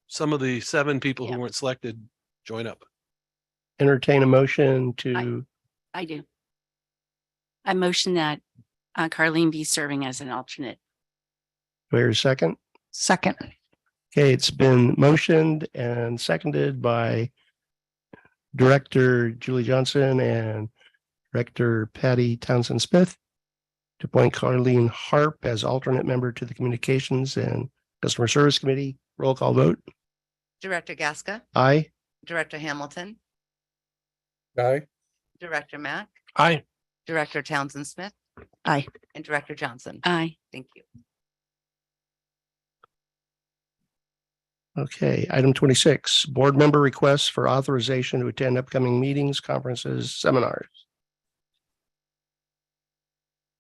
some of the 7 people who weren't selected join up. Entertain a motion to, I do. I motion that Carleen be serving as an alternate. wait a second. Second. Okay, it's been motioned and seconded by Director Julie Johnson and Director Patty Townsend Smith to appoint Carleen Harp as alternate member to the Communications and Customer Service Committee. Roll call vote. Director Gasca, Aye. Director Hamilton, Aye. Director Mack, Aye. Director Townsend Smith, Aye. and Director Johnson. Aye. Thank you. Okay, item 26, board member requests for authorization to attend upcoming meetings, conferences, seminars.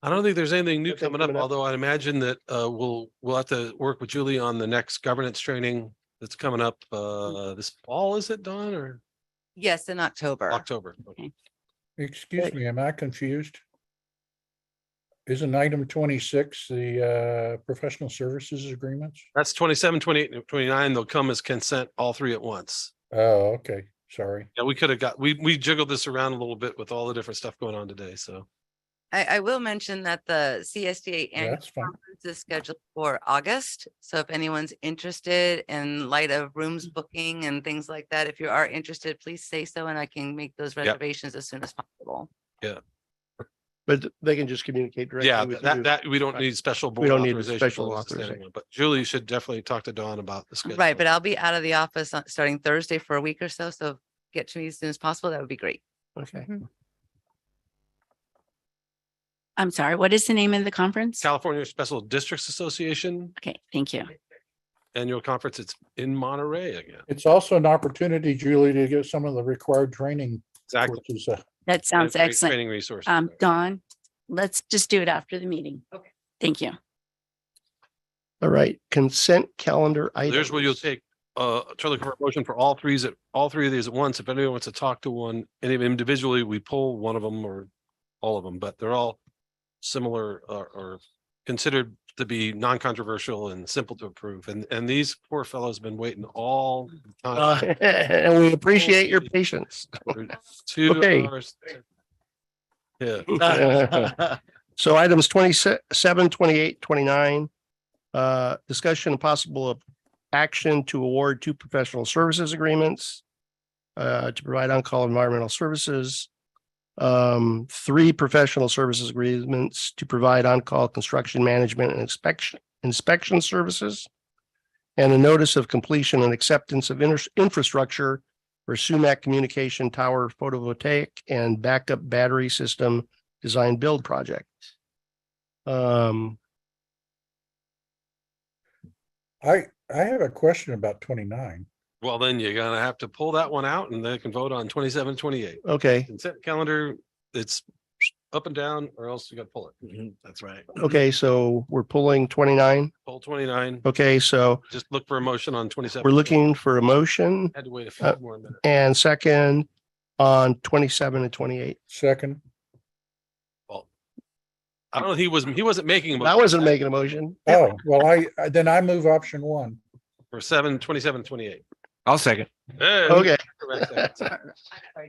I don't think there's anything new Nothing coming up, coming up. although I'd imagine that we'll have to work with Julie on the next governance training that's coming up this fall, is it, Dawn, or Yes, in October. October? Okay. Excuse me, am I confused? Isn't item 26 the professional services agreements? That's 27, 28, and 29. They'll come as consent, all 3 at once. Oh, okay. Sorry. Yeah, we could have we jiggled this around a little bit with all the different stuff going on today, so. I will mention that the CSDA annual That's fine. conference is scheduled for August. So if anyone's interested in light of rooms booking and things like that, if you are interested, please say so and I can make those Yep. reservations as soon as possible. Yeah. But they can just communicate directly. Yeah, with you. that we don't need special We board don't need a authorization. special for this standing authorization. one, But Julie should definitely talk to Dawn about the schedule. Right, but I'll be out of the office starting Thursday for a week or so. So get to me as soon as possible. That would be great. Okay. I'm sorry, what is the name of the conference? California Special Districts Association Okay, thank you. annual conference. It's in Monterey again. It's also an opportunity, Julie, to get some of the required training. Exactly. courses, That sounds Great excellent. Training resources. Dawn, let's just do it after the meeting. Okay. Thank you. All right, consent calendar items. There's where you'll take try to look for a motion for all 3 of these at once. If anyone wants to talk to one, any of them individually, we pull one of them or all of them, but they're all similar or considered to be non-controversial and simple to approve. And these poor fellows have been waiting all the time. And we appreciate your patience. for 2 Okay. hours. Yeah. So items 27, 28, 29, discussion and possible action to award 2 professional services agreements to provide on-call environmental services. 3 professional services agreements to provide on-call construction management and inspection services. And a notice of completion and acceptance of infrastructure for Sumac Communication Tower Photovoltaic and Backup Battery System Design Build Project. I have a question about 29. Well, then you're gonna have to pull that one out and they can vote on 27, 28. Okay, Consent calendar, it's up and down, or else you gotta pull it. That's right. okay, so we're pulling 29. Pull 29, Okay, so just look for a motion on 27. we're looking for a motion Had to wait a few more minutes. and second on 27 and 28. Second. I don't know, he wasn't making a I motion wasn't making a motion. Oh, well, then I move option 1. for 27, 28. I'll second. Hey, Okay. correct that. Sorry,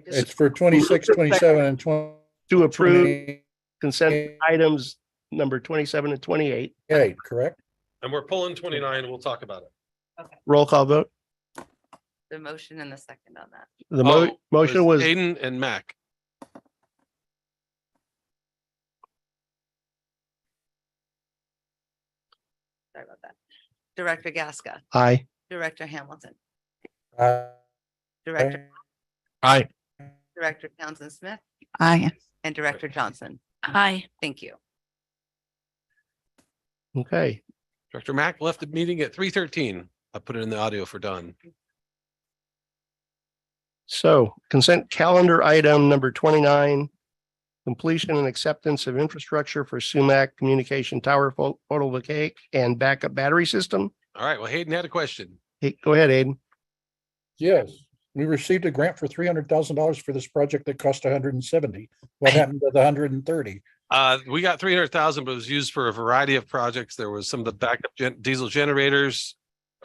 just- It's for 26, 27, and 20. to approve consent items number 27 and 28. Correct? And we're pulling 29 and we'll talk about it. Roll call vote. The motion and the second on that. The Oh, motion was Hayden and Mac. Sorry about that. Director Gasca, aye. Director Hamilton, Aye. Director, Aye. Director Townsend Smith, Aye. and Director Johnson. Aye. Thank you. Okay. Director Mac left the meeting at 3:13. I put it in the audio for Don. So consent calendar item number 29, completion and acceptance of infrastructure for Sumac Communication Tower photovoltaic and backup battery system. All right, well, Hayden had a question. Hey, go ahead, Aiden. Yes, we received a grant for $300,000 for this project that cost 170. What happened to the 130? We got 300,000, but it was used for a variety of projects. There was some of the backup diesel generators.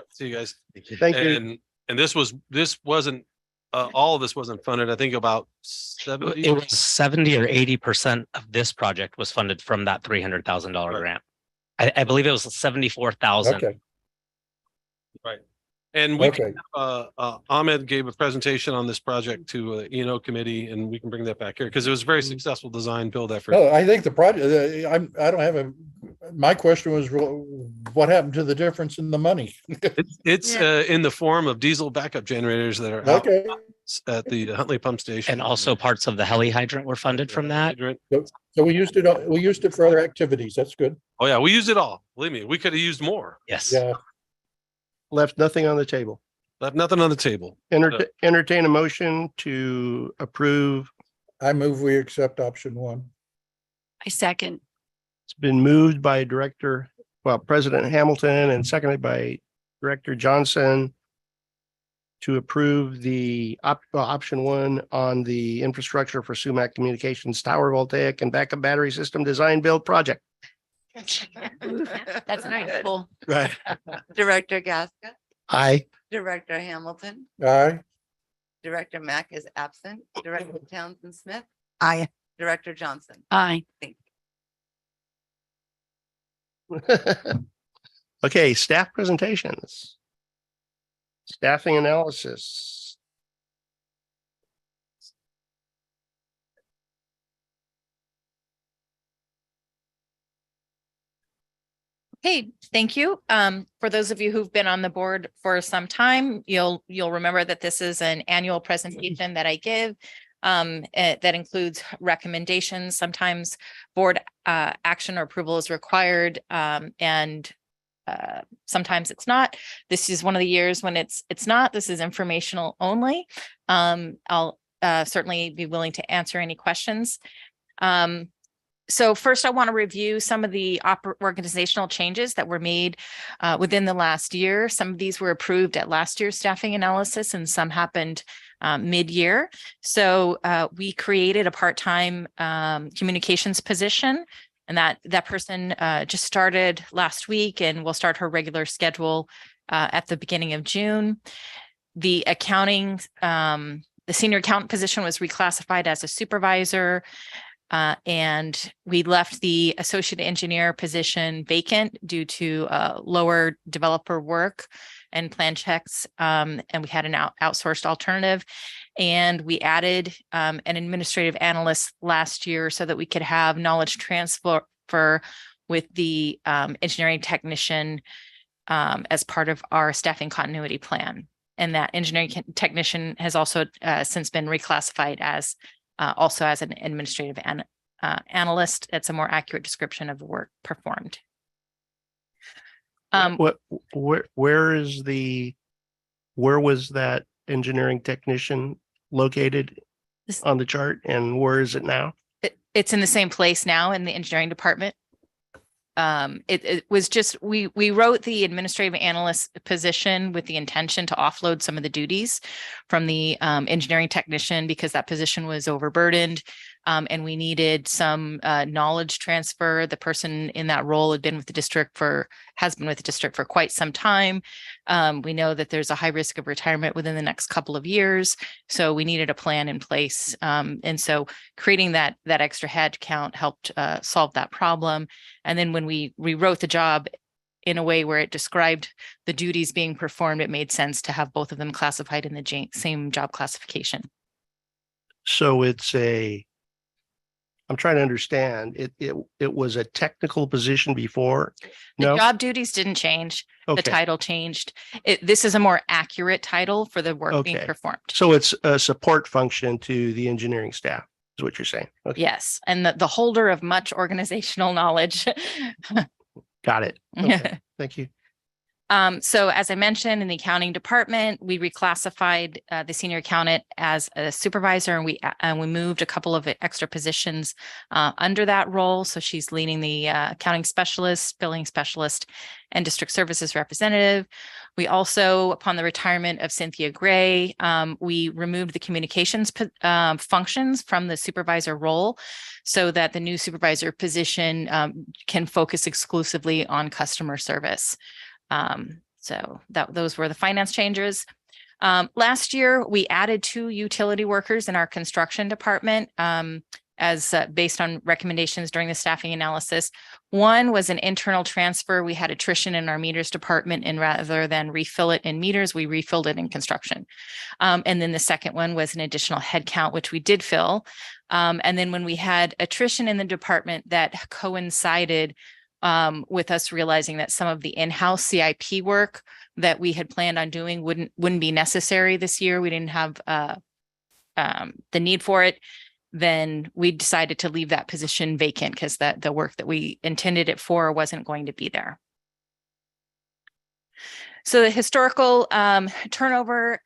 See you guys. Thank you. And this wasn't, all of this wasn't funded. I think about 70. It was 70 or 80% of this project was funded from that $300,000 grant. I believe it was 74,000. Okay. Right. And we, Okay. Ahmed gave a presentation on this project to E&O committee, and we can bring that back here because it was a very successful design build effort. No, I think the project, I don't have my question was, what happened to the difference in the money? It's in the form of diesel backup generators that are out Okay. at the Huntley pump station. And also parts of the heli hydrant were funded from that. So we used it for other activities. That's good. Oh yeah, we used it all. Believe me, we could have used more. Yes. Yeah. Left nothing on the table. Left nothing on the table. Entertain a motion to approve. I move we accept option 1. I second. It's been moved by President Hamilton and seconded by Director Johnson to approve the option 1 on the infrastructure for Sumac Communications Tower voltaic and backup battery system design build project. That's nice. Cool. Right. Director Gasca, Aye. Director Hamilton, Aye. Director Mack is absent, Director Townsend Smith, Aye. Director Johnson. Aye. Thank Okay, staff presentations. Staffing analysis. Hey, thank you. For those of you who've been on the board for some time, you'll remember that this is an annual presentation that I give that includes recommendations. Sometimes board action or approval is required, and sometimes it's not. This is one of the years when it's not. This is informational only. I'll certainly be willing to answer any questions. So first, I want to review some of the organizational changes that were made within the last year. Some of these were approved at last year's staffing analysis, and some happened mid-year. So we created a part-time communications position, and that person just started last week and will start her regular schedule at the beginning of June. The accounting, the senior accountant position was reclassified as a supervisor. And we left the associate engineer position vacant due to lower developer work and plan checks. And we had an outsourced alternative. And we added an administrative analyst last year so that we could have knowledge transfer with the engineering technician as part of our staffing continuity plan. And that engineering technician has also since been reclassified as also as an administrative analyst. It's a more accurate description of the work performed. Where was that engineering technician located on the chart, and where is it now? It's in the same place now in the engineering department. It was just, we wrote the administrative analyst position with the intention to offload some of the duties from the engineering technician because that position was overburdened. And we needed some knowledge transfer. The person in that role has been with the district for quite some time. We know that there's a high risk of retirement within the next couple of years. So we needed a plan in place. And so creating that extra head count helped solve that problem. And then when we rewrote the job in a way where it described the duties being performed, it made sense to have both of them classified in the same job classification. So I'm trying to understand, it was a technical position before? The No? job duties didn't change. The Okay. title changed. This is a more accurate title for the work being Okay. performed. So it's a support function to the engineering staff, is what you're saying? Okay. Yes, and the holder of much organizational knowledge. Got it. Okay. Thank you. So as I mentioned, in the accounting department, we reclassified the senior accountant as a supervisor, and we moved a couple of extra positions under that role. So she's leading the accounting specialist, billing specialist, and district services representative. We also, upon the retirement of Cynthia Gray, we removed the communications functions from the supervisor role so that the new supervisor position can focus exclusively on customer service. So those were the finance changes. Last year, we added 2 utility workers in our construction department as based on recommendations during the staffing analysis. One was an internal transfer. We had attrition in our meters department, and rather than refill it in meters, we refilled it in construction. And then the second one was an additional headcount, which we did fill. And then when we had attrition in the department, that coincided with us realizing that some of the in-house CIP work that we had planned on doing wouldn't be necessary this year. We didn't have the need for it. Then we decided to leave that position vacant because the work that we intended it for wasn't going to be there. So the historical turnover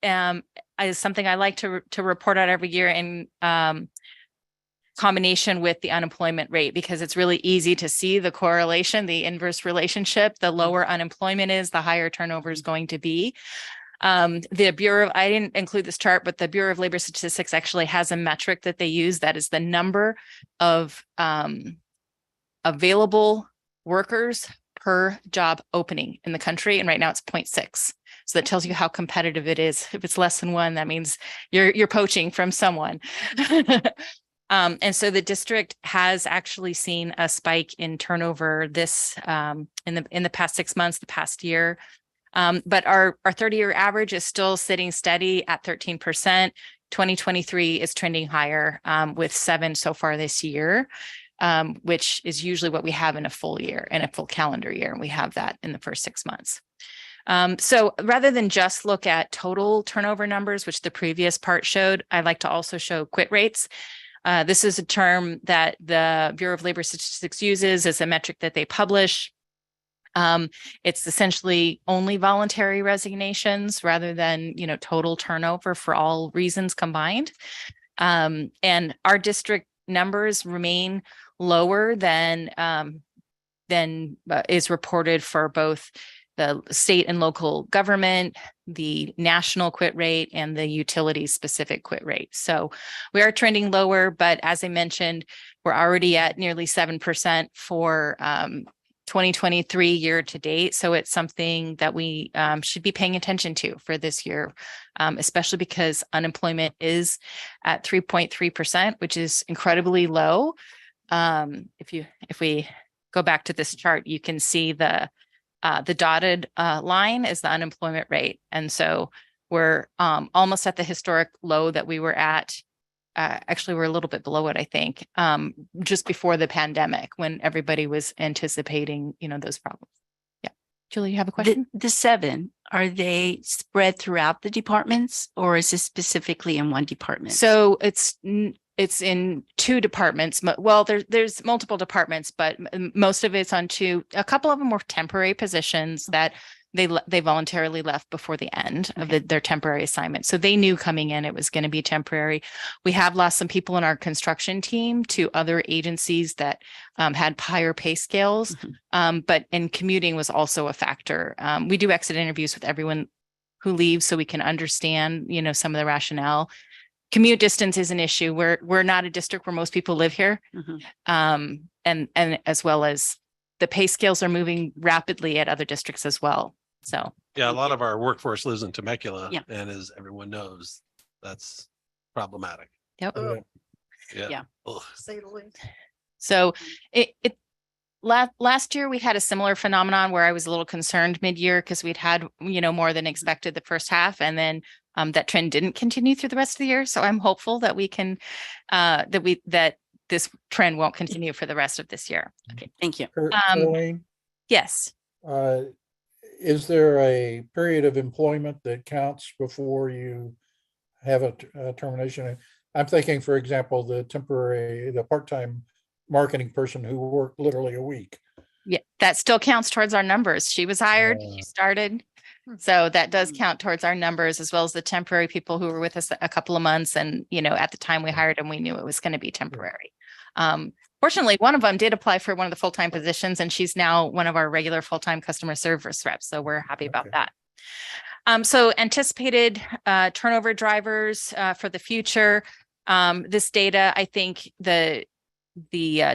is something I like to report out every year in combination with the unemployment rate, because it's really easy to see the correlation, the inverse relationship. The lower unemployment is, the higher turnover is going to be. The Bureau of, I didn't include this chart, but the Bureau of Labor Statistics actually has a metric that they use that is the number of available workers per job opening in the country. And right now it's 0.6. So that tells you how competitive it is. If it's less than 1, that means you're poaching from someone. And so the district has actually seen a spike in turnover this in the past 6 months, the past year. But our 30-year average is still sitting steady at 13%. 2023 is trending higher with 7 so far this year, which is usually what we have in a full year, in a full calendar year. And we have that in the first 6 months. So rather than just look at total turnover numbers, which the previous part showed, I like to also show quit rates. This is a term that the Bureau of Labor Statistics uses as a metric that they publish. It's essentially only voluntary resignations rather than, total turnover for all reasons combined. And our district numbers remain lower than is reported for both the state and local government, the national quit rate, and the utility specific quit rate. So we are trending lower, but as I mentioned, we're already at nearly 7% for 2023 year to date. So it's something that we should be paying attention to for this year, especially because unemployment is at 3.3%, which is incredibly low. If we go back to this chart, you can see the dotted line is the unemployment rate. And so we're almost at the historic low that we were at. Actually, we're a little bit below it, I think, just before the pandemic when everybody was anticipating, those problems. Yeah. Julie, you have a question? The 7, are they spread throughout the departments, or is this specifically in one department? So it's in 2 departments. Well, there's multiple departments, but most of it's on 2. A couple of them were temporary positions that they voluntarily left before the end of their temporary assignment. So they knew coming in it was going to be temporary. We have lost some people in our construction team to other agencies that had higher pay scales, but commuting was also a factor. We do exit interviews with everyone who leaves so we can understand, some of the rationale. commute distance is an issue. We're not a district where most people live here. And as well as the pay scales are moving rapidly at other districts as well. So. Yeah, a lot of our workforce lives in Temecula. Yeah. And as everyone knows, that's problematic. Yep. Yeah. Ugh. Say the least. So last year we had a similar phenomenon where I was a little concerned mid-year because we'd had, more than expected the first half, and then that trend didn't continue through the rest of the year. So I'm hopeful that we can, that this trend won't continue for the rest of this year. Okay, thank you. Colleen, Yes. is there a period of employment that counts before you have a termination? I'm thinking, for example, the part-time marketing person who worked literally a week. Yeah, that still counts towards our numbers. She was hired, she started. So that does count towards our numbers, as well as the temporary people who were with us a couple of months. And, at the time we hired them, we knew it was going to be temporary. Fortunately, one of them did apply for one of the full-time positions, and she's now one of our regular full-time customer service reps. So we're happy about that. So anticipated turnover drivers for the future. This data, I think the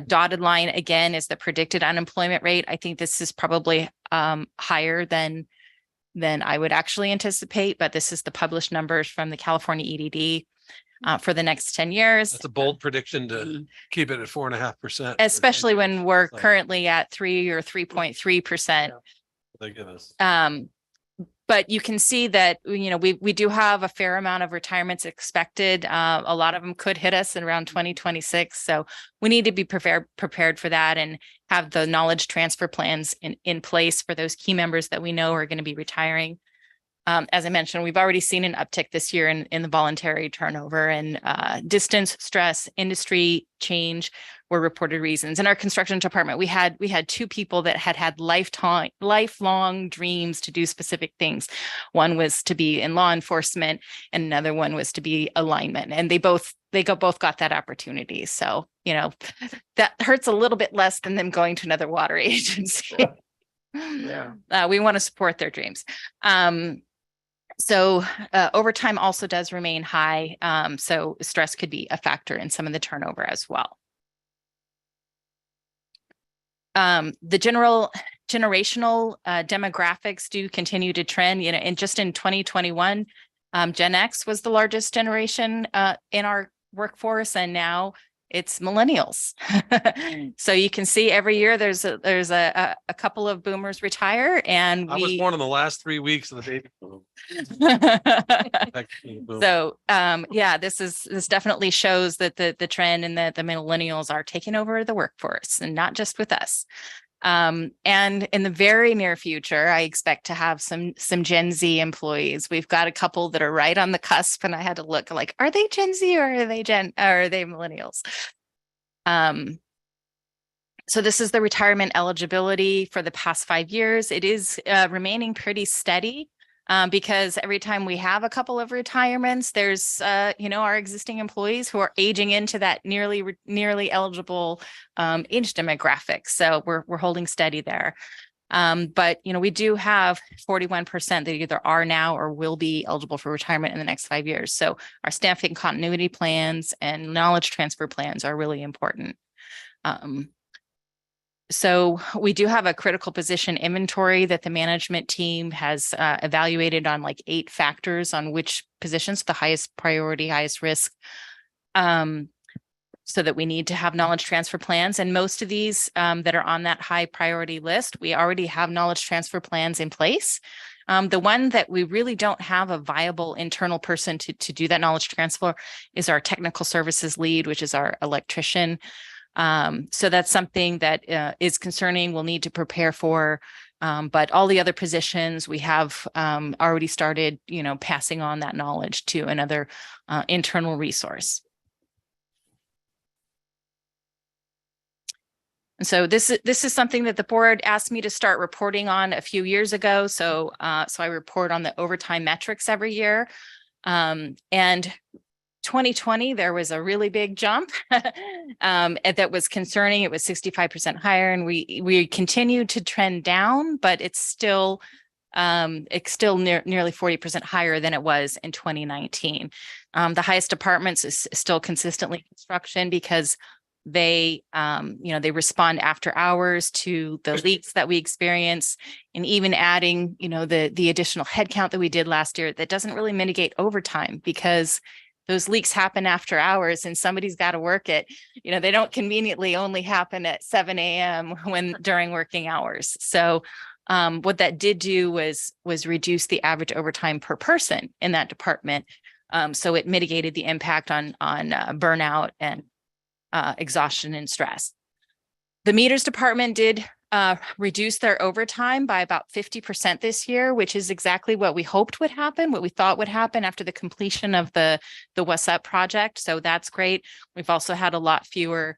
dotted line again is the predicted unemployment rate. I think this is probably higher than I would actually anticipate, but this is the published numbers from the California EDD for the next 10 years. That's a bold prediction to keep it at 4.5%. Especially when we're currently at 3 or 3.3%. They give us. But you can see that, we do have a fair amount of retirements expected. A lot of them could hit us in around 2026. So we need to be prepared for that and have the knowledge transfer plans in place for those key members that we know are going to be retiring. As I mentioned, we've already seen an uptick this year in the voluntary turnover, and distance, stress, industry change were reported reasons. In our construction department, we had 2 people that had lifelong dreams to do specific things. One was to be in law enforcement, and another one was to be a lineman. And they both got that opportunity. So, that hurts a little bit less than them going to another water agency. Yeah. We want to support their dreams. So overtime also does remain high. So stress could be a factor in some of the turnover as well. The generational demographics do continue to trend, and just in 2021, Gen X was the largest generation in our workforce, and now it's millennials. So you can see every year there's a couple of boomers retire, and I was born in the last 3 weeks of the baby boom. So this definitely shows that the trend and that the millennials are taking over the workforce, and not just with us. And in the very near future, I expect to have some Gen Z employees. We've got a couple that are right on the cusp, and I had to look like, are they Gen Z or are they millennials? So this is the retirement eligibility for the past 5 years. It is remaining pretty steady. Because every time we have a couple of retirements, there's, our existing employees who are aging into that nearly eligible age demographic. So we're holding steady there. But, we do have 41% that either are now or will be eligible for retirement in the next 5 years. So our staffing continuity plans and knowledge transfer plans are really important. So we do have a critical position inventory that the management team has evaluated on 8 factors on which positions, the highest priority, highest risk, so that we need to have knowledge transfer plans. And most of these that are on that high priority list, we already have knowledge transfer plans in place. The one that we really don't have a viable internal person to do that knowledge transfer is our technical services lead, which is our electrician. So that's something that is concerning. We'll need to prepare for, but all the other positions we have already started, passing on that knowledge to another internal resource. And so this is something that the board asked me to start reporting on a few years ago. So I report on the overtime metrics every year, and 2020, there was a really big jump that was concerning. It was 65% higher, and we continued to trend down, but it's still nearly 40% higher than it was in 2019. The highest departments is still consistently construction because they, they respond after hours to the leaks that we experience, and even adding, the additional headcount that we did last year, that doesn't really mitigate overtime because those leaks happen after hours and somebody's got to work it. They don't conveniently only happen at 7 a.m. during working hours. So what that did do was reduce the average overtime per person in that department. So it mitigated the impact on burnout and exhaustion and stress. The meters department did reduce their overtime by about 50% this year, which is exactly what we hoped would happen, what we thought would happen after the completion of the What's Up project. So that's great. We've also had a lot fewer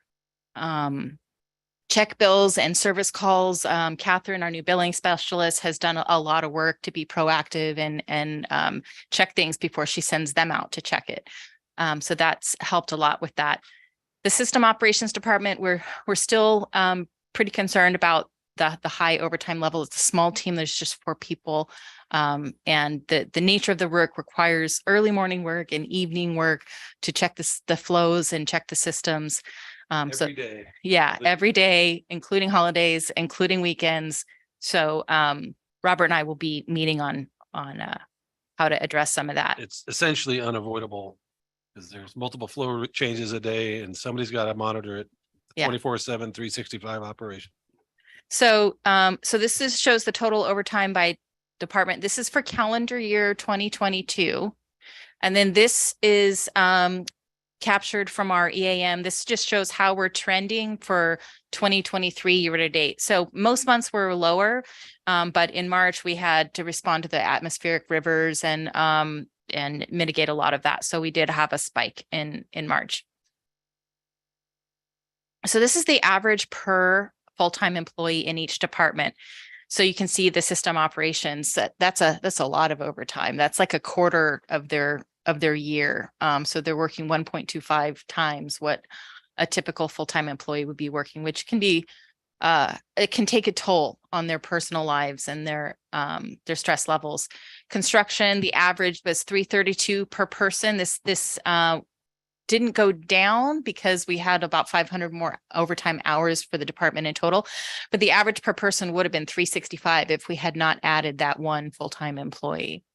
check bills and service calls. Catherine, our new billing specialist, has done a lot of work to be proactive and check things before she sends them out to check it. So that's helped a lot with that. The system operations department, we're still pretty concerned about the high overtime level. It's a small team. There's just 4 people. And the nature of the work requires early morning work and evening work to check the flows and check the systems. Every day. Yeah, every day, including holidays, including weekends. So Robert and I will be meeting on how to address some of that. It's essentially unavoidable because there's multiple flow changes a day and somebody's got to monitor it. Yeah. 24/7, 365 operation. So this shows the total overtime by department. This is for calendar year 2022. And then this is captured from our EAM. This just shows how we're trending for 2023 year to date. So most months were lower, but in March we had to respond to the atmospheric rivers and mitigate a lot of that. So we did have a spike in March. So this is the average per full-time employee in each department. So you can see the system operations, that's a lot of overtime. That's like a quarter of their year. So they're working 1.25 times what a typical full-time employee would be working, which can be, it can take a toll on their personal lives and their stress levels. Construction, the average was 332 per person. This didn't go down because we had about 500 more overtime hours for the department in total, but the average per person would have been 365 if we had not added that one full-time employee.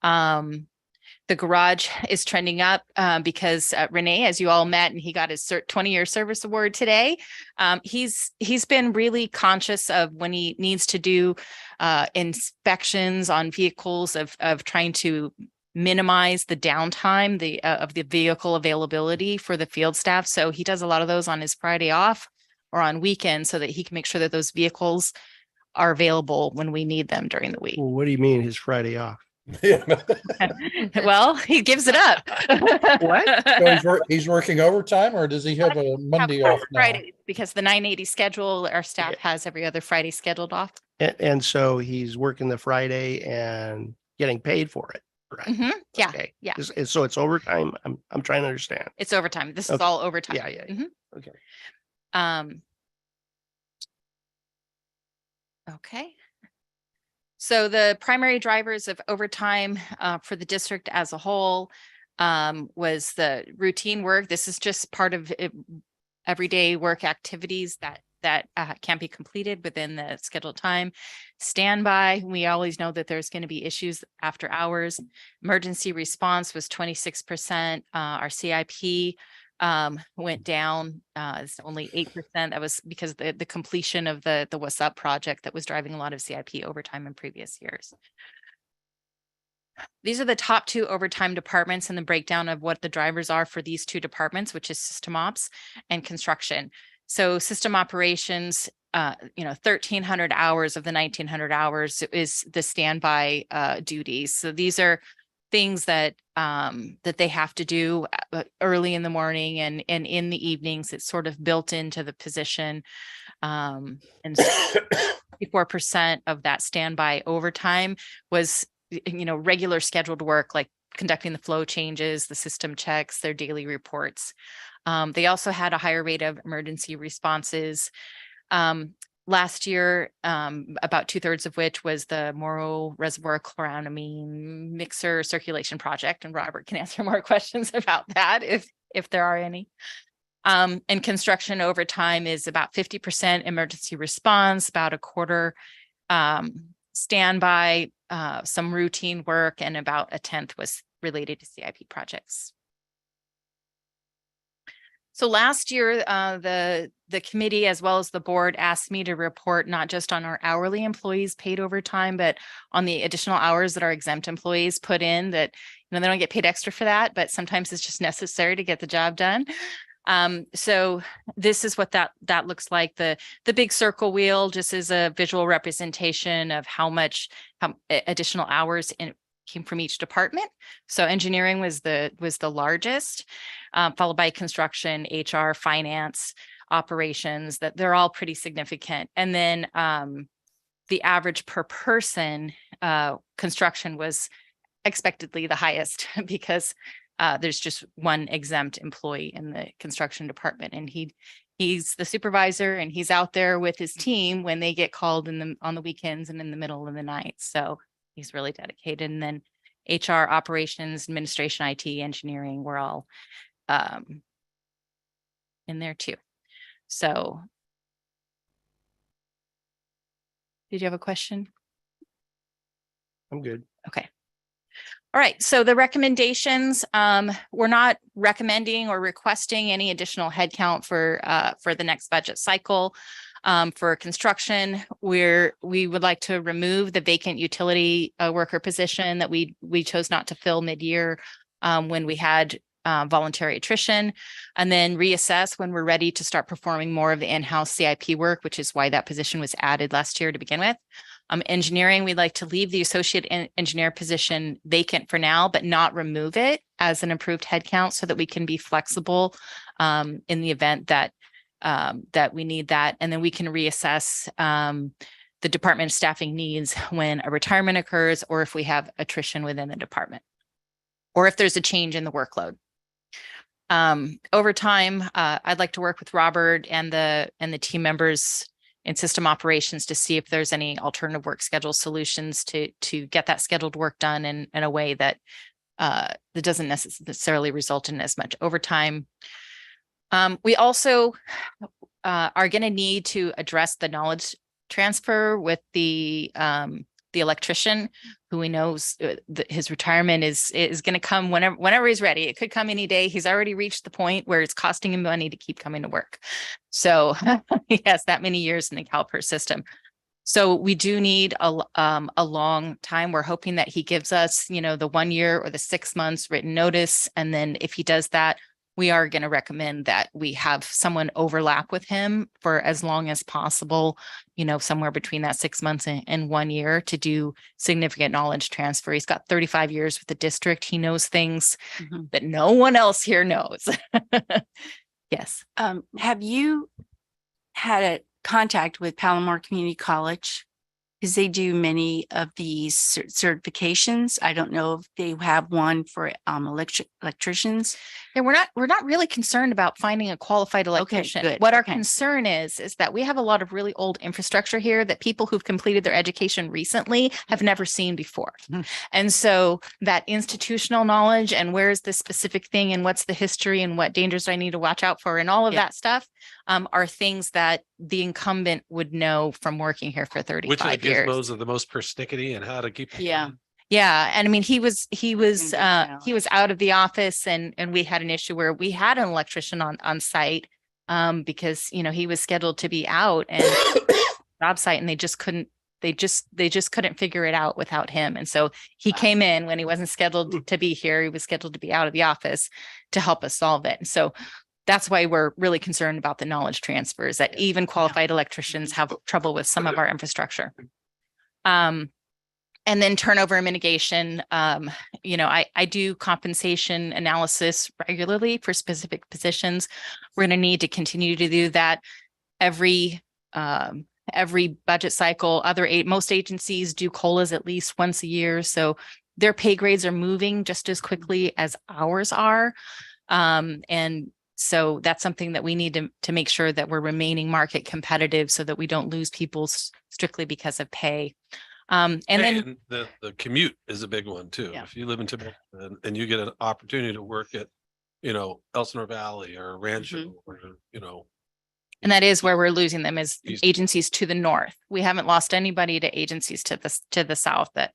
The garage is trending up because Renee, as you all met, and he got his 20-year service award today. He's been really conscious of when he needs to do inspections on vehicles of trying to minimize the downtime of the vehicle availability for the field staff. So he does a lot of those on his Friday off or on weekends so that he can make sure that those vehicles are available when we need them during the week. Well, what do you mean his Friday off? Well, he gives it up. What? So he's working overtime, or does he have a Monday off now? Friday, because the 980 schedule, our staff has every other Friday scheduled off. And so he's working the Friday and getting paid for it. Right. Mm-hmm. Yeah. Okay. Yeah. So it's overtime. I'm trying to understand. It's overtime. This is Okay. all overtime. Yeah. Mhm. Okay. Okay. So the primary drivers of overtime for the district as a whole was the routine work. This is just part of everyday work activities that can't be completed within the scheduled time. Standby, we always know that there's going to be issues after hours. Emergency response was 26%. Our CIP went down. It's only 8%. That was because the completion of the What's Up project that was driving a lot of CIP overtime in previous years. These are the top 2 overtime departments and the breakdown of what the drivers are for these 2 departments, which is system ops and construction. So system operations, 1,300 hours of the 1,900 hours is the standby duties. So these are things that they have to do early in the morning and in the evenings. It's sort of built into the position. And 54% of that standby overtime was, regular scheduled work, like conducting the flow changes, the system checks, their daily reports. They also had a higher rate of emergency responses. last year, about 2/3 of which was the Morrow Reservoir Chloramine Mixer Circulation Project. And Robert can answer more questions about that if there are any. And construction over time is about 50% emergency response, about a quarter standby, some routine work, and about 1/10 was related to CIP projects. So last year, the committee as well as the board asked me to report not just on our hourly employees paid overtime, but on the additional hours that our exempt employees put in that, they don't get paid extra for that, but sometimes it's just necessary to get the job done. So this is what that looks like. The big circle wheel just is a visual representation of how additional hours came from each department. So engineering was the largest, followed by construction, HR, finance, operations, that they're all pretty significant. And then the average per person, construction was expectedly the highest because there's just one exempt employee in the construction department, and he's the supervisor, and he's out there with his team when they get called on the weekends and in the middle of the night. So he's really dedicated. And then HR, operations, administration, IT, engineering, we're all in there too. So did you have a question? I'm good. Okay. All right. So the recommendations, we're not recommending or requesting any additional headcount for the next budget cycle. For construction, we would like to remove the vacant utility worker position that we chose not to fill mid-year when we had voluntary attrition, and then reassess when we're ready to start performing more of the in-house CIP work, which is why that position was added last year to begin with. Engineering, we'd like to leave the associate engineer position vacant for now, but not remove it as an approved headcount so that we can be flexible in the event that we need that. And then we can reassess the department staffing needs when a retirement occurs, or if we have attrition within the department, or if there's a change in the workload. Over time, I'd like to work with Robert and the team members in system operations to see if there's any alternative work schedule solutions to get that scheduled work done in a way that doesn't necessarily result in as much overtime. We also are going to need to address the knowledge transfer with the electrician, who we know his retirement is going to come whenever he's ready. It could come any day. He's already reached the point where it's costing him money to keep coming to work. So he has that many years in the CalPERS system. So we do need a long time. We're hoping that he gives us, the 1 year or the 6 months written notice. And then if he does that, we are going to recommend that we have someone overlap with him for as long as possible, somewhere between that 6 months and 1 year to do significant knowledge transfer. He's got 35 years with the district. He knows things that no one else here knows. Yes. Have you had a contact with Palomar Community College? Because they do many of these certifications. I don't know if they have one for electricians. Yeah, we're not really concerned about finding a qualified electrician. Good. What our concern is that we have a lot of really old infrastructure here that people who've completed their education recently have never seen before. And so that institutional knowledge and where's the specific thing and what's the history and what dangers do I need to watch out for and all of that stuff are things that the incumbent would know from working here for 35 Which of the years. gizmos are the most persnickety and how to keep. Yeah. And I mean, he was out of the office and we had an issue where we had an electrician on site because, he was scheduled to be out and job site and they just couldn't figure it out without him. And so he came in when he wasn't scheduled to be here. He was scheduled to be out of the office to help us solve it. And so that's why we're really concerned about the knowledge transfers, that even qualified electricians have trouble with some of our infrastructure. And then turnover mitigation, I do compensation analysis regularly for specific positions. We're going to need to continue to do that every budget cycle. Most agencies do COLAs at least once a year. So their pay grades are moving just as quickly as ours are. And So that's something that we need to make sure that we're remaining market competitive so that we don't lose people strictly because of pay. And then The commute is a big one too. Yeah. If you live in Tiburon and you get an opportunity to work at, Elsinore Valley or Rancho, or, and that is where we're losing them is agencies to the north. We haven't lost anybody to agencies to the south that,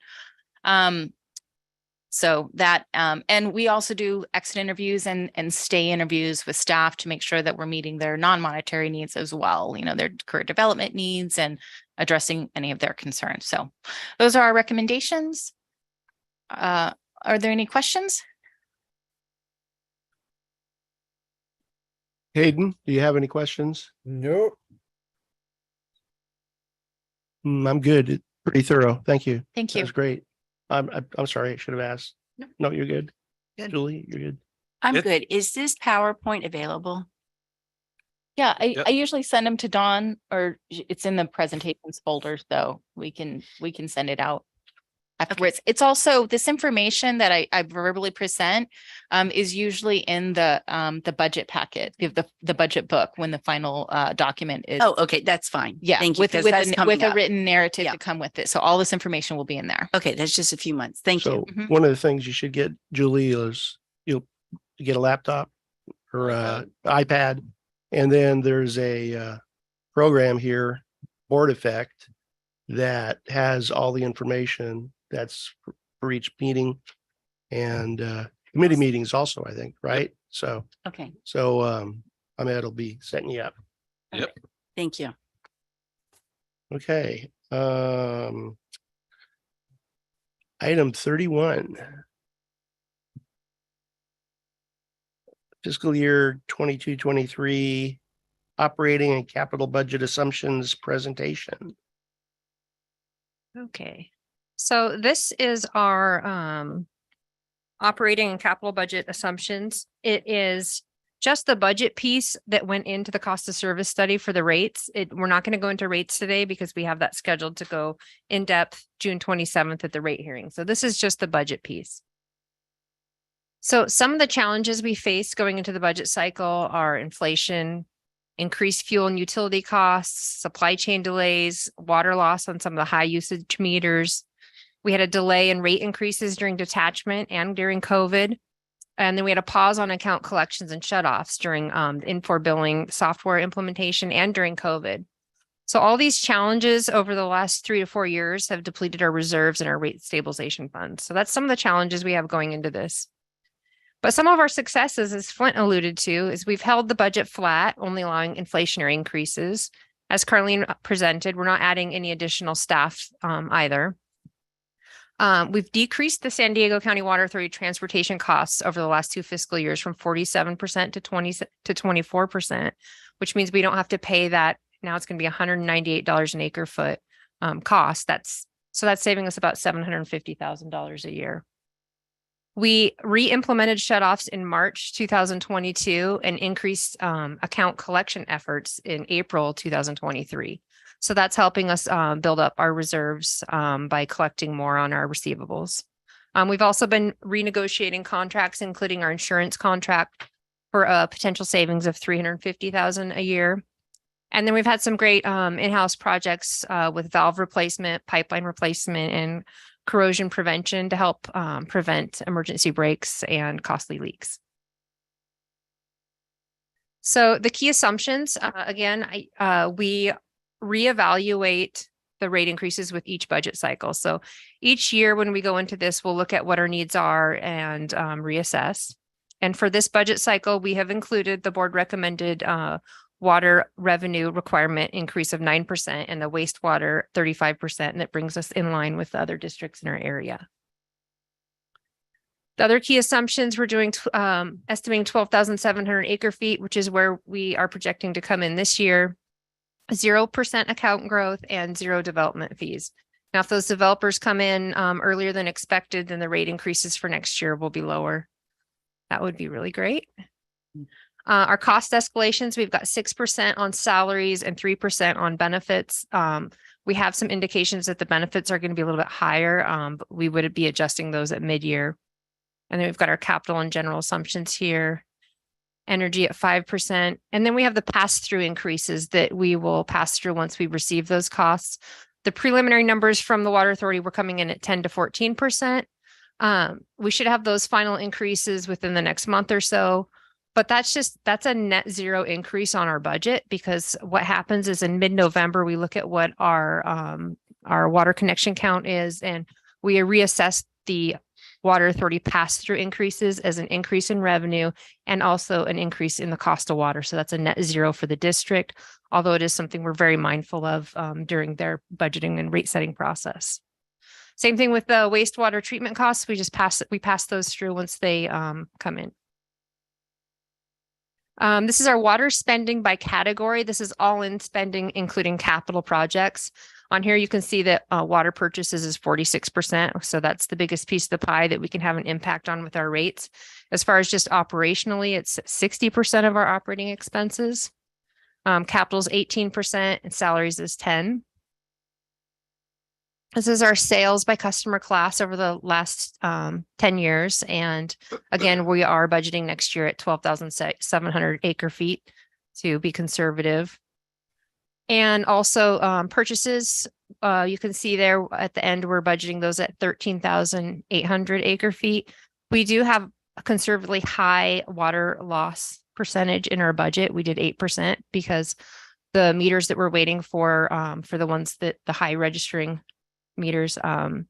so that, and we also do exit interviews and stay interviews with staff to make sure that we're meeting their non-monetary needs as well, their career development needs and addressing any of their concerns. So those are our recommendations. Are there any questions? Hayden, do you have any questions? Nope. I'm good. Pretty thorough. Thank you. Thank That you. was great. I'm sorry, I should have asked. No, you're good. Good. Julie, you're good. I'm good. Is this PowerPoint available? Yeah, I Yep. usually send them to Dawn or it's in the presentations folder, so we can send it out afterwards. It's also this information that I verbally present is usually in the budget packet, the budget book when the final document is. Oh, okay, that's fine. Yeah, Thank you. with 'Cause that's coming with a up. written narrative Yeah. to come with it. So all this information will be in there. Okay, that's just a few months. Thank So you. one of the things you should get, Julie, is you'll get a laptop or iPad. And then there's a program here, Board Effect, that has all the information that's for each meeting and committee meetings also, I think, right? So, Okay, it'll be setting you up. Yep. thank you. Okay. Item 31. Fiscal year 22-23 operating and capital budget assumptions presentation. Okay, so this is our operating and capital budget assumptions. It is just the budget piece that went into the cost of service study for the rates. We're not going to go into rates today because we have that scheduled to go in depth June 27th at the rate hearing. So this is just the budget piece. So some of the challenges we face going into the budget cycle are inflation, increased fuel and utility costs, supply chain delays, water loss on some of the high usage meters. We had a delay in rate increases during detachment and during COVID. And then we had a pause on account collections and shutoffs during the Infor billing software implementation and during COVID. So all these challenges over the last 3 to 4 years have depleted our reserves and our rate stabilization funds. So that's some of the challenges we have going into this. But some of our successes, as Flint alluded to, is we've held the budget flat, only allowing inflationary increases. As Carlene presented, we're not adding any additional staff either. We've decreased the San Diego County Water Authority transportation costs over the last 2 fiscal years from 47% to 24%, which means we don't have to pay that. Now it's going to be $198 an acre foot cost. That's saving us about $750,000 a year. We re-implemented shutoffs in March 2022 and increased account collection efforts in April 2023. So that's helping us build up our reserves by collecting more on our receivables. We've also been renegotiating contracts, including our insurance contract for a potential savings of $350,000 a year. And then we've had some great in-house projects with valve replacement, pipeline replacement, and corrosion prevention to help prevent emergency breaks and costly leaks. So the key assumptions, again, we reevaluate the rate increases with each budget cycle. So each year when we go into this, we'll look at what our needs are and reassess. And for this budget cycle, we have included the board recommended water revenue requirement increase of 9% and the wastewater 35%, and that brings us in line with the other districts in our area. The other key assumptions, we're doing estimating 12,700 acre feet, which is where we are projecting to come in this year, 0% account growth and 0 development fees. Now, if those developers come in earlier than expected, then the rate increases for next year will be lower. That would be really great. Our cost escalations, we've got 6% on salaries and 3% on benefits. We have some indications that the benefits are going to be a little bit higher, but we would be adjusting those at mid-year. And then we've got our capital and general assumptions here. energy at 5%. And then we have the pass-through increases that we will pass through once we receive those costs. The preliminary numbers from the Water Authority were coming in at 10 to 14%. We should have those final increases within the next month or so. But that's a net zero increase on our budget, because what happens is in mid-November, we look at what our water connection count is, and we reassess the Water Authority pass-through increases as an increase in revenue and also an increase in the cost of water. So that's a net zero for the district, although it is something we're very mindful of during their budgeting and rate setting process. Same thing with the wastewater treatment costs. We pass those through once they come in. This is our water spending by category. This is all in spending, including capital projects. On here, you can see that water purchases is 46%. So that's the biggest piece of the pie that we can have an impact on with our rates. As far as just operationally, it's 60% of our operating expenses. Capital is 18% and salaries is 10%. This is our sales by customer class over the last 10 years. And again, we are budgeting next year at 12,700 acre feet to be conservative. And also purchases, you can see there at the end, we're budgeting those at 13,800 acre feet. We do have a conservatively high water loss percentage in our budget. We did 8% because the meters that we're waiting for the ones that the high registering meters aren't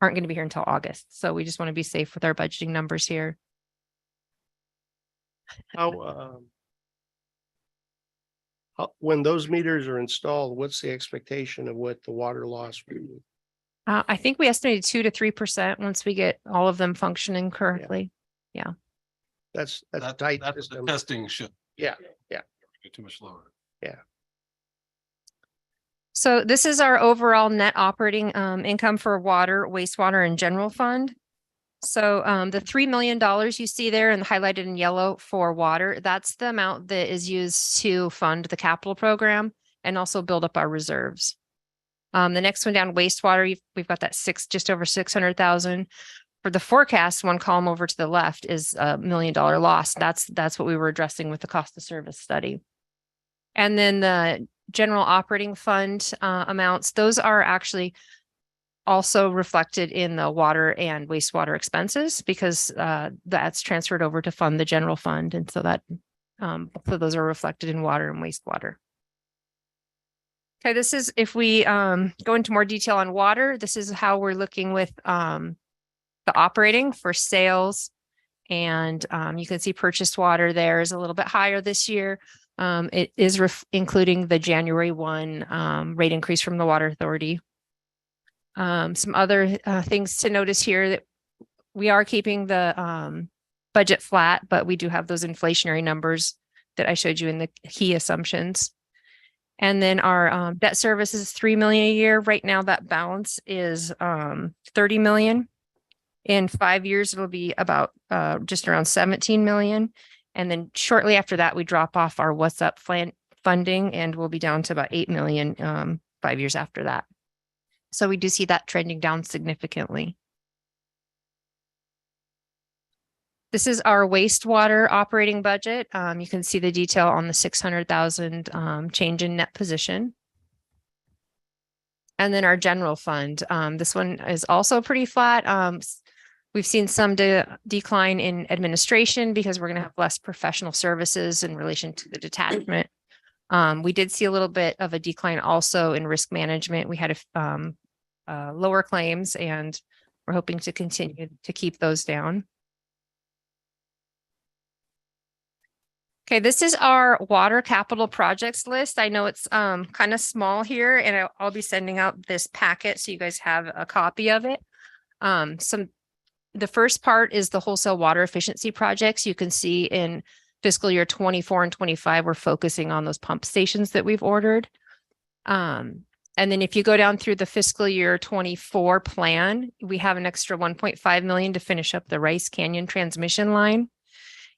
going to be here until August. So we just want to be safe with our budgeting numbers here. When those meters are installed, what's the expectation of what the water loss will be? I think we estimated 2 to 3% once we get all of them functioning correctly. Yeah. That's tight. That's the testing should. Yeah. Be too much lower. Yeah. So this is our overall net operating income for water, wastewater, and general fund. So the $3 million you see there and highlighted in yellow for water, that's the amount that is used to fund the capital program and also build up our reserves. The next one down, wastewater, we've got that just over 600,000. For the forecast, one column over to the left is $1 million loss. That's what we were addressing with the cost of service study. And then the general operating fund amounts, those are actually also reflected in the water and wastewater expenses because that's transferred over to fund the general fund. And so that both of those are reflected in water and wastewater. Okay, this is if we go into more detail on water, this is how we're looking with the operating for sales. And you can see purchased water there is a little bit higher this year. It is including the January 1 rate increase from the Water Authority. Some other things to notice here that we are keeping the budget flat, but we do have those inflationary numbers that I showed you in the key assumptions. And then our debt service is $3 million a year. Right now, that balance is $30 million. In 5 years, it'll be about just around $17 million. And then shortly after that, we drop off our What's Up funding and we'll be down to about $8 million 5 years after that. So we do see that trending down significantly. This is our wastewater operating budget. You can see the detail on the 600,000 change in net position. And then our general fund. This one is also pretty flat. We've seen some decline in administration because we're going to have less professional services in relation to the detachment. We did see a little bit of a decline also in risk management. We had lower claims and we're hoping to continue to keep those down. Okay, this is our water capital projects list. I know it's kind of small here and I'll be sending out this packet so you guys have a copy of it. The first part is the wholesale water efficiency projects. You can see in fiscal year 24 and 25, we're focusing on those pump stations that we've ordered. And then if you go down through the fiscal year 24 plan, we have an extra 1.5 million to finish up the Rice Canyon transmission line.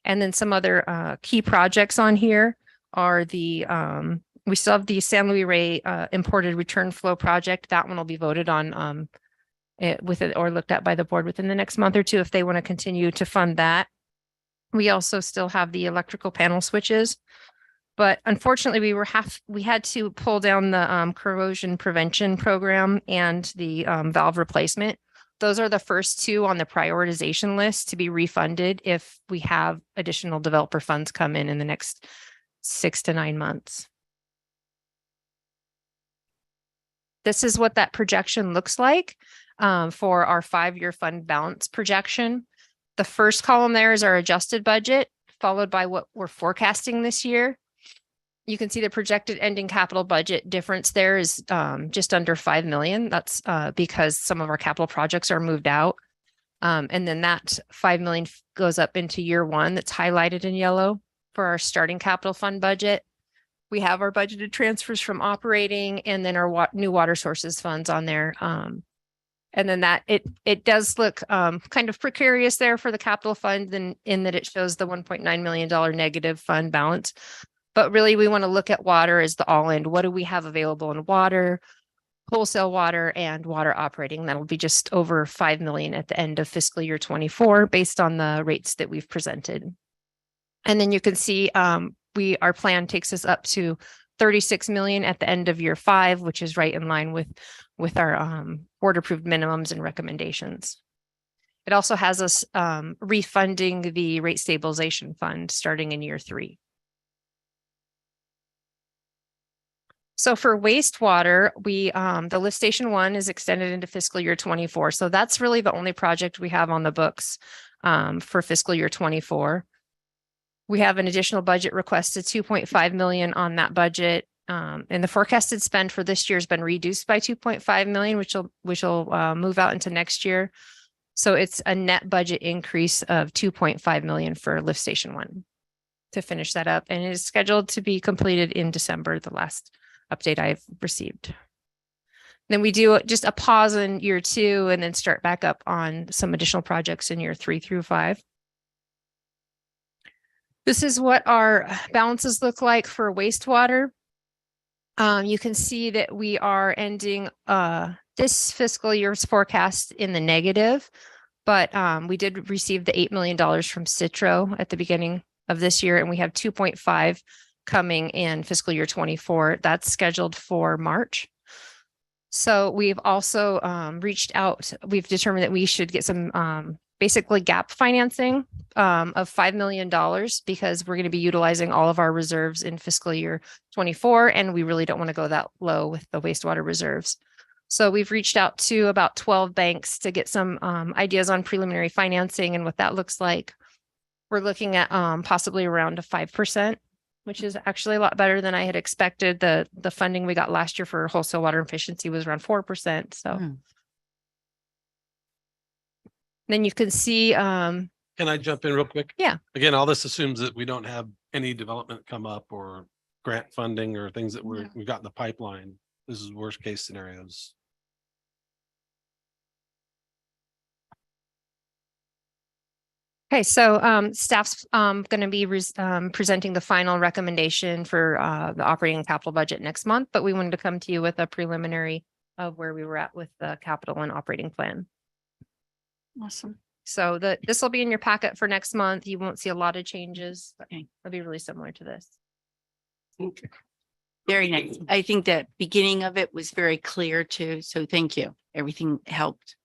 And then some other key projects on here are the, we still have the San Luis Rey imported return flow project. That one will be voted on or looked at by the board within the next month or two if they want to continue to fund that. We also still have the electrical panel switches. But unfortunately, we had to pull down the corrosion prevention program and the valve replacement. Those are the first two on the prioritization list to be refunded if we have additional developer funds come in the next 6 to 9 months. This is what that projection looks like for our 5-year fund balance projection. The first column there is our adjusted budget, followed by what we're forecasting this year. You can see the projected ending capital budget difference there is just under 5 million. That's because some of our capital projects are moved out. And then that 5 million goes up into year 1 that's highlighted in yellow for our starting capital fund budget. We have our budgeted transfers from operating and then our new water sources funds on there. And then that it does look kind of precarious there for the capital fund in that it shows the $1.9 million negative fund balance. But really, we want to look at water as the all in. What do we have available in water, wholesale water, and water operating? That'll be just over 5 million at the end of fiscal year 24 based on the rates that we've presented. And then you can see our plan takes us up to 36 million at the end of year 5, which is right in line with our board approved minimums and recommendations. It also has us refunding the rate stabilization fund starting in year 3. So for wastewater, the lift station 1 is extended into fiscal year 24. So that's really the only project we have on the books for fiscal year 24. We have an additional budget request of 2.5 million on that budget. And the forecasted spend for this year has been reduced by 2.5 million, which will move out into next year. So it's a net budget increase of 2.5 million for lift station 1 to finish that up. And it is scheduled to be completed in December, the last update I've received. Then we do just a pause in year 2 and then start back up on some additional projects in year 3 through 5. This is what our balances look like for wastewater. You can see that we are ending this fiscal year's forecast in the negative, but we did receive the $8 million from Citro at the beginning of this year, and we have 2.5 coming in fiscal year 24. That's scheduled for March. So we've also reached out. We've determined that we should get some basically gap financing of $5 million because we're going to be utilizing all of our reserves in fiscal year 24, and we really don't want to go that low with the wastewater reserves. So we've reached out to about 12 banks to get some ideas on preliminary financing and what that looks like. We're looking at possibly around a 5%. Which is actually a lot better than I had expected. The funding we got last year for wholesale water efficiency was around 4%. So then you can see. Can I jump in real quick? Yeah. Again, all this assumes that we don't have any development come up or grant funding or things that we got in the pipeline. This is worst case scenarios. Okay, so staff's going to be presenting the final recommendation for the operating and capital budget next month, but we wanted to come to you with a preliminary of where we were at with the capital and operating plan. Awesome. So this will be in your packet for next month. You won't see a lot of changes. Okay. It'll be really similar to this. Okay. Very nice. I think the beginning of it was very clear too. So thank you. Everything helped.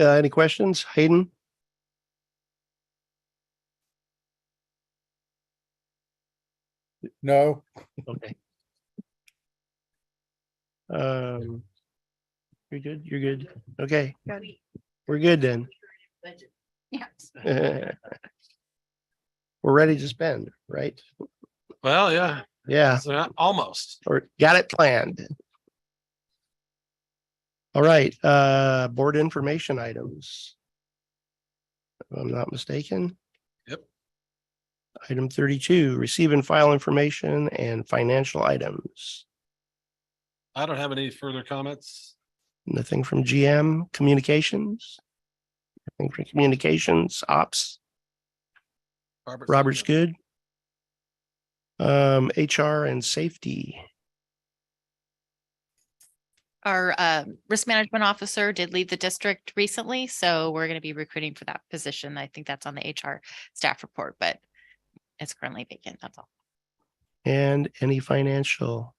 Any questions? Hayden? No. Okay. You're good. You're good. Okay. We're good then. Yes. We're ready to spend, right? Well, yeah. Yeah. So almost. Or got it planned. All right, board information items. If I'm not mistaken. Yep. Item 32, receive and file information and financial items. I don't have any further comments. Nothing from GM communications. Nothing from communications ops. Robert's good. HR and safety. Our risk management officer did leave the district recently, so we're going to be recruiting for that position. I think that's on the HR staff report, but it's currently vacant. That's all. And any financial?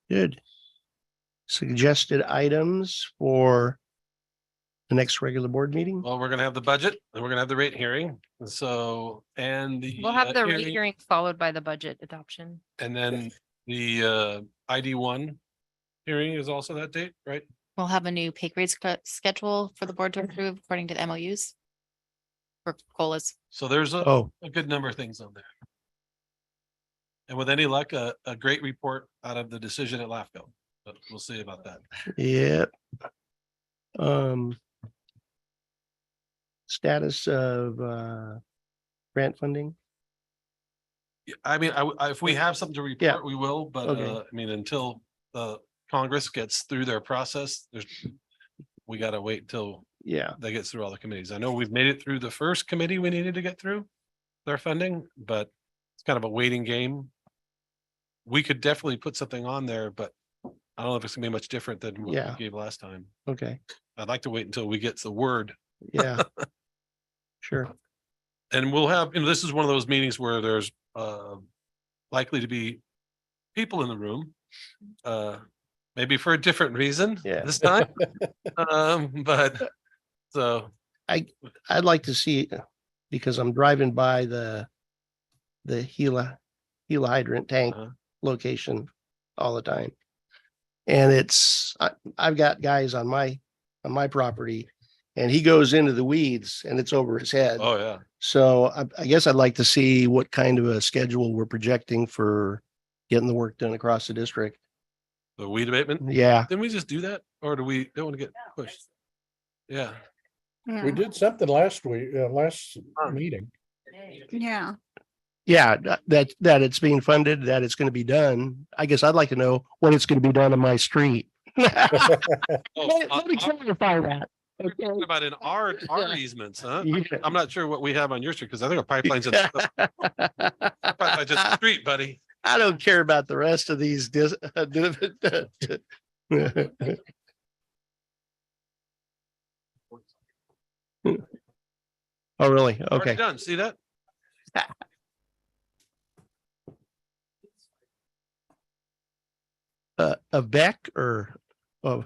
Good. Suggested items for the next regular board meeting? Well, we're gonna have the budget and we're gonna have the rate hearing. So, and the. We'll have the hearing, hearing followed by the budget adoption. And then the ID1 hearing is also that date, right? We'll have a new pay grade schedule for the board to approve according to the MOUs. For COLAs. So there's a good number of things on there. And with any luck, a great report out of the decision at LAFCO. But we'll see about that. Yep. Status of grant funding? Yeah, I mean, if we have something to Yeah. report, we will, but Okay. I mean, until Congress gets through their process, we gotta wait until Yeah. that gets through all the committees. I know we've made it through the first committee we needed to get through their funding, but it's kind of a waiting game. We could definitely put something on there, but I don't know if it's gonna be much different than what Yeah. we gave last time. Okay. I'd like to wait until we get the word. Yeah. Sure. And we'll have, this is one of those meetings where there's likely to be people in the room. Maybe for a different reason this time. But so. I'd like to see, because I'm driving by the Gila hydrant tank location all the time. And I've got guys on my property and he goes into the weeds and it's over his head. Oh, yeah. So I guess I'd like to see what kind of a schedule we're projecting for getting the work done across the district. The weed abatement? Yeah. Didn't we just do that? Or do we don't want to get pushed? Yeah. We did something last week, last meeting. Yeah. Yeah, that it's being funded, that it's going to be done. I guess I'd like to know when it's going to be done on my street. Let me clarify that. We're talking about in our easements, huh? Yeah. I'm not sure what we have on your street because I think a pipeline's in pipeline's just the street, buddy. I don't care about the rest of these. Oh, really? Already Okay. done. See that? A Beck or, oh,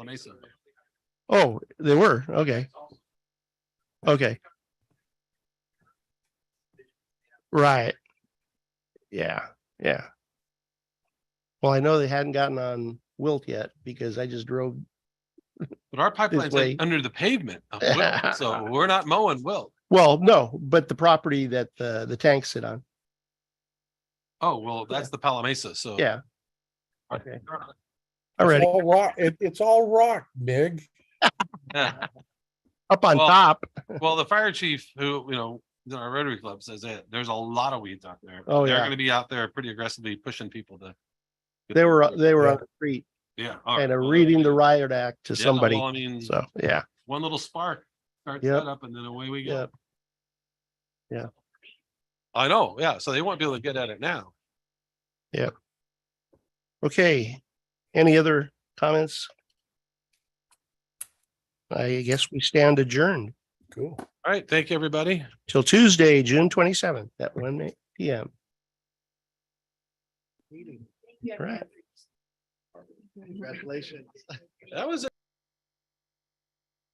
Mesa. oh, they were, okay. Okay. Right. Yeah, yeah. Well, I know they hadn't gotten on Wilt yet because I just drove. But our pipeline's way. like under the pavement of Wilt, so we're not mowing Wilt. Well, no, but the property that the tanks sit on. Oh, well, that's the Palamesa, so. Yeah. Okay. It's Alrighty. all rock. It's all rock, Big. Yeah. Up on Well, top. Well, the fire chief who, in our Rotary Club says that there's a lot of weeds out there. Oh, They're yeah. gonna be out there pretty aggressively pushing people to. They were on the street Yeah. and reading the riot act to Yeah, somebody. well, I mean, So, yeah. one little spark starts Yep. that up and then away we go. Yep. Yeah. I know, yeah, so they won't be able to get at it now. Yep. Okay. Any other comments? I guess we stand adjourned Cool. All right, thank you, everybody. till Tuesday, June 27th at 1 p.m. Right. Congratulations. That was